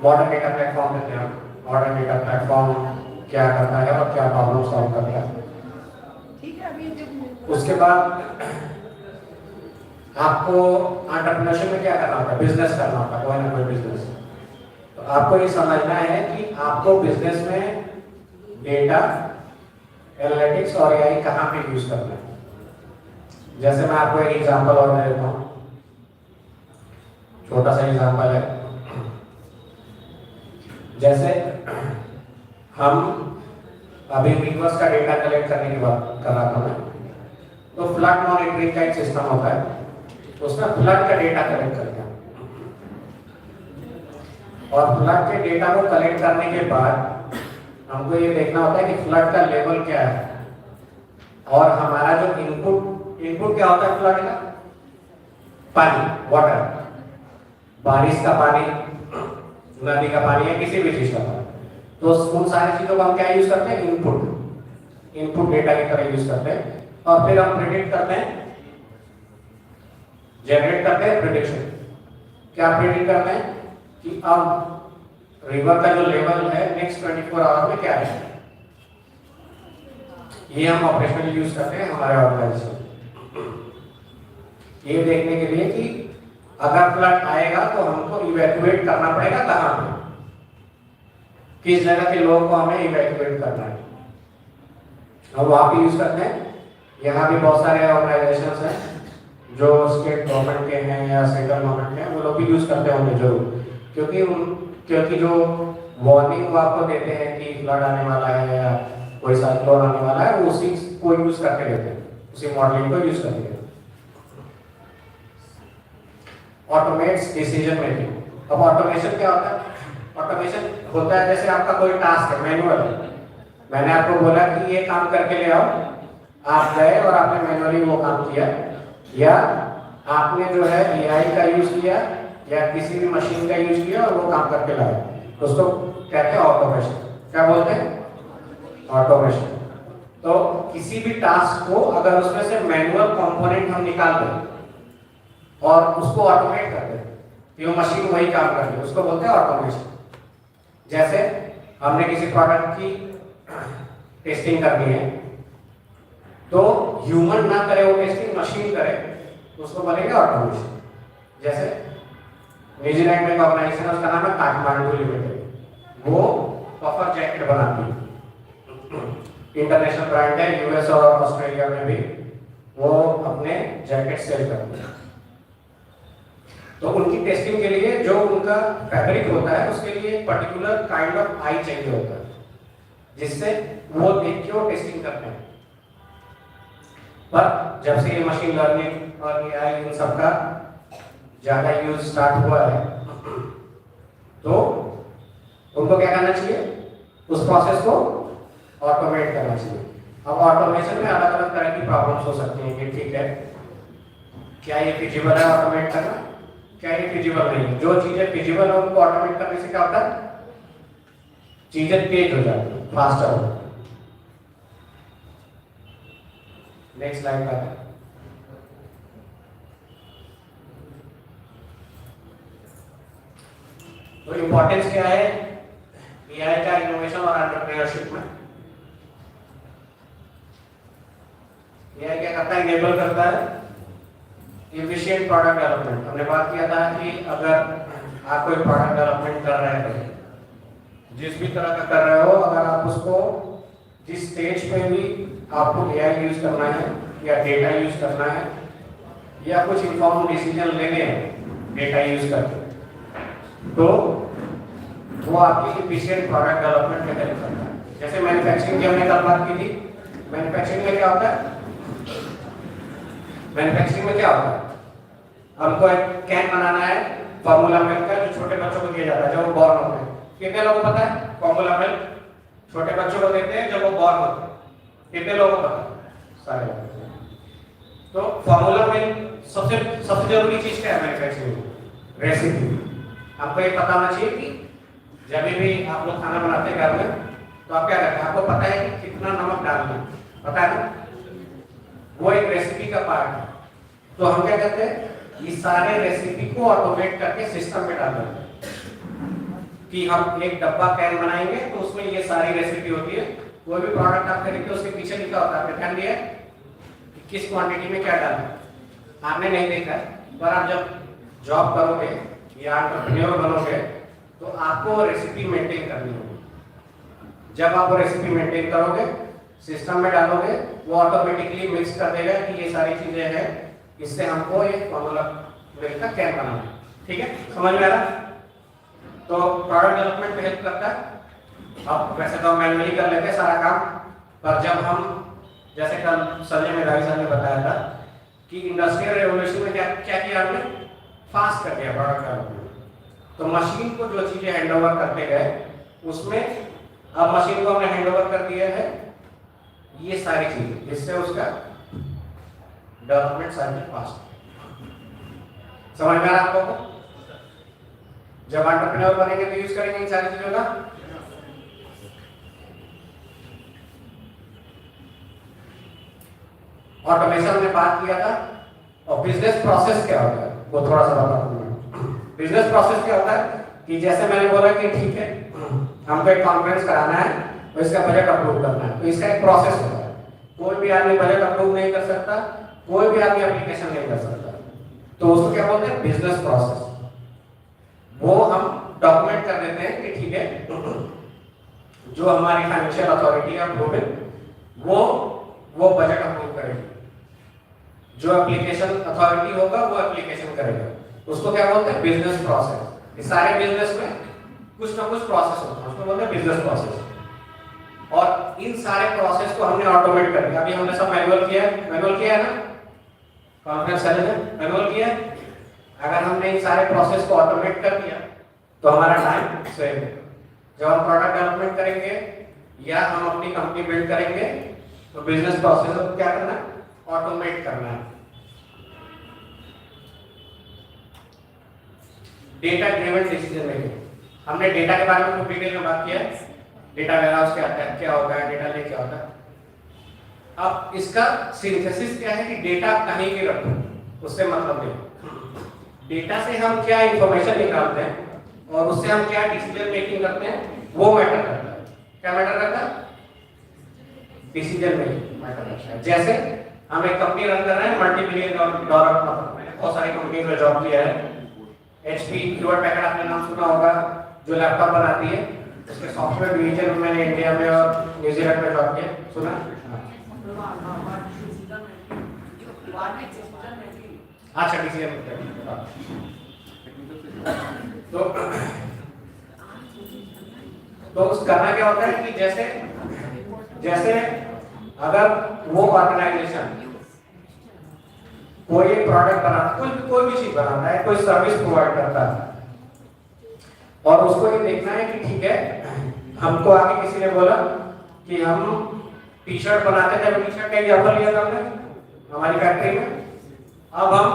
मॉडर्न डेटा प्लेटफॉर्म कहते हैं। मॉडर्न डेटा प्लेटफॉर्म क्या करता है और क्या प्रॉब्लम सॉल्व करता है। उसके बाद आपको एंटरप्रेन्योरशिप में क्या करना होता है, बिजनेस करना होता है, कोई ना कोई बिजनेस। तो आपको ये समझना है कि आपको बिजनेस में डेटा एनालिटिक्स और एआई कहाँ पे यूज करना है। जैसे मैं आपको एक एग्जांपल और दे देता हूँ, छोटा सा एग्जांपल है। जैसे हम अभी रिवर्स का डेटा कलेक्ट करने की बात कर रहा था मैं, तो फ्लड मॉनिटरिंग का एक सिस्टम होता है, उसमें फ्लड का डेटा कलेक्ट करते हैं और फ्लड के डेटा को कलेक्ट करने के बाद हमको ये देखना होता है कि फ्लड का लेवल क्या है और हमारा जो इनपुट क्या होता है फ्लड का, पानी, वाटर, बारिश का पानी, नदी का पानी है, किसी भी चीज का पानी। तो उन सारी चीजों को हम क्या यूज करते हैं, इनपुट डेटा की तरह यूज करते हैं और फिर हम प्रिडिक्ट करते हैं, जनरेट करते हैं प्रिडिक्शन। क्या प्रिडिक्ट करते हैं कि अब रिवर का जो लेवल है नेक्स्ट 24 आवर में क्या है। ये हम ऑपरेशनली यूज करते हैं हमारे ऑर्गेनाइजेशन, ये देखने के लिए कि अगर फ्लड आएगा तो हमको इवैक्यूएट करना पड़ेगा कहाँ पे, किस जगह के लोगों को हमें इवैक्यूएट करना है, हम वहाँ पे यूज करते हैं। यहाँ भी बहुत सारे ऑर्गेनाइजेशंस हैं जो स्टेट गवर्नमेंट के हैं या सेंट्रल गवर्नमेंट के हैं, वो लोग भी यूज करते होंगे जरूर, क्योंकि जो वार्निंग वो आपको देते हैं कि फ्लड आने वाला है या कोई साइक्लोन आने वाला है, वो उसी को यूज करके देते हैं, उसी मॉडलिंग को यूज करके देते हैं। Automates decision making. अब ऑटोमेशन क्या होता है, ऑटोमेशन होता है जैसे आपका कोई टास्क है, मैनुअल है, मैंने आपको बोला कि ये काम करके ले आओ, आप गए और आपने मैनुअली वो काम किया, या आपने जो है एआई का यूज किया या किसी भी मशीन का यूज किया और वो काम करके लाए, उसको कहते हैं ऑटोमेशन। क्या बोलते हैं, ऑटोमेशन। तो किसी भी टास्क को अगर उसमें से मैनुअल कंपोनेंट हम निकाल दें और उसको ऑटोमेट कर दें कि वो मशीन वही काम कर दे, उसको बोलते हैं ऑटोमेशन। जैसे हमने किसी प्रोडक्ट की टेस्टिंग करनी है तो ह्यूमन ना करे वो टेस्टिंग, मशीन करे, तो उसको बोलेंगे ऑटोमेशन। जैसे न्यूजीलैंड में एक ऑर्गेनाइजेशन है, उसका नाम है काठमांडू लिमिटेड, वो पफर जैकेट बनाती है, इंटरनेशनल ब्रांड है, यूएस और ऑस्ट्रेलिया में भी वो अपने जैकेट सेल करते हैं। तो उनकी टेस्टिंग के लिए जो उनका फैब्रिक होता है उसके लिए पर्टिकुलर काइंड ऑफ आई चाहिए होता है, जिससे वो देख के वो टेस्टिंग करते हैं। पर जब से ये मशीन लर्निंग और एआई इन सब का ज्यादा यूज स्टार्ट हुआ है, तो उनको क्या करना चाहिए, उस प्रोसेस को ऑटोमेट करना चाहिए। अब ऑटोमेशन में अलग अलग तरह की प्रॉब्लम्स हो सकती हैं कि ठीक है क्या ये फिजिबल है ऑटोमेट करना? क्या ये फिजिबल नहीं है? जो चीजें फिजिबल है उनको ऑटोमेट करने से क्या होता है? चीजें तेज हो जाती है, फास्टर हो जाती है। नेक्स्ट स्लाइड पर तो इंपॉर्टेंस क्या है एआई का इनोवेशन और एंटरप्रेन्योरशिप में? एआई क्या करता है? इनेबल करता है एफिशिएंट प्रोडक्ट डेवलपमेंट। हमने बात किया था कि अगर आप कोई प्रोडक्ट डेवलपमेंट कर रहे हैं, जिस भी तरह का कर रहे हो, अगर आप उसको जिस स्टेज पे भी आपको एआई यूज करना है या डेटा यूज करना है या कुछ इन्फॉर्म डिसीजन लेने हैं डेटा यूज करके, तो वो आपकी एफिशिएंट प्रोडक्ट डेवलपमेंट में हेल्प करता है। जैसे मैन्युफैक्चरिंग की हमने कल बात की थी, मैन्युफैक्चरिंग में क्या होता है? मैन्युफैक्चरिंग में क्या होता है? हमको एक कैन बनाना है फॉर्मूला मिल्क का, जो छोटे बच्चों को दिया जाता है जब वो बॉर्न होते हैं। कितने लोगों को पता है फॉर्मूला मिल्क छोटे बच्चों को देते हैं जब वो बॉर्न होते हैं? कितने लोगों को पता है? सारे लोग। तो फॉर्मूला मिल्क सबसे जरूरी चीज क्या है मैन्युफैक्चरिंग में? रेसिपी। आपको ये पता होना चाहिए कि जब भी आप लोग खाना बनाते हैं घर में, तो आप क्या करते हैं? आपको पता है कि कितना नमक डालना है, पता है ना? वो एक रेसिपी का पार्ट है। तो हम क्या करते हैं? ये सारे रेसिपी को ऑटोमेट करके सिस्टम में डाल देते हैं कि हम एक डब्बा कैन बनाएंगे तो उसमें ये सारी रेसिपी होती है। कोई भी प्रोडक्ट आप खरीदते हो उसके पीछे लिखा होता है, आपने ध्यान दिया कि किस क्वांटिटी में क्या डालना है? आपने नहीं देखा है, पर आप जब जॉब करोगे या एंटरप्रेन्योर बनोगे तो आपको रेसिपी मेंटेन करनी होगी। जब आप वो रेसिपी मेंटेन करोगे, सिस्टम में डालोगे, वो ऑटोमेटिकली मिक्स कर देगा कि ये सारी चीजें हैं, इससे हमको एक फॉर्मूला मिल्क का कैन बनाना है। ठीक है, समझ में आ रहा? तो प्रोडक्ट डेवलपमेंट में हेल्प करता है। अब वैसे तो हम मैन्युअली कर लेते हैं सारा काम, पर जब हम जैसे कल संजय मेधावी सर ने बताया था कि इंडस्ट्रियल रेवोल्यूशन में क्या क्या किया हमने? फास्ट कर दिया प्रोडक्ट डेवलपमेंट। तो मशीन को जो चीजें हैंडओवर करते गए, उसमें अब मशीन को हमने हैंडओवर कर दिया है ये सारी चीजें, जिससे उसका डेवलपमेंट साइकिल फास्ट। समझ में आ रहा आपको? जब एंटरप्रेन्योर बनेंगे तो यूज करेंगे इन सारी चीजों का। ऑटोमेशन में बात किया था, और बिजनेस प्रोसेस क्या होता है वो थोड़ा सा बता दूंगा। बिजनेस प्रोसेस क्या होता है कि जैसे मैंने बोला कि ठीक है हमको एक कॉन्फ्रेंस कराना है तो इसका बजट अप्रूव करना है, तो इसका एक प्रोसेस होता है। कोई भी आदमी बजट अप्रूव नहीं कर सकता, कोई भी आदमी एप्लीकेशन नहीं कर सकता, तो उसको क्या बोलते हैं? Business process. वो हम डॉक्यूमेंट कर देते हैं कि ठीक है जो हमारी फाइनेंशियल अथॉरिटी है अप्रूव वो बजट अप्रूव करेगी, जो एप्लीकेशन अथॉरिटी होगा वो एप्लीकेशन करेगा, उसको क्या बोलते हैं? Business process. इस सारे बिजनेस में कुछ ना कुछ प्रोसेस होता है, उसको बोलते हैं बिजनेस प्रोसेस। और इन सारे प्रोसेस को हमने ऑटोमेट कर दिया। अभी हमने सब मैनुअल किया है ना, कॉन्फ्रेंस चले मैनुअल किया है। अगर हमने इन सारे प्रोसेस को ऑटोमेट कर दिया तो हमारा टाइम सेव है। जब हम प्रोडक्ट डेवलपमेंट करेंगे या हम अपनी कंपनी बिल्ड करेंगे तो बिजनेस प्रोसेस को क्या करना है? ऑटोमेट करना है। डेटा ड्रिवन डिसीजन मेकिंग, हमने डेटा के बारे में खूब डिटेल में बात किया है। डेटा वेयरहाउस क्या होता है, डेटा लेक क्या होता है। अब इसका सिंथेसिस क्या है कि डेटा कहीं भी रखो, उससे मतलब नहीं। डेटा से हम क्या इंफॉर्मेशन निकालते हैं और उससे हम क्या डिसीजन मेकिंग करते हैं वो मैटर करता है। क्या मैटर करता है? डिसीजन मेकिंग मैटर करता है। जैसे हम एक कंपनी रन कर रहे हैं, मल्टी-बिलियन डॉलर, मैंने बहुत सारी कंपनी में जॉब किया है। HP ह्यूलेट पैकर्ड आपने नाम सुना होगा, जो लैपटॉप बनाती है, उसके सॉफ्टवेयर डिवीजन में मैंने इंडिया में और न्यूजीलैंड में जॉब किया। सुना? अच्छा, डिसीजन तो उस करना क्या होता है कि जैसे अगर वो ऑर्गेनाइजेशन कोई प्रोडक्ट बनाता, कोई भी चीज बनाता है, कोई सर्विस प्रोवाइड करता है और उसको ये देखना है कि ठीक है हमको आगे किसी ने बोला कि हम टी शर्ट बनाते थे, टी शर्ट का एग्जाम्पल लिया था हमने हमारी फैक्ट्री में, अब हम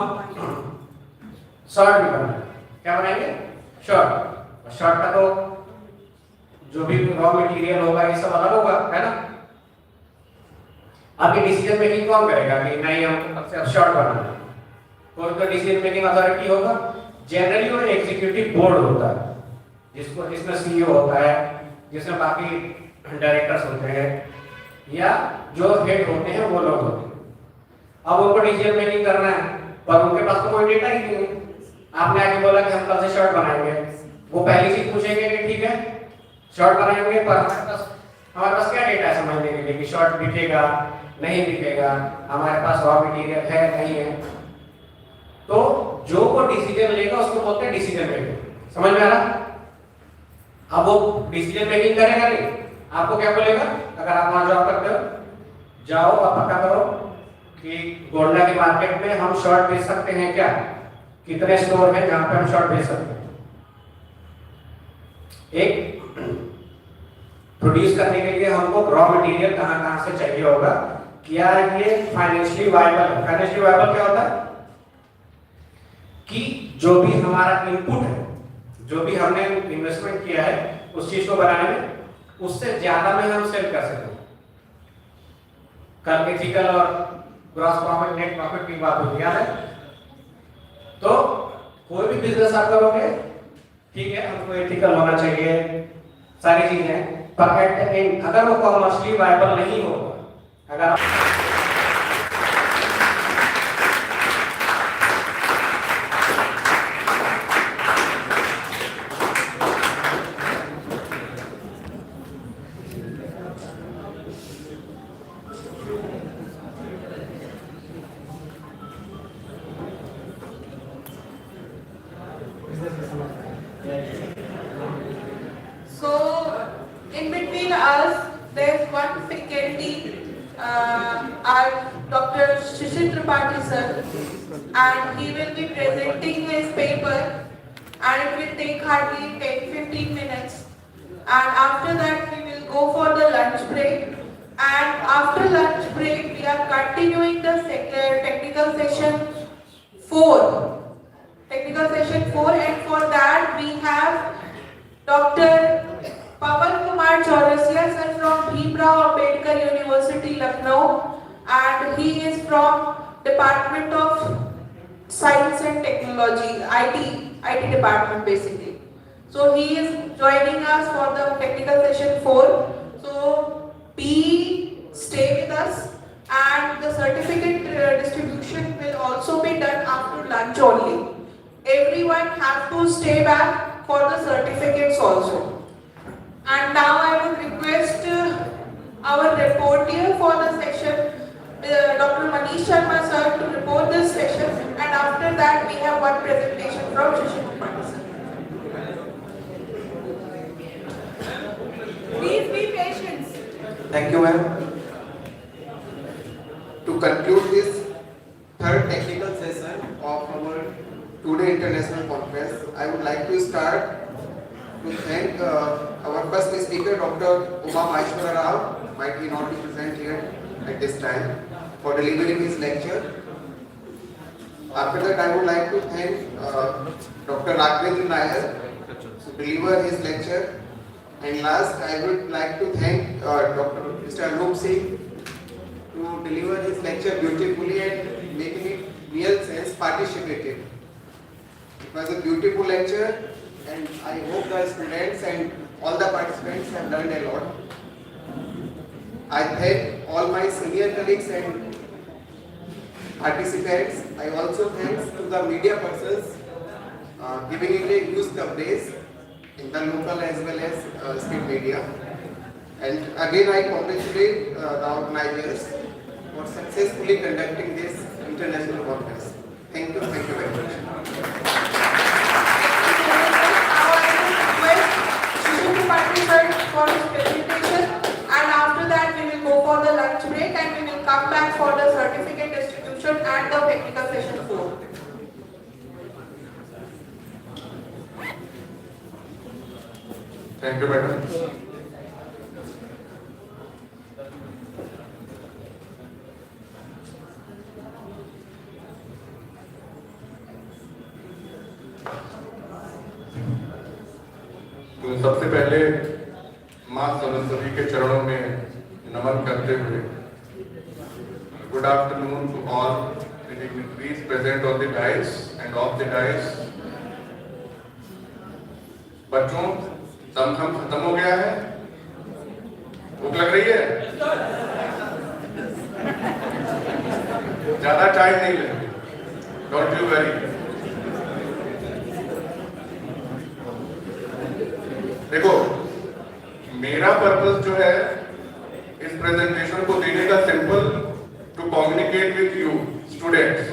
शॉर्ट भी बनाएंगे। क्या बनाएंगे? शॉर्ट। शॉर्ट का तो जो भी रॉ मटेरियल होगा ये सब अलग होगा, है ना? आपकी डिसीजन मेकिंग कौन करेगा कि नहीं हम अब शॉर्ट बनाना है? कोई तो डिसीजन मेकिंग अथॉरिटी होगा। जनरली वो एग्जीक्यूटिव बोर्ड होता है जिसमें सीईओ होता है, जिसमें बाकी डायरेक्टर्स होते हैं या जो हेड होते हैं वो लोग होते हैं। अब उनको डिसीजन मेकिंग करना है पर उनके पास तो कोई डेटा ही नहीं है। आपने आगे बोला कि हम कल से शॉर्ट बनाएंगे, वो पहली चीज पूछेंगे कि ठीक है शॉर्ट बनाएंगे पर हमारे पास क्या डेटा है समझने के लिए कि शॉर्ट दिखेगा नहीं दिखेगा, हमारे पास रॉ मटेरियल है नहीं है। तो जो वो डिसीजन लेगा उसको बोलते हैं डिसीजन मेकिंग। समझ में आ रहा? अब वो डिसीजन मेकिंग करेगा नहीं, आपको क्या बोलेगा? अगर आप वहां जॉब करते हो, जाओ और पता करो कि गोंडा की मार्केट में हम शॉर्ट बेच सकते हैं क्या, कितने स्टोर हैं जहां पे हम शॉर्ट बेच सकते हैं। एक प्रोड्यूस करने के लिए हमको रॉ मटेरियल कहां से चाहिए होगा, क्या ये फाइनेंशियली वायबल है। फाइनेंशियली वायबल क्या होता है कि जो भी हमारा इनपुट है, जो भी हमने इन्वेस्टमेंट किया है उस चीज को बनाने में, उससे ज्यादा में हम सेल कर सकते हैं। कल एथिकल और ग्रॉस प्रॉफिट नेट प्रॉफिट की बात होती है। तो कोई भी बिजनेस आप करोगे, ठीक है, हमको एथिकल होना चाहिए, सारी चीजें, पर एट द एंड अगर वो कॉमर्शियली वायबल नहीं होगा, अगर So, in between us, there's one faculty, our Dr. Shri sir, and he will be presenting his paper, and it will take hardly 10-15 minutes. And after that, we will go for the lunch break. And after lunch break, we are continuing the technical session 4. Technical session 4, and for that we have Dr. Pawan Kumar Chaurasia sir from Bhimrao Ambedkar University, Lucknow, and he is from Department of Science and Technology, IT department basically. So he is joining us for the technical session 4. So stay with us, and the certificate distribution will also be done after lunch only. Everyone has to stay back for the certificates also. And now I would request our reporter for the session, Dr. Manish Sharma sir, to report this session, and after that we have one presentation from Shri Lal sir. Please be patient. Thank you, ma'am. To conclude this third technical session of our today international conference, I would like to start to thank our first speaker, Dr. Uma Maheshwara Rao, might he not be present here at this time, for delivering his lecture. After that, I would like to thank Dr. Raghavendra Nair to deliver his lecture. And last, I would like to thank Dr. Mr. Anup Singh to deliver his lecture beautifully and making it real sense participative. It was a beautiful lecture, and I hope the students and all the participants have learned a lot. I thank all my senior colleagues and participants. I also thanks to the media persons giving it a huge coverage in the local as well as state media. And again, I congratulate the organizers for successfully conducting this international conference. Thank you very much. For his presentation, and after that we will go for the lunch break, and we will come back for the certificate distribution and the technical session 4. Thank you, madam. माँ सरस्वती के चरणों में नमन करते हुए good afternoon to all dignitaries present on the dais and off the dais. बच्चों, दमखम खत्म हो गया है? भूख लग रही है? ज्यादा टाइम नहीं लगेगा, डोंट यू वरी। देखो, मेरा पर्पस जो है इस प्रेजेंटेशन को देने का simple to communicate with you students,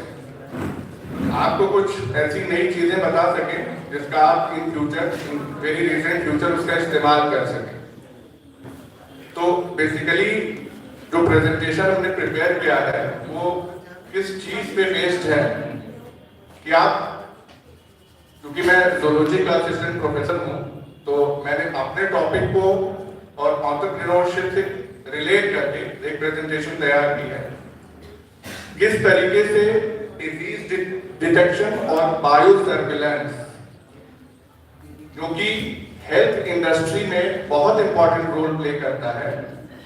आपको कुछ ऐसी नई चीजें बता सके जिसका आप in future, in very recent future उसका इस्तेमाल कर सके। तो बेसिकली जो प्रेजेंटेशन हमने प्रिपेयर किया है वो किस चीज पे बेस्ड है कि आप, क्योंकि मैं जूलॉजी का असिस्टेंट प्रोफेसर हूं, तो मैंने अपने टॉपिक को और एंटरप्रेन्योरशिप से रिलेट करके एक प्रेजेंटेशन तैयार की है। किस तरीके से डिजीज डिटेक्शन और बायो सर्विलेंस, जो कि हेल्थ इंडस्ट्री में बहुत इंपॉर्टेंट रोल प्ले करता है,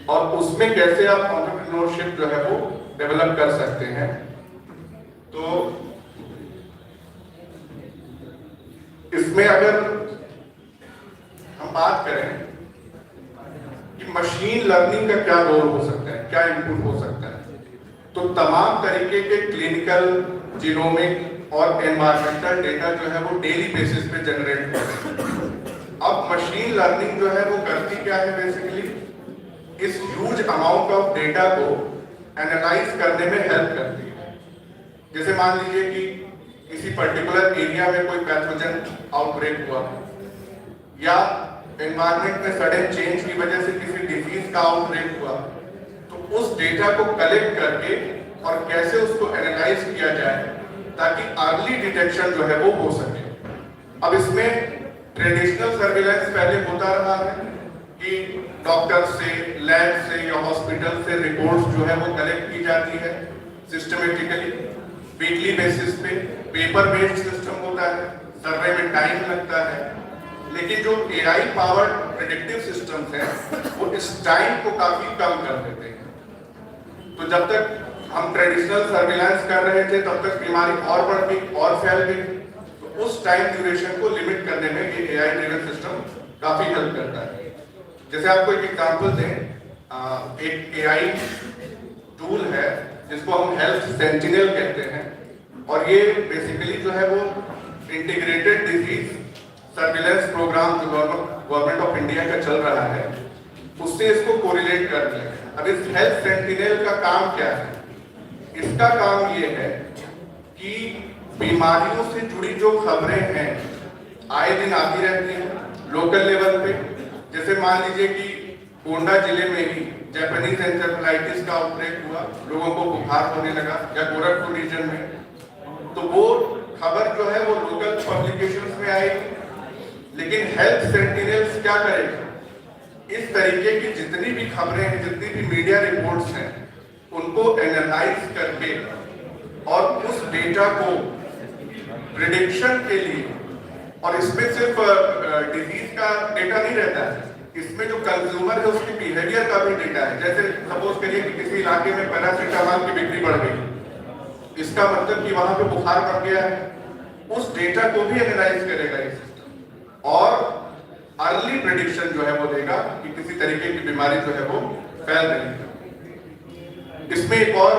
और उसमें कैसे आप एंटरप्रेन्योरशिप जो है वो डेवलप कर सकते हैं। तो इसमें अगर हम बात करें कि मशीन लर्निंग का क्या रोल हो सकता है, क्या इनपुट हो सकता है, तो तमाम तरीके के क्लिनिकल, जीनोमिक और एनवायरमेंटल डेटा जो है वो डेली बेसिस पे जनरेट होते हैं। अब मशीन लर्निंग जो है वो करती क्या है, बेसिकली इस ह्यूज अमाउंट ऑफ डेटा को एनालाइज करने में हेल्प करती है। जैसे मान लीजिए कि किसी पर्टिकुलर एरिया में कोई पैथोजन आउटब्रेक हुआ, या एनवायरमेंट में सडन चेंज की वजह से किसी डिजीज का आउटब्रेक हुआ, तो उस डेटा को कलेक्ट करके और कैसे उसको एनालाइज किया जाए ताकि अर्ली डिटेक्शन जो है वो हो सके। अब इसमें ट्रेडिशनल सर्विलेंस पहले होता रहा है कि डॉक्टर से, लैब से या हॉस्पिटल से रिपोर्ट्स जो है वो कलेक्ट की जाती है सिस्टमेटिकली, वीकली बेसिस पे, पेपर बेस्ड सिस्टम होता है, सर्वे में टाइम लगता है। लेकिन जो एआई पावर्ड प्रेडिक्टिव सिस्टम्स हैं वो इस टाइम को काफी कम कर देते हैं। तो जब तक हम ट्रेडिशनल सर्विलांस कर रहे थे तब तक बीमारी और बढ़ गई और फैल गई, तो उस टाइम ड्यूरेशन को लिमिट करने में ये एआई ड्रिवन सिस्टम काफी हेल्प करता है। जैसे आपको एक एग्जांपल दें, एक एआई टूल है जिसको हम हेल्थ सेंटिनल कहते हैं, और ये बेसिकली जो है वो इंटीग्रेटेड डिजीज सर्विलेंस प्रोग्राम जो गवर्नमेंट ऑफ इंडिया का चल रहा है उससे इसको कोरिलेट कर दिया है। अब इस हेल्थ सेंटिनल का काम क्या है? इसका काम ये है कि बीमारियों से जुड़ी जो खबरें हैं आए दिन आती रहती हैं लोकल लेवल पे। जैसे मान लीजिए कि गोंडा जिले में ही जापानीज एंसेफेलाइटिस का आउटब्रेक हुआ, लोगों को बुखार होने लगा, या गोरखपुर रीजन में, तो वो खबर जो है वो लोकल पब्लिकेशंस में आएगी। लेकिन हेल्थ सेंटिनल्स क्या करेगा? इस तरीके की जितनी भी खबरें हैं, जितनी भी मीडिया रिपोर्ट्स हैं, उनको एनालाइज करके और उस डेटा को प्रिडिक्शन के लिए, और इसमें सिर्फ डिजीज का डेटा नहीं रहता है, इसमें जो कंज्यूमर है उसके बिहेवियर का भी डेटा है। जैसे सपोज करिए कि किसी इलाके में पैरासीटामोल की बिक्री बढ़ गई, इसका मतलब कि वहां पे बुखार बढ़ गया है, उस डेटा को भी एनालाइज करेगा ये सिस्टम, और अर्ली प्रेडिक्शन जो है वो देगा कि किसी तरीके की बीमारी जो है वो फैल रही है। इसमें एक और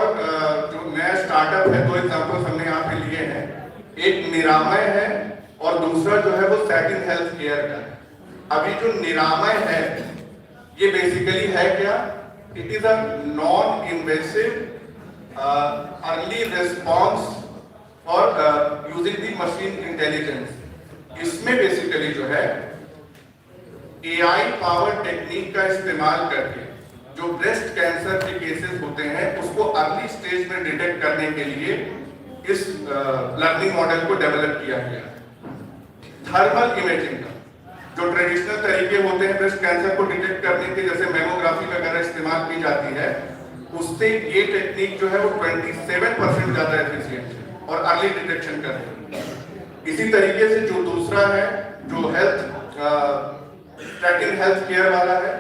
जो नया स्टार्टअप है, दो एग्जांपल्स हमने यहाँ पे लिए हैं, एक निरामय है और दूसरा जो है वो सेटिंग हेल्थ केयर का है। अभी जो निरामय है ये बेसिकली है क्या? It is a non invasive early response for using the machine intelligence. इसमें बेसिकली जो है एआई पावर टेक्निक का इस्तेमाल करके जो ब्रेस्ट कैंसर के केसेस होते हैं उसको अर्ली स्टेज में डिटेक्ट करने के लिए इस लर्निंग मॉडल को डेवलप किया गया। थर्मल इमेजिंग का जो ट्रेडिशनल तरीके होते हैं ब्रेस्ट कैंसर को डिटेक्ट करने के, जैसे मेमोग्राफी वगैरह इस्तेमाल की जाती है, उससे ये टेक्निक जो है वो 27% ज्यादा एफिशिएंट है और अर्ली डिटेक्शन करती है। इसी तरीके से जो दूसरा है, जो हेल्थ स्टैटिन हेल्थ केयर वाला है।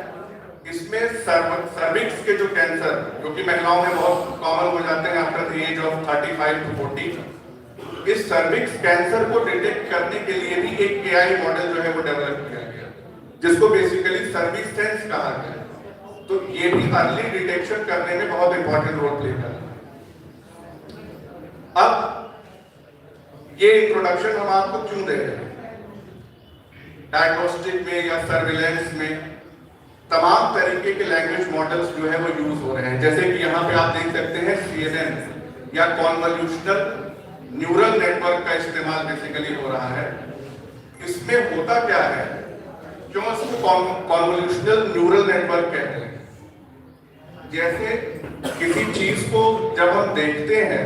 इसमें सर्विक्स के जो कैंसर जो कि महिलाओं में बहुत कॉमन हो जाते हैं after the age of 35 to 40, इस सर्विक्स कैंसर को डिटेक्ट करने के लिए भी एक एआई मॉडल जो है वो डेवलप किया गया, जिसको बेसिकली सर्विस सेंस कहा गया। तो ये भी अर्ली डिटेक्शन करने में बहुत इंपॉर्टेंट रोल प्ले कर रहा है। अब ये इंट्रोडक्शन हम आपको क्यों दे रहे हैं? डायग्नोस्टिक में या सर्विलेंस में तमाम तरीके के लैंग्वेज मॉडल्स जो है वो यूज हो रहे हैं। जैसे कि यहाँ पे आप देख सकते हैं CNN या कॉन्वोल्यूशनल न्यूरल नेटवर्क का इस्तेमाल बेसिकली हो रहा है। इसमें होता क्या है, क्यों इसको कॉन्वोल्यूशनल न्यूरल नेटवर्क कहते हैं? जैसे किसी चीज को जब हम देखते हैं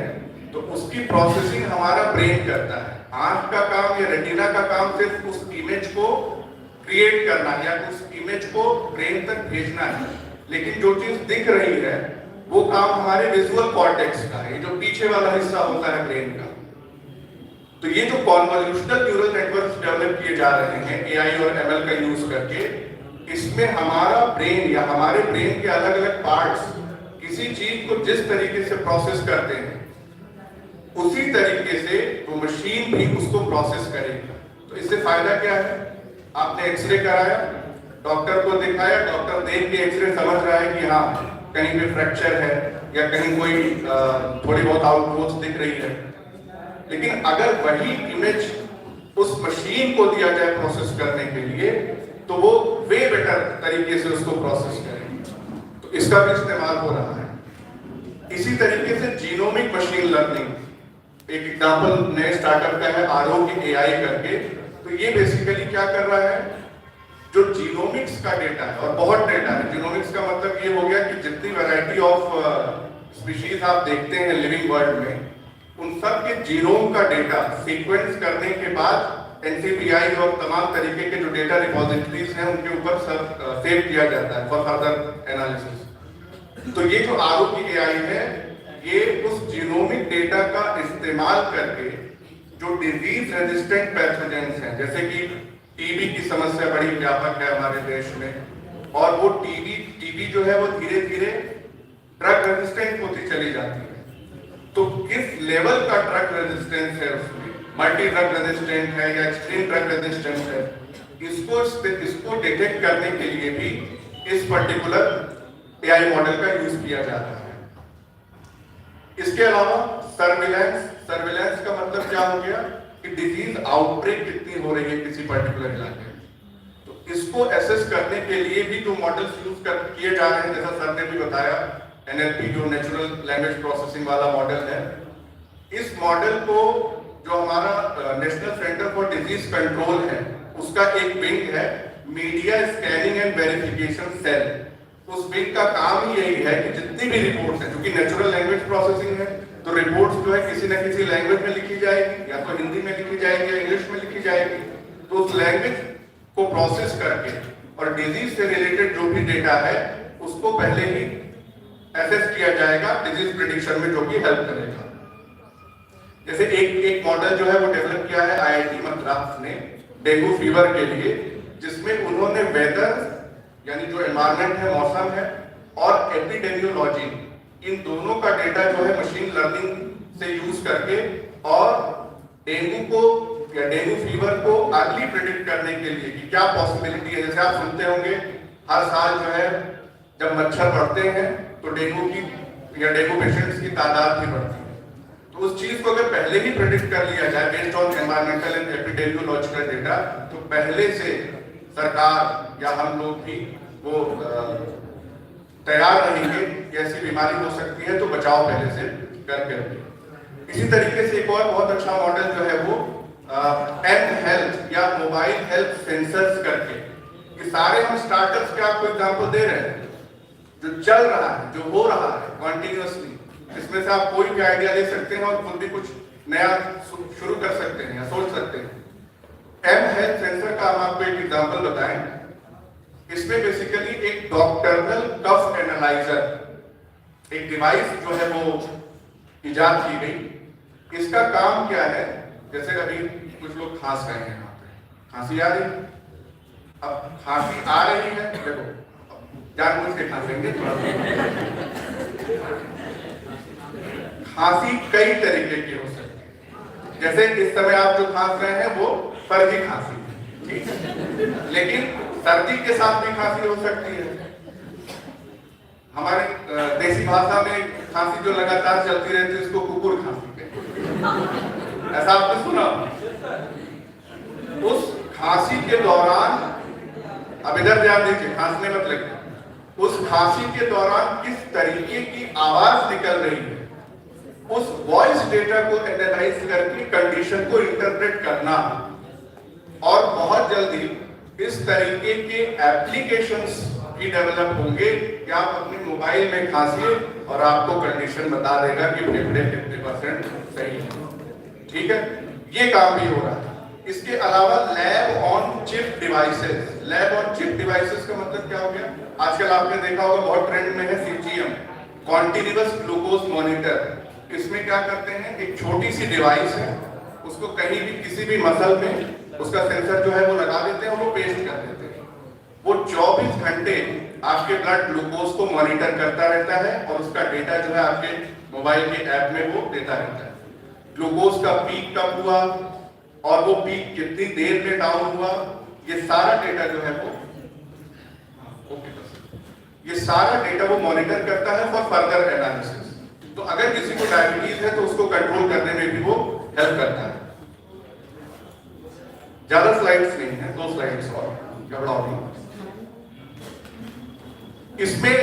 तो उसकी प्रोसेसिंग हमारा ब्रेन करता है। आंख का काम या रेटिना का काम सिर्फ उस इमेज को क्रिएट करना या उस इमेज को ब्रेन तक भेजना है, लेकिन जो चीज दिख रही है वो काम हमारे विजुअल कॉर्टेक्स का है, जो पीछे वाला हिस्सा होता है ब्रेन का। तो ये जो कॉन्वोल्यूशनल न्यूरल नेटवर्क्स डेवलप किए जा रहे हैं एआई और एमएल का यूज करके, इसमें हमारा ब्रेन या हमारे ब्रेन के अलग अलग पार्ट्स किसी चीज को जिस तरीके से प्रोसेस करते हैं उसी तरीके से वो मशीन भी उसको प्रोसेस करेगी। तो इससे फायदा क्या है? आपने एक्सरे कराया, डॉक्टर को दिखाया, डॉक्टर देख के एक्सरे समझ रहा है कि हाँ कहीं पे फ्रैक्चर है या कहीं कोई थोड़ी बहुत आउटग्रोथ दिख रही है। लेकिन अगर वही इमेज उस मशीन को दिया जाए प्रोसेस करने के लिए तो वो वे बेटर तरीके से उसको प्रोसेस करेगी। तो इसका भी इस्तेमाल हो रहा है। इसी तरीके से जीनोमिक मशीन लर्निंग, एक एग्जांपल नए स्टार्टअप का है आरोग्य एआई करके। तो ये बेसिकली क्या कर रहा है, जो जीनोमिक्स का डेटा है, और बहुत डेटा है। जीनोमिक्स का मतलब ये हो गया कि जितनी वैरायटी ऑफ स्पीशीज आप देखते हैं लिविंग वर्ल्ड में, उन सब के जीनोम का डेटा सीक्वेंस करने के बाद एनसीबीआई और तमाम तरीके के जो डेटा रिपोजिटरीज हैं उनके ऊपर सब सेव किया जाता है फॉर फर्दर एनालिसिस। तो ये जो आरोग्य एआई है, ये उस जीनोमिक डेटा का इस्तेमाल करके जो डिजीज रेजिस्टेंट पैथोजेंस हैं, जैसे कि टीबी की समस्या बड़ी व्यापक है हमारे देश में, और वो टीबी जो है वो धीरे धीरे ड्रग रेजिस्टेंट होती चली जाती है। तो किस लेवल का ड्रग रेजिस्टेंस है उसमें, मल्टी ड्रग रेजिस्टेंट है या एक्सट्रीम ड्रग रेजिस्टेंस है, इसको डिटेक्ट करने के लिए भी इस पर्टिकुलर एआई मॉडल का यूज किया जाता है। इसके अलावा सर्विलेंस का मतलब क्या हो गया कि डिजीज आउटब्रेक कितनी हो रही है किसी पर्टिकुलर इलाके में, तो इसको एसेस करने के लिए भी जो मॉडल्स यूज किए जा रहे हैं, जैसा सर ने भी बताया एनएलपी जो नेचुरल लैंग्वेज प्रोसेसिंग वाला मॉडल है, इस मॉडल को जो हमारा national centre for disease control है उसका एक विंग है media scanning and verification cell. उस विंग का काम ही यही है कि जितनी भी रिपोर्ट्स हैं, क्योंकि नेचुरल लैंग्वेज प्रोसेसिंग है तो रिपोर्ट्स जो है किसी न किसी लैंग्वेज में लिखी जाएगी, या तो हिंदी में लिखी जाएगी या इंग्लिश में लिखी जाएगी। तो उस लैंग्वेज को प्रोसेस करके और डिजीज से रिलेटेड जो भी डेटा है उसको पहले ही एसेस किया जाएगा डिजीज प्रेडिक्शन में, जो कि हेल्प करेगा। जैसे एक मॉडल जो है वो डेवलप किया है आईआईटी मद्रास ने डेंगू फीवर के लिए, जिसमें उन्होंने वेदर यानी जो एनवायरनमेंट है, मौसम है, और एपिडेमियोलॉजी, इन दोनों का डेटा जो है मशीन लर्निंग से यूज करके और डेंगू को या डेंगू फीवर को अर्ली प्रेडिक्ट करने के लिए कि क्या पॉसिबिलिटी है। जैसे आप सुनते होंगे हर साल जो है जब मच्छर बढ़ते हैं तो डेंगू पेशेंट्स की तादाद भी बढ़ती है। तो उस चीज को अगर पहले ही प्रेडिक्ट कर लिया जाए based on environmental and epidemiological data, तो पहले से सरकार या हम लोग भी वो तैयार रहेंगे कि ऐसी बीमारी हो सकती है तो बचाव पहले से करके। इसी तरीके से एक और बहुत अच्छा मॉडल जो है वो एम हेल्थ या मोबाइल हेल्थ सेंसर्स करके, ये सारे हम स्टार्टअप्स के आपको एग्जांपल दे रहे हैं जो चल रहा है, जो हो रहा है कॉन्टिन्यूअसली। इसमें से आप कोई भी आइडिया ले सकते हैं और खुद भी कुछ नया शुरू कर सकते हैं या सोच सकते हैं। एम हेल्थ सेंसर का हम आपको एक एग्जांपल बताएं। इसमें बेसिकली एक डॉक्टरनल कफ एनालाइजर, एक डिवाइस जो है वो इजाद की गई। इसका काम क्या है, जैसे अभी कुछ लोग खांस रहे हैं, यहाँ पे खांसी आ रही, अब खांसी आ रही है, देखो जानबूझ के खांसेंगे थोड़ा। खांसी कई तरीके की हो सकती है, जैसे इस समय आप जो खांस रहे हैं वो फर्जी खांसी है, ठीक है, लेकिन सर्दी के साथ भी खांसी हो सकती है। हमारे देसी भाषा में खांसी जो लगातार चलती रहती है उसको कुकुर खांसी कहते हैं, ऐसा आपने सुना? उस खांसी के दौरान, अब इधर ध्यान दीजिए, खांसने मत लगे, उस खांसी के दौरान किस तरीके की आवाज निकल रही है, उस वॉइस डेटा को एनालाइज करके कंडीशन को इंटरप्रेट करना, और बहुत जल्दी इस तरीके के एप्लीकेशंस भी डेवलप होंगे कि आप अपने मोबाइल में खांसिए और आपको कंडीशन बता देगा कि 50% सही है, ठीक है। ये काम भी हो रहा है। इसके अलावा lab on chip devices, lab on chip devices का मतलब क्या हो गया? आजकल आपने देखा होगा बहुत ट्रेंड में है सीजीएम, कॉन्टिन्यूअस ग्लूकोज मॉनिटर। इसमें क्या करते हैं, एक छोटी सी डिवाइस है, उसको कहीं भी किसी भी मसल में उसका सेंसर जो है वो लगा देते हैं और वो पेस्ट कर देते हैं। वो 24 घंटे आपके ब्लड ग्लूकोज को मॉनिटर करता रहता है और उसका डेटा जो है आपके मोबाइल के ऐप में वो देता रहता है। ग्लूकोज का पीक कब हुआ और वो पीक कितनी देर में डाउन हुआ, ये सारा डेटा जो है वो ये सारा डेटा वो मॉनिटर करता है फॉर फर्दर एनालिसिस। तो अगर किसी को डायबिटीज है तो उसको कंट्रोल करने में भी वो हेल्प करता है। ज्यादा स्लाइड्स नहीं है, 2 स्लाइड्स और गड़बड़ा होगी। इसमें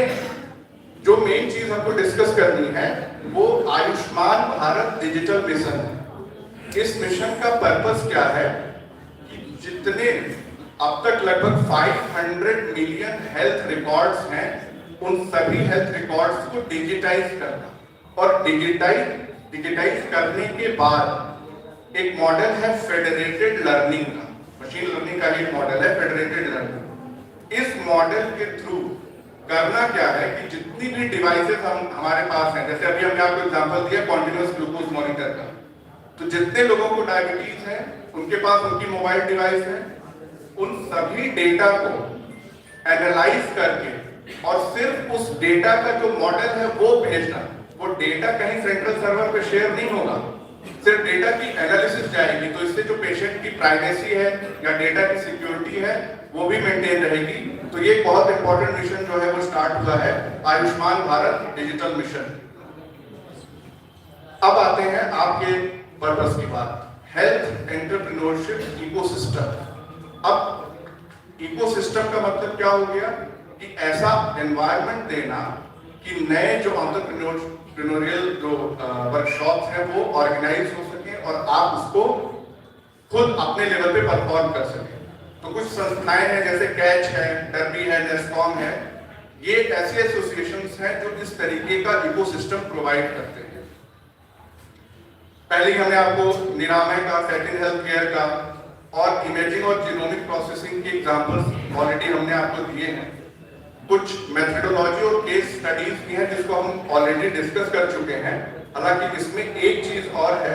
जो मेन चीज हमको डिस्कस करनी है वो आयुष्मान भारत डिजिटल मिशन है। इस मिशन का पर्पस क्या है कि जितने अब तक लगभग 500 मिलियन हेल्थ रिकॉर्ड्स हैं, उन सभी हेल्थ रिकॉर्ड्स को डिजिटाइज करना, और डिजिटाइज करने के बाद एक मॉडल है फेडरेटेड लर्निंग का, मशीन लर्निंग का एक मॉडल है फेडरेटेड लर्निंग। इस मॉडल के थ्रू करना क्या है कि जितनी भी डिवाइसेस हमारे पास हैं, जैसे अभी हमने आपको एग्जांपल दिया कॉन्टिन्यूअस ग्लूकोज मॉनिटर का, तो जितने लोगों को डायबिटीज है उनके पास उनकी मोबाइल डिवाइस है, उन सभी डेटा को एनालाइज करके और सिर्फ उस डेटा का जो मॉडल है वो भेजना। वो डेटा कहीं सेंट्रल सर्वर पे शेयर नहीं होगा, सिर्फ डेटा की एनालिसिस जाएगी, तो इससे जो पेशेंट की प्राइवेसी है या डेटा की सिक्योरिटी है वो भी मेंटेन रहेगी। तो ये बहुत इंपॉर्टेंट मिशन जो है वो स्टार्ट हुआ है, आयुष्मान भारत डिजिटल मिशन। अब आते हैं आपके पर्पस की बात, हेल्थ एंटरप्रेन्योरशिप इकोसिस्टम। अब इकोसिस्टम का मतलब क्या हो गया कि ऐसा एनवायरनमेंट देना कि नए जो एंटरप्रेन्योरियल जो वर्कशॉप्स हैं वो ऑर्गेनाइज हो सके और आप उसको खुद अपने लेवल पे परफॉर्म कर सकें। तो कुछ संस्थाएं हैं जैसे कैच है, डरबी है, नेस्कॉम है, ये ऐसे एसोसिएशंस हैं जो इस तरीके का इकोसिस्टम प्रोवाइड करते हैं। पहले ही हमने आपको निरामय का, सेटिन हेल्थ केयर का और इमेजिंग और जीनोमिक प्रोसेसिंग के एग्जांपल्स ऑलरेडी हमने आपको दिए हैं। कुछ मेथडोलॉजी और केस स्टडीज भी हैं जिसको हम ऑलरेडी डिस्कस कर चुके हैं। हालांकि इसमें एक चीज और है,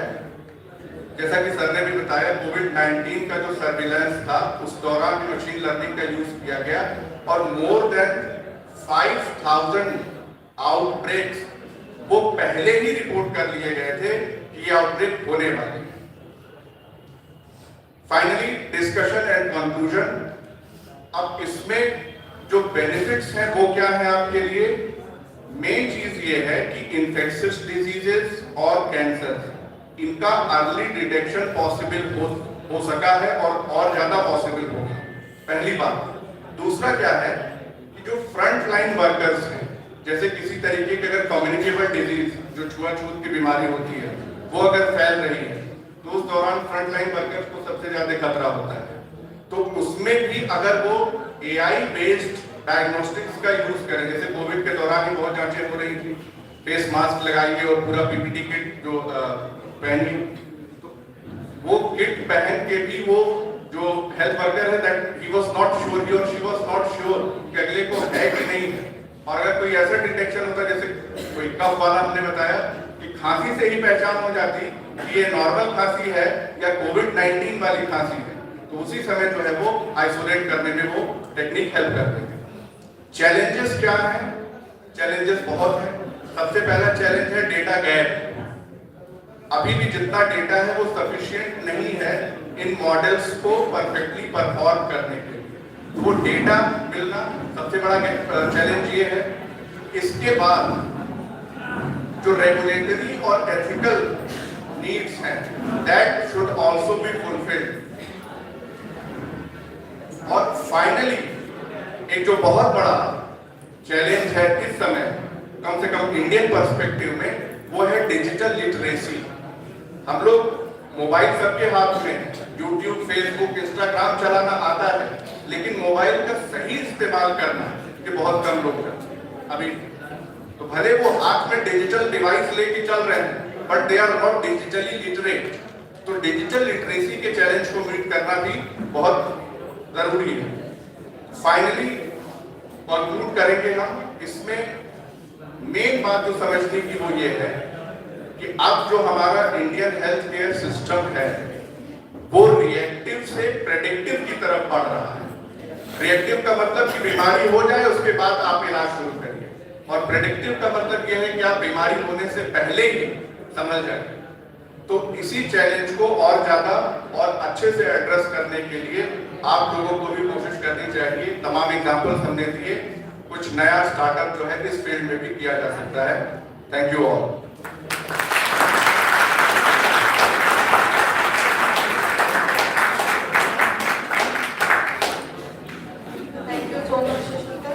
जैसा कि सर ने भी बताया, कोविड-19 का जो सर्विलांस था उस दौरान भी मशीन लर्निंग का यूज किया गया और मोर देन 5000 आउटब्रेक्स वो पहले ही रिपोर्ट कर लिए गए थे कि ये आउटब्रेक होने वाले हैं। Finally discussion and conclusion. अब इसमें जो बेनिफिट्स हैं वो क्या है आपके लिए? मेन चीज ये है कि इन्फेक्शियस डिजीजेस और कैंसर, इनका अर्ली डिटेक्शन पॉसिबल हो सका है और ज्यादा पॉसिबल होगा, पहली बात। दूसरा क्या है कि जो फ्रंट लाइन वर्कर्स हैं, जैसे किसी तरीके की अगर कम्युनिकेबल डिजीज जो छुआछूत की बीमारी होती है वो अगर फैल रही है तो उस दौरान फ्रंट लाइन वर्कर्स को सबसे ज्यादा खतरा होता है। तो उसमें भी अगर वो एआई बेस्ड डायग्नोस्टिक्स का यूज करें, जैसे कोविड के दौरान ही बहुत जांचें हो रही थी, फेस मास्क लगाइए और पूरा पीपीटी किट जो पहनिए, तो वो किट पहन के भी वो जो हेल्थ वर्कर है that he was not sure, he और शी वाज नॉट श्योर कि अगले को है कि नहीं है। और अगर कोई ऐसा डिटेक्शन होता है, जैसे कोई कफ वाला हमने बताया कि खांसी से ही पहचान हो जाती कि ये नॉर्मल खांसी है या कोविड-19 वाली खांसी है, तो तो उसी समय जो है वो आइसोलेट करने में वो टेक्निक हेल्प करते हैं। चैलेंजेस क्या हैं? चैलेंजेस बहुत हैं। सबसे पहला चैलेंज है डेटा गैप। अभी भी जितना डेटा है वो सफिशिएंट नहीं है इन मॉडल्स को परफेक्टली परफॉर्म करने के लिए। वो डेटा मिलना सबसे बड़ा चैलेंज ये है। इसके बाद जो रेगुलेटरी और एथिकल नीड्स हैं, that should also be fulfilled. और फाइनली एक जो बहुत बड़ा चैलेंज है इस समय, कम से कम इंडियन पर्सपेक्टिव में, वो है डिजिटल लिटरेसी। हम लोग मोबाइल सबके हाथ में, यूट्यूब, फेसबुक, इंस्टाग्राम चलाना आता है, लेकिन मोबाइल का सही इस्तेमाल करना ये बहुत कम लोग करते हैं अभी। तो भले वो हाथ में डिजिटल डिवाइस लेके चल रहे हैं, but they are not digitally literate. तो डिजिटल लिटरेसी के चैलेंज को मीट करना भी बहुत जरूरी है। फाइनली कंक्लूड करेंगे हम इसमें। मेन बात जो समझने की वो ये है कि अब जो हमारा इंडियन हेल्थ केयर सिस्टम है वो रिएक्टिव से प्रेडिक्टिव की तरफ बढ़ रहा है। रिएक्टिव का मतलब कि बीमारी हो जाए उसके बाद आप इलाज शुरू करिए, और प्रेडिक्टिव का मतलब यह है कि आप बीमारी होने से पहले ही समझ जाए। तो इसी चैलेंज को और ज्यादा और अच्छे से एड्रेस करने के लिए आप लोगों को भी कोशिश करनी चाहिए। तमाम एग्जांपल्स हमने दिए, कुछ नया स्टार्टअप जो है इस फील्ड में भी किया जा सकता है। Thank you all. Thank you so much, Shashika.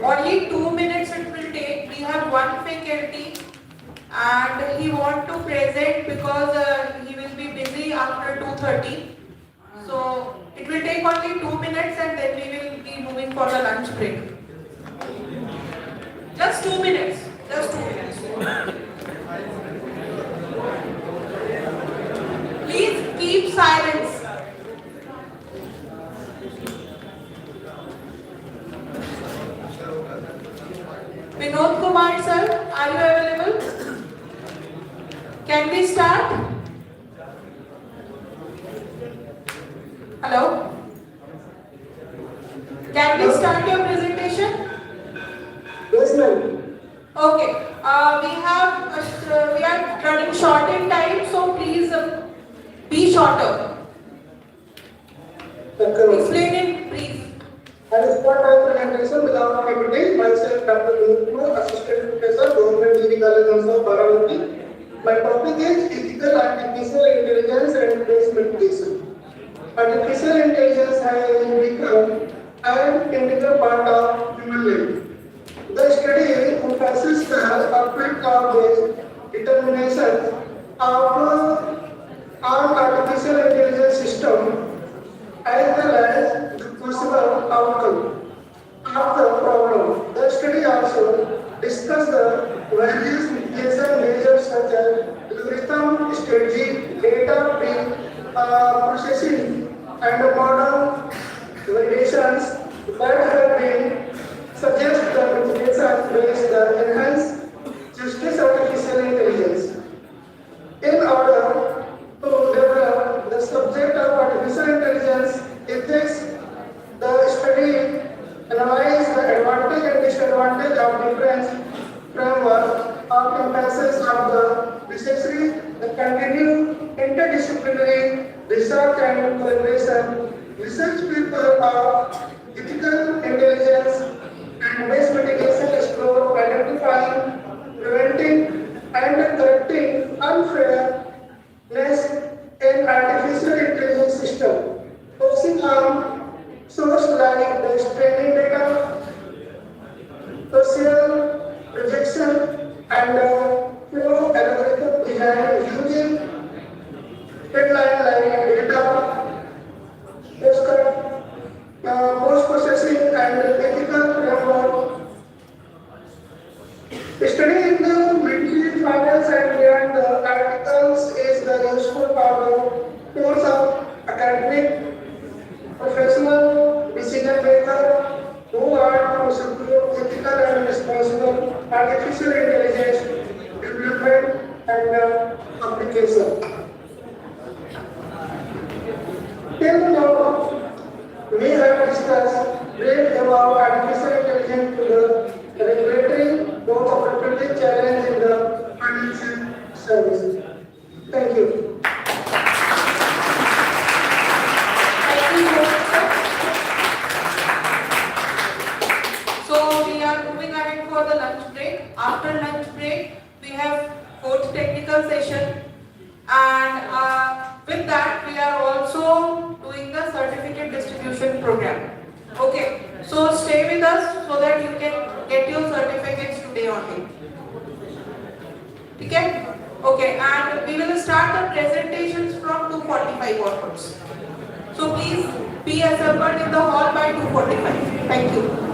Only 2 minutes it will take. We have one faculty and he want to present because he will be busy after 2:30. So it will take only 2 minutes and then we will be moving for the lunch break. Just 2 minutes. Just 2 minutes. Please keep silence. Vinod Kumar sir, are you available? Can we start? Hello? Can we start your presentation? Yes, ma'am. Okay. We are running short in time, so please be shorter. Explain in brief. I will start my presentation without committing myself, Dr. Vinod Kumar, Assistant Professor, Government Degree College of Baravati. My topic is ethical artificial intelligence and base mitigation. Artificial intelligence has become an integral part of human life. The study emphasizes the perfect based determination of artificial intelligence system as well as the possible outcome of the problem. The study also discussed the various mitigation measures such as algorithm strategy, data processing, and modern validations that have been suggest the mitigation based the enhanced justice artificial intelligence. In order to develop the subject of artificial intelligence ethics, the study analyzed the advantage and disadvantage of different framework of emphasis of the necessary, the continued interdisciplinary research and collaboration. Research people of ethical intelligence and base mitigation explore identifying, preventing, and correcting unfairness in artificial intelligence system, focusing on source like the training data, social projection, and flow algorithm design using deadline like data, post-processing, and ethical framework. Studying the military finance and beyond the articles is the useful for the course of academic, professional, decision makers who are to support ethical and responsible artificial intelligence development and application. Till now, we have discussed brief about artificial intelligence to the regulatory both opportunity challenge in the financial services. Thank you. Thank you, sir. So we are moving ahead for the lunch break. After lunch break, we have fourth technical session, and with that we are also doing the certificate distribution program. Okay, so stay with us so that you can get your certificates today only. Okay? Okay, and we will start the presentations from 2:45 onwards. So please be assembled in the hall by 2:45. Thank you.